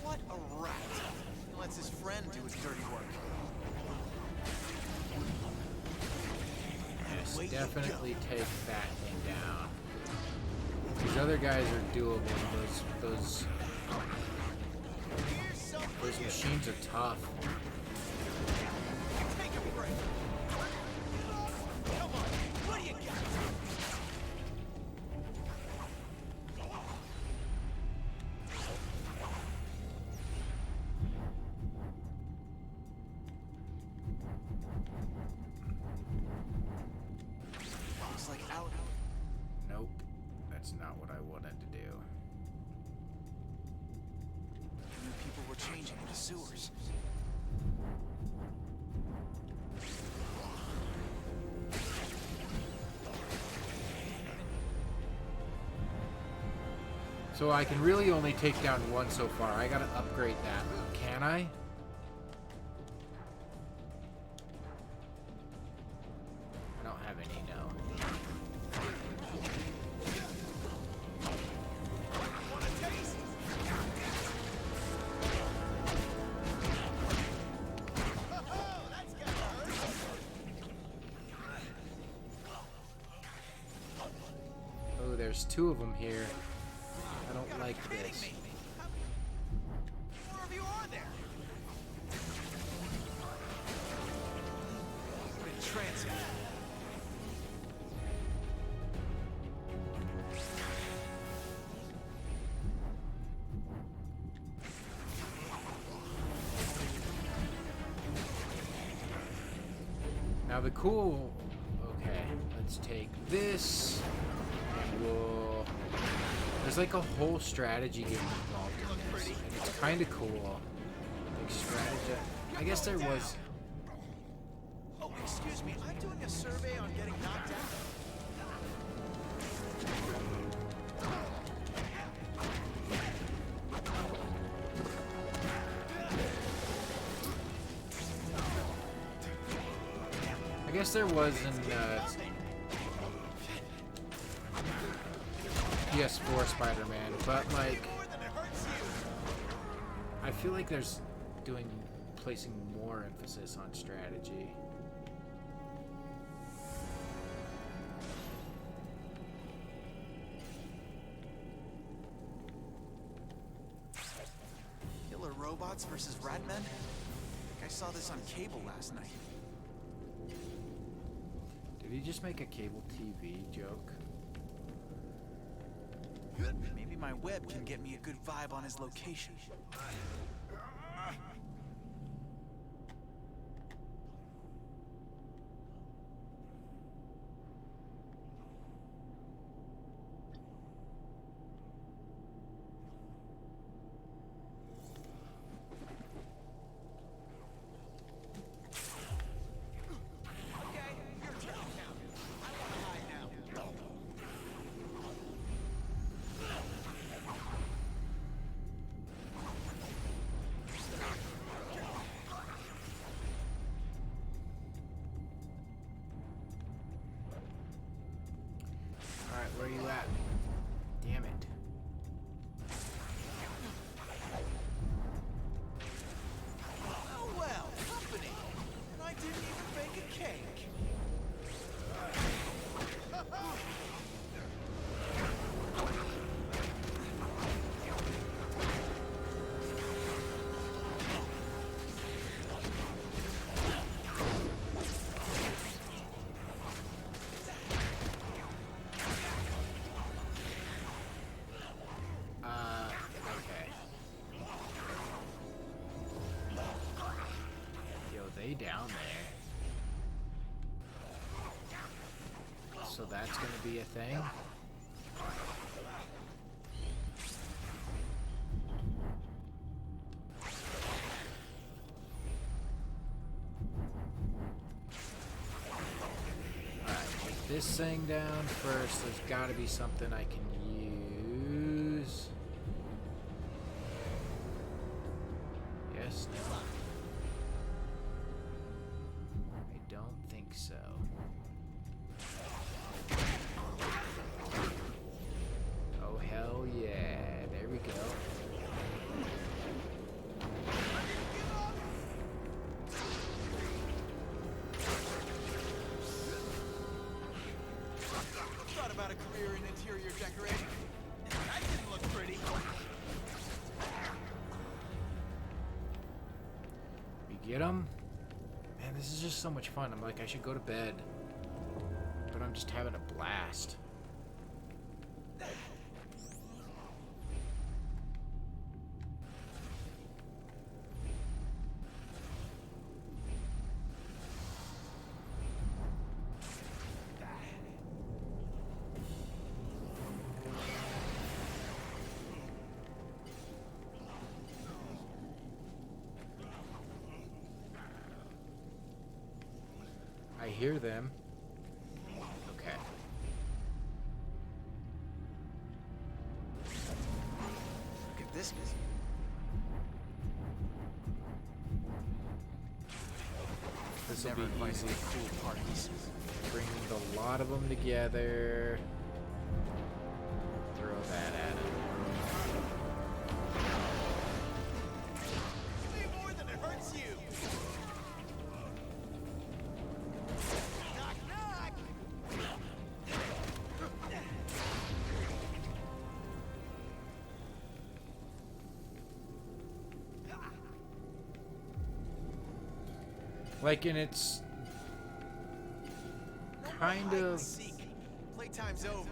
What a rat! He lets his friend do his dirty work. Yes, definitely take that thing down. These other guys are doable. Those machines are tough. Take a break. Come on, what do you got? Looks like out. Nope, that's not what I wanted to do. People were changing in the sewers. So I can really only take down one so far. I gotta upgrade that. Can I? I don't have any, no. Oh, there's two of them here. I don't like this. More of you are there. In transit. Now the cool... Okay, let's take this. And we'll... There's like a whole strategy game involved in this. And it's kind of cool. Like strategy... I guess there was... Oh, excuse me. I'm doing a survey on getting knocked out. I guess there was in PS4 Spider-Man, but like I feel like there's placing more emphasis on strategy. Killer robots versus ratmen? I think I saw this on cable last night. Did he just make a cable TV joke? Maybe my web can get me a good vibe on his location. down there. So that's gonna be a thing. Alright, take this thing down first. There's gotta be something I can use. Yes, no. I don't think so. Oh, hell yeah. There we go. Thought about a career in interior decorating. That didn't look pretty. We get him. Man, this is just so much fun. I'm like, I should go to bed. But I'm just having a blast. I hear them. Okay. Look at this. This will Never be invited easy. to cool parties. Bring the lot of them together. Throw that at him. Give me more than it hurts you. Knock, knock. Like, and it's kind of Playtime's over.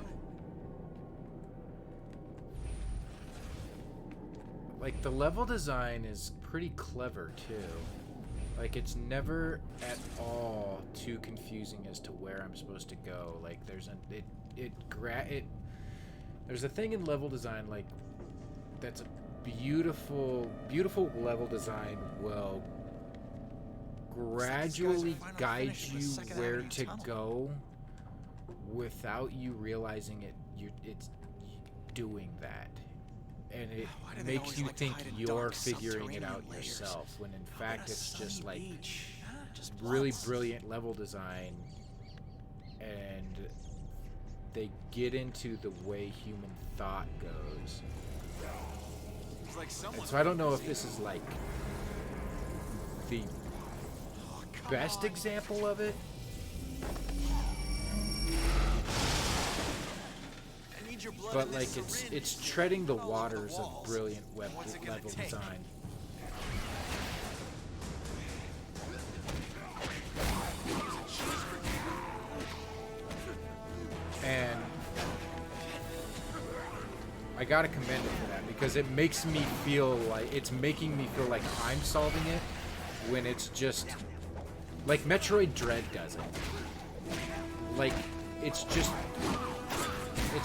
like the level design is pretty clever too. Like, it's never at all too confusing as to where I'm supposed to go. Like, there's there's a thing in level design, like, that's a beautiful level design will gradually guide you where to go without you realizing it. It's doing that, and it makes you think you're figuring it out yourself, when in fact it's just like really brilliant level design, and they get into the way human thought goes. And so I don't know if this is like the best example of it, but like it's treading the waters of brilliant level design. And I gotta commend it for that, because it makes me feel like it's making me feel like I'm solving it, when it's just like Metroid Dread does it. Like, it's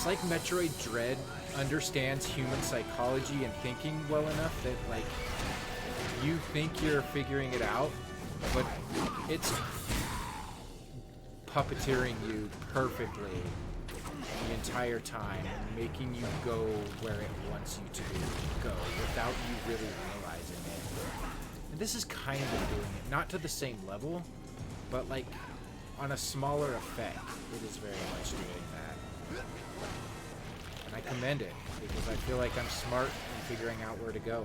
like Metroid Dread understands human psychology and thinking well enough that, like, you think you're figuring it out, but it's puppeteering you perfectly the entire time, making you go where it wants you to go without you really realizing it. And this is kind of doing it, not to the same level, but like on a smaller effect. It is very much doing that. And I commend it, because I feel like I'm smart in figuring out where to go.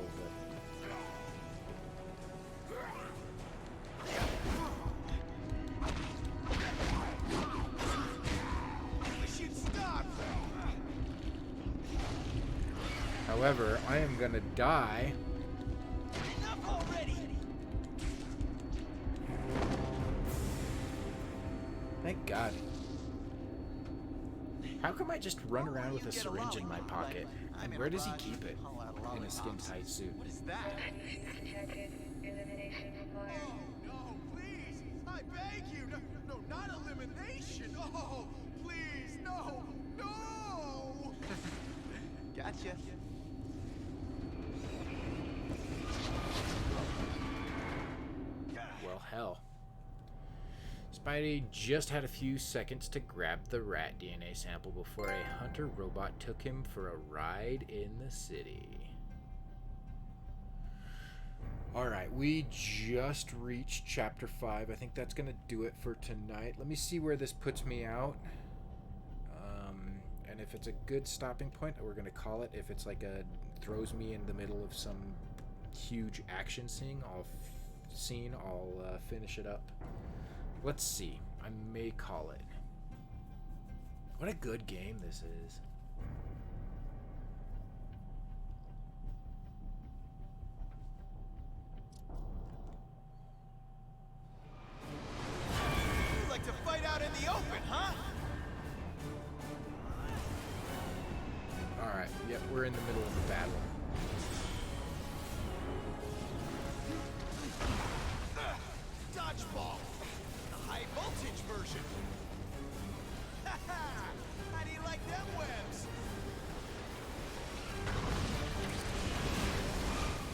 However, I am gonna die. Thank God. How come I just run around with a syringe in my pocket? And where does he keep it? In a skin-tight suit. What is that? No, please. I beg you! No, not elimination! Oh, please, no! No! Gotcha. Well, hell. Spidey just had a few seconds to grab the rat DNA sample before a hunter robot took him for a ride in the city. Alright, we just reached Chapter 5. I think that's going to do it for tonight. Let me see where this puts me out. And if it's a good stopping point, we're going to call it. If it's like throws me in the middle of some huge action scene, I'll finish it up. Let's see. I may call it. What a good game this is. You like to fight out in the open, huh? Alright, yep, we're in the middle of the battle. Dodgeball! The high voltage version! How do you like them webs?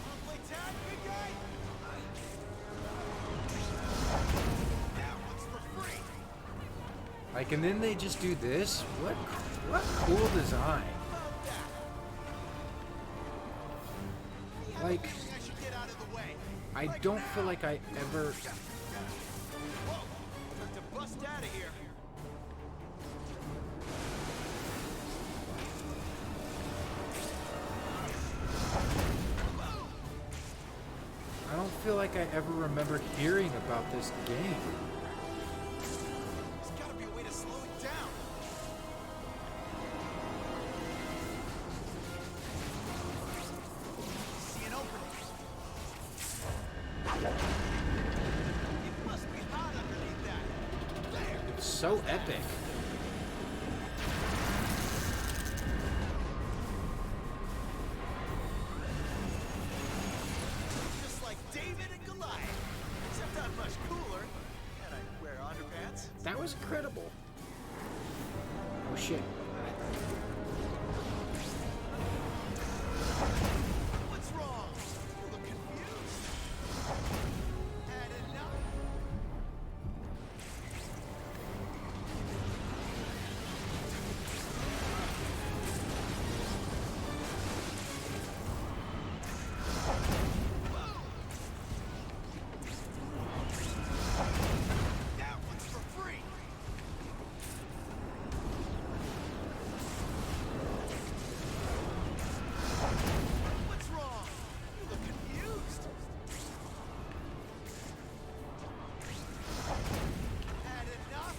Wanna play tag, big guy? That one's for free! Like, and then they just do this? What cool design. Like, I don't feel like I ever... Whoa! Time to bust out of here! I don't feel like I ever remember hearing about this game. There's gotta be a way to slow it down! See an opening! It must be hot underneath that! There! It's so epic. Just like David and Goliath! Except I'm much cooler, and I wear underpants. That was incredible. Oh shit. What's wrong? You look confused. Had enough? That one's for free. What's wrong? You look confused. Had enough?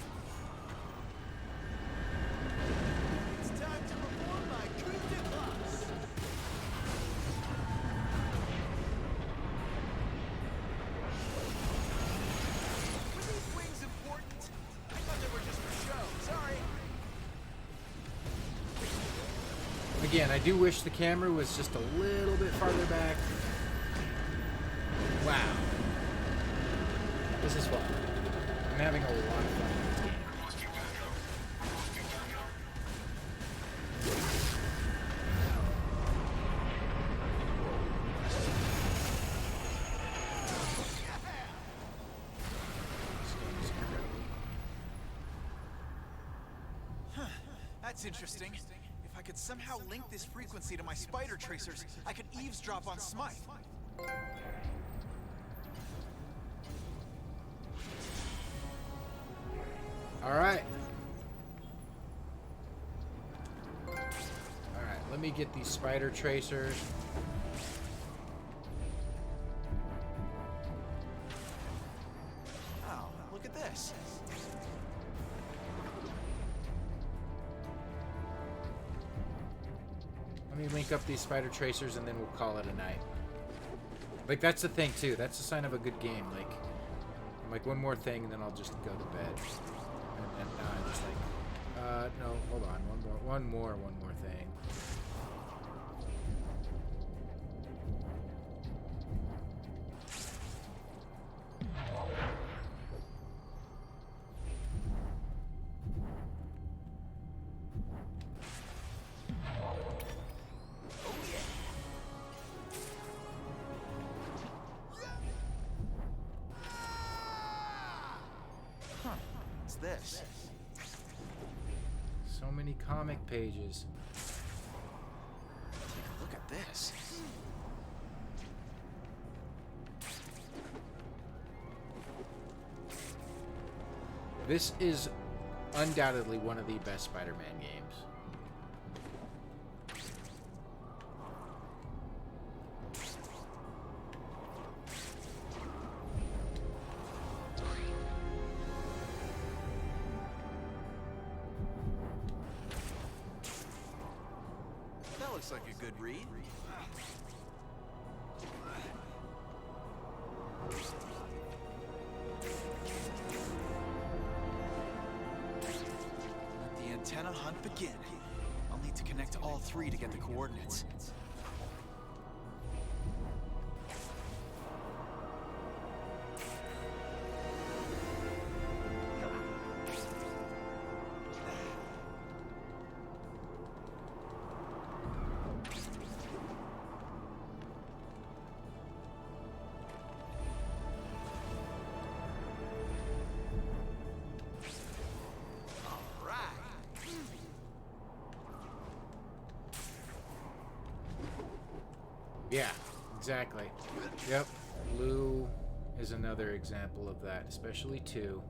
It's time to perform my coup de grace. Were these wings important? I thought they were just for show. Sorry. Again, I do wish the camera was just a little bit farther back. Wow. This is fun. I'm having a lot of fun with this game. That's interesting. If I could somehow link this frequency to my spider tracers, I could eavesdrop on Smythe. Alright. Alright, let me get these spider tracers. Oh, look at this. Let me link up these spider tracers and then we'll call it a night. Like, that's the thing too. That's a sign of a good game. Like, I'm like, one more thing and then I'll just go to bed. And now I'm just like, no, hold on. One more thing. this? So many comic pages. Take a look at this. This is undoubtedly one of the best Spider-Man games. That looks like a good read. Let the antenna hunt begin. I'll need to connect all three to get the coordinates. Yeah, exactly. Yep, blue is another example of that, especially 2.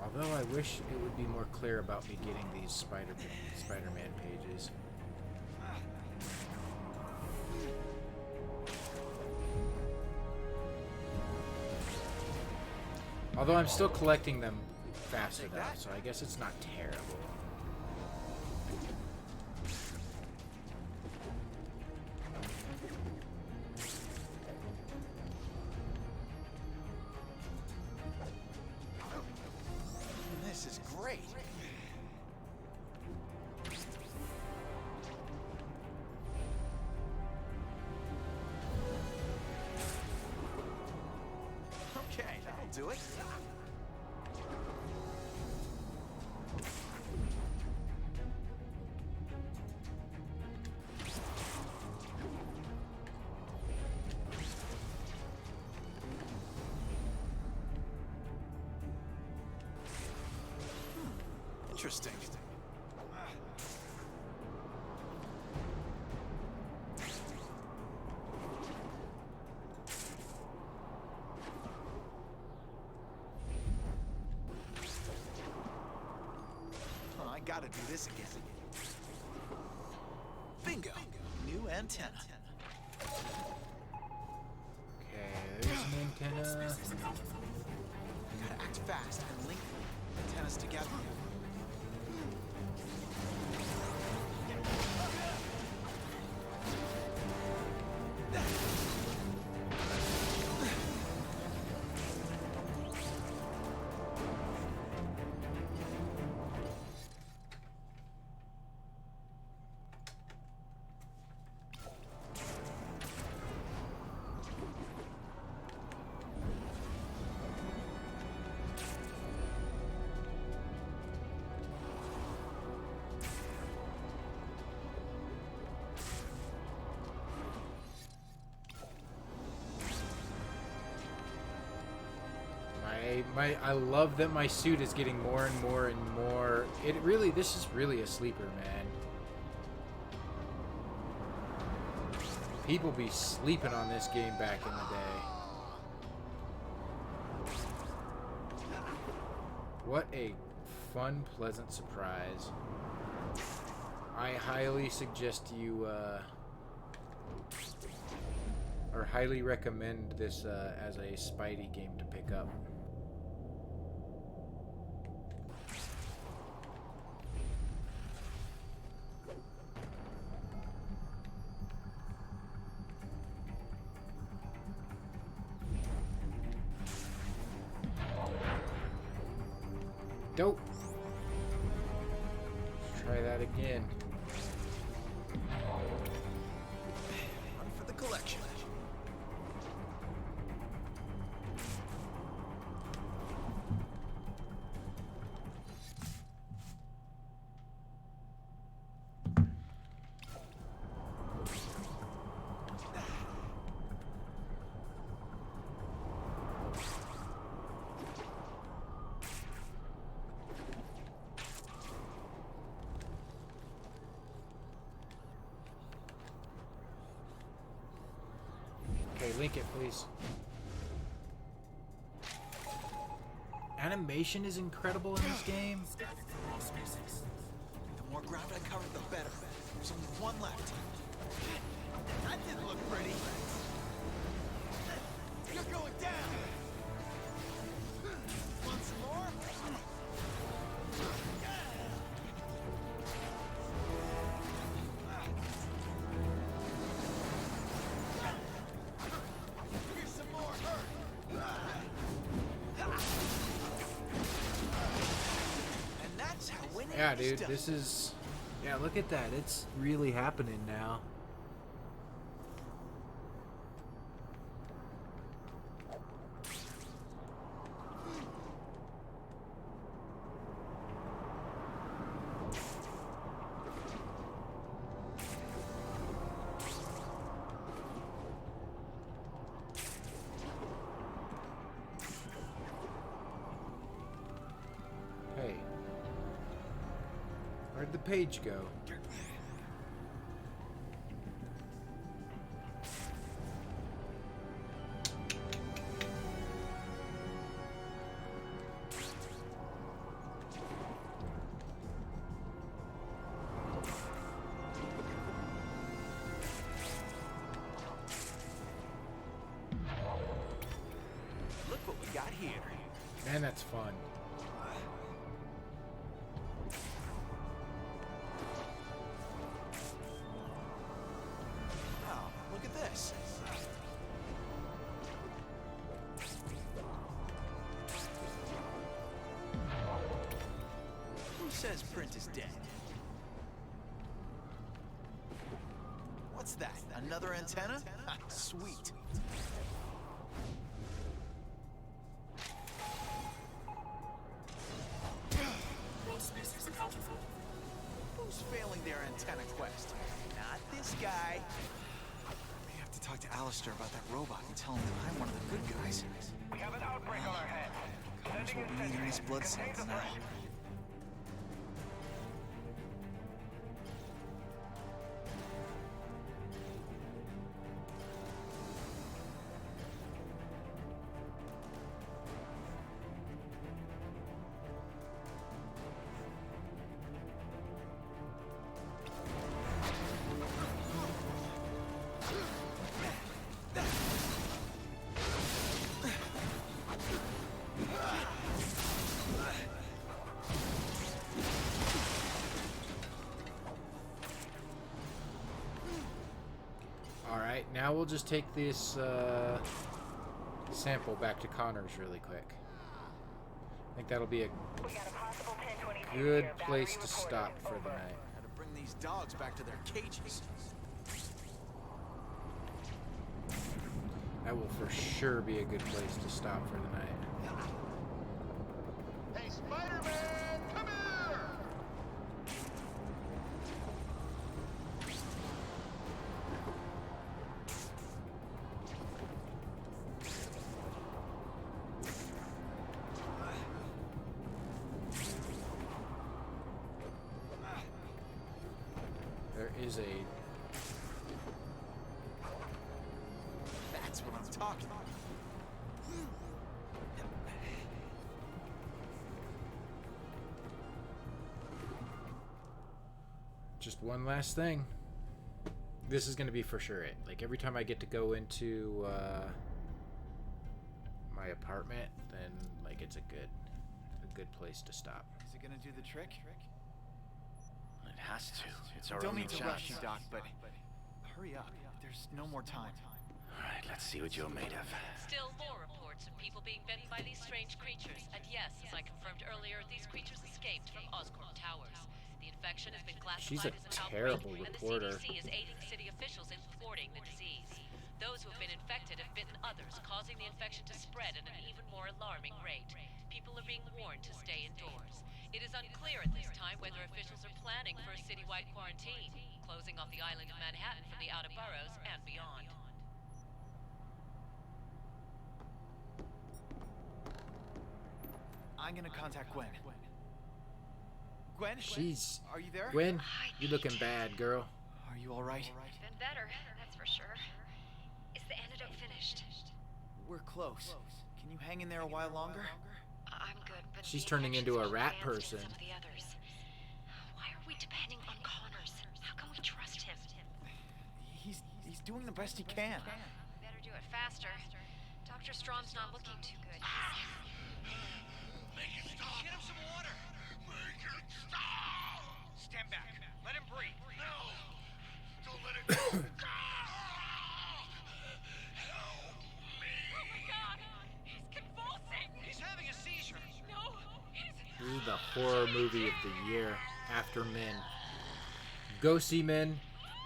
Although I wish it would be more clear about me getting these Spider-Man pages. Although I'm still collecting them fast enough, so I guess it's not terrible. This is great. Okay, that'll do it. Interesting. Oh, I gotta do this again. Bingo! New antenna. Okay, there's an antenna. Gotta act fast and link antennas together. I love that my suit is getting more and more and more. This is really a sleeper, man. People be sleeping on this game back in the day. What a fun, pleasant surprise. I highly suggest you, or highly recommend this as a Spidey game to pick up. Dope. Let's try that again. Run for the collection. Okay, link it, please. Animation is incredible in this game. The more ground I cover, the better. There's only one left. That didn't look pretty. You're going down. Want some more? Here's some more. And that's how winning Yeah, is dude, done. this is... Yeah, look at that. It's really happening now. Hey. Where'd the page go? Look what we got here. Man, that's fun. Oh, look at this. Who says print is dead? What's that? Another antenna? Ha, sweet. Who's failing their antenna quest? Not this guy. We have to talk to Alistair about that robot and tell him that I'm one of the good guys. We have an outbreak on our hands. Comes what we need in this blood sample now. Alright, now we'll just take this sample back to Connor's really quick. I think that'll be a good place to stop for the night. Gotta bring these dogs back to their cages. That will for sure be a good place to stop for the night. Hey, Spider-Man, come here! There is a... That's what I'm talking about. Just one last thing. This is going to be for sure it. Like, every time I get to go into my apartment, then, like, it's a good place to stop. Is it gonna do the trick? It has to. It's our Don't only mean to chance. rush you, Doc, but hurry up. There's no more time. Alright, let's see what you're made of. Still more reports of people being bitten by these strange creatures. And yes, as I confirmed earlier, these creatures escaped from Oscorp Towers. The infection has been She's classified a as an terrible outbreak, reporter. and the CDC is aiding city officials in thwarting the disease. Those who have been infected have bitten others, causing the infection to spread at an even more alarming rate. People are being warned to stay indoors. It is unclear at this time whether officials are planning for a citywide quarantine, closing off the island of Manhattan from the outer boroughs and beyond. I'm gonna contact Gwen. Gwen? She's... Are you there? Gwen, you looking bad, girl. Are you alright? Been better, that's for sure. Is the antidote finished? We're close. Can you hang in there a while longer? I'm good, but She's the turning into a infection's rat advanced in person. some of the others. Why are we depending on Connors? How can we trust him? He's doing the best he can. Better do it faster. Dr. Strom's not looking too good. Make it stop! Get him some water! Make it stop! Stand back. Let him breathe. No! Don't let it go! Help me! Oh my god! He's convulsing! He's having a seizure! No! This is the horror movie of the year after Men. Go see Men.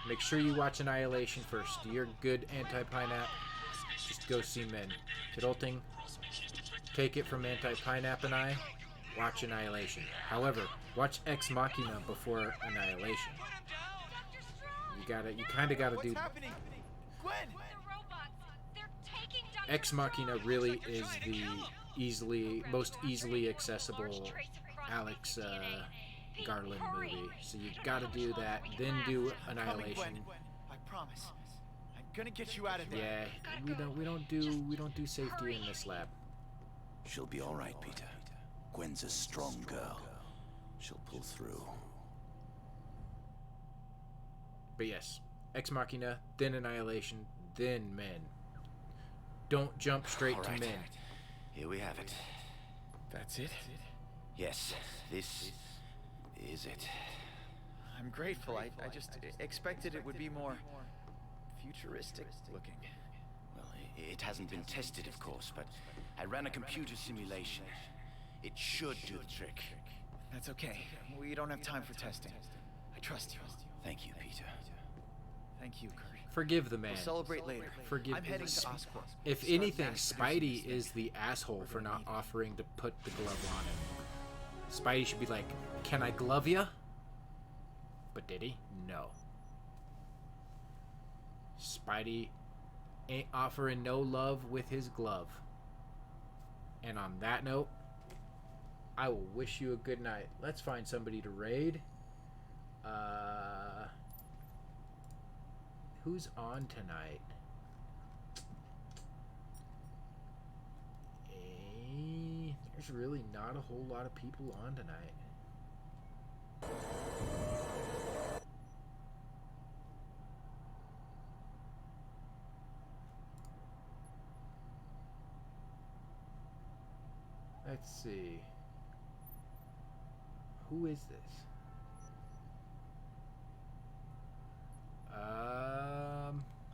Make sure you watch Annihilation first. You're good anti-pineapple. Just go see Men. Kidulting, take it from anti-pineapple and I. Watch Annihilation. However, watch Ex Machina before Annihilation. You kind of gotta do. Happening? Gwen! Ex Machina really is the most easily accessible Alex Garland movie. So you gotta do that, then do Annihilation. Gwen. I promise. I'm gonna get you out of there. Yeah, we don't do safety in this lab. She'll be all right, Peter. Gwen's a strong girl. She'll pull through. But yes, Ex Machina, then Annihilation, then Men. Don't jump straight to Men. Here we have it. That's it? Yes, this is it. I'm grateful. I just expected it would be more futuristic looking. Well, it hasn't been tested, of course, but I ran a computer simulation. It should do the trick. That's okay. We don't have time for testing. I trust you. Thank you, Peter. Thank you, Kurt. Forgive the man. We'll celebrate later. Forgive. I'm heading to Oscorp. If anything, Spidey is the asshole for not offering to put the glove on him. Spidey should be like, "Can I glove ya?" But did he? No. Spidey ain't offering no love with his glove. And on that note, I will wish you a good night. Let's find somebody to raid. Who's on tonight? There's really not a whole lot of people on tonight. Let's see. Who is this?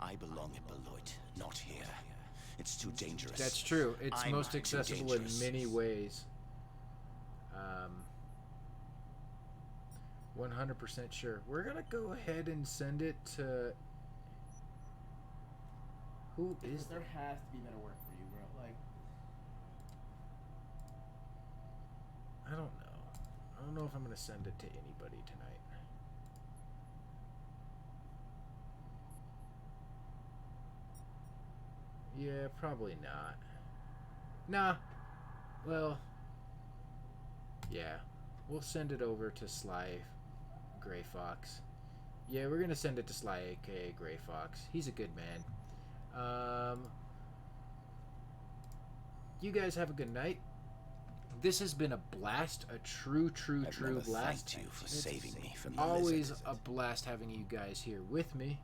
I belong at Beloit, not here. It's too dangerous. That's true. It's I'm most too accessible in dangerous. many ways. 100% sure. We're gonna go ahead and send it to. Who is there? Has to be better work for you, bro. Like, I don't know. I don't know if I'm gonna send it to anybody tonight. Yeah, probably not. Nah. Well, yeah. We'll send it over to Sly Gray Fox. Yeah, we're gonna send it to Sly, aka Gray Fox. He's a good man. You guys have a good night. This has been a blast, a true blast. Thank you for saving me from the always lizard. a blast having you guys here with me.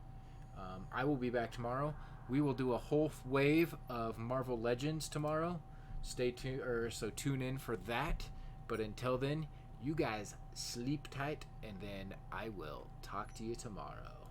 I will be back tomorrow. We will do a whole wave of Marvel Legends tomorrow. Stay tuned, so tune in for that. But until then, you guys sleep tight, and then I will talk to you tomorrow.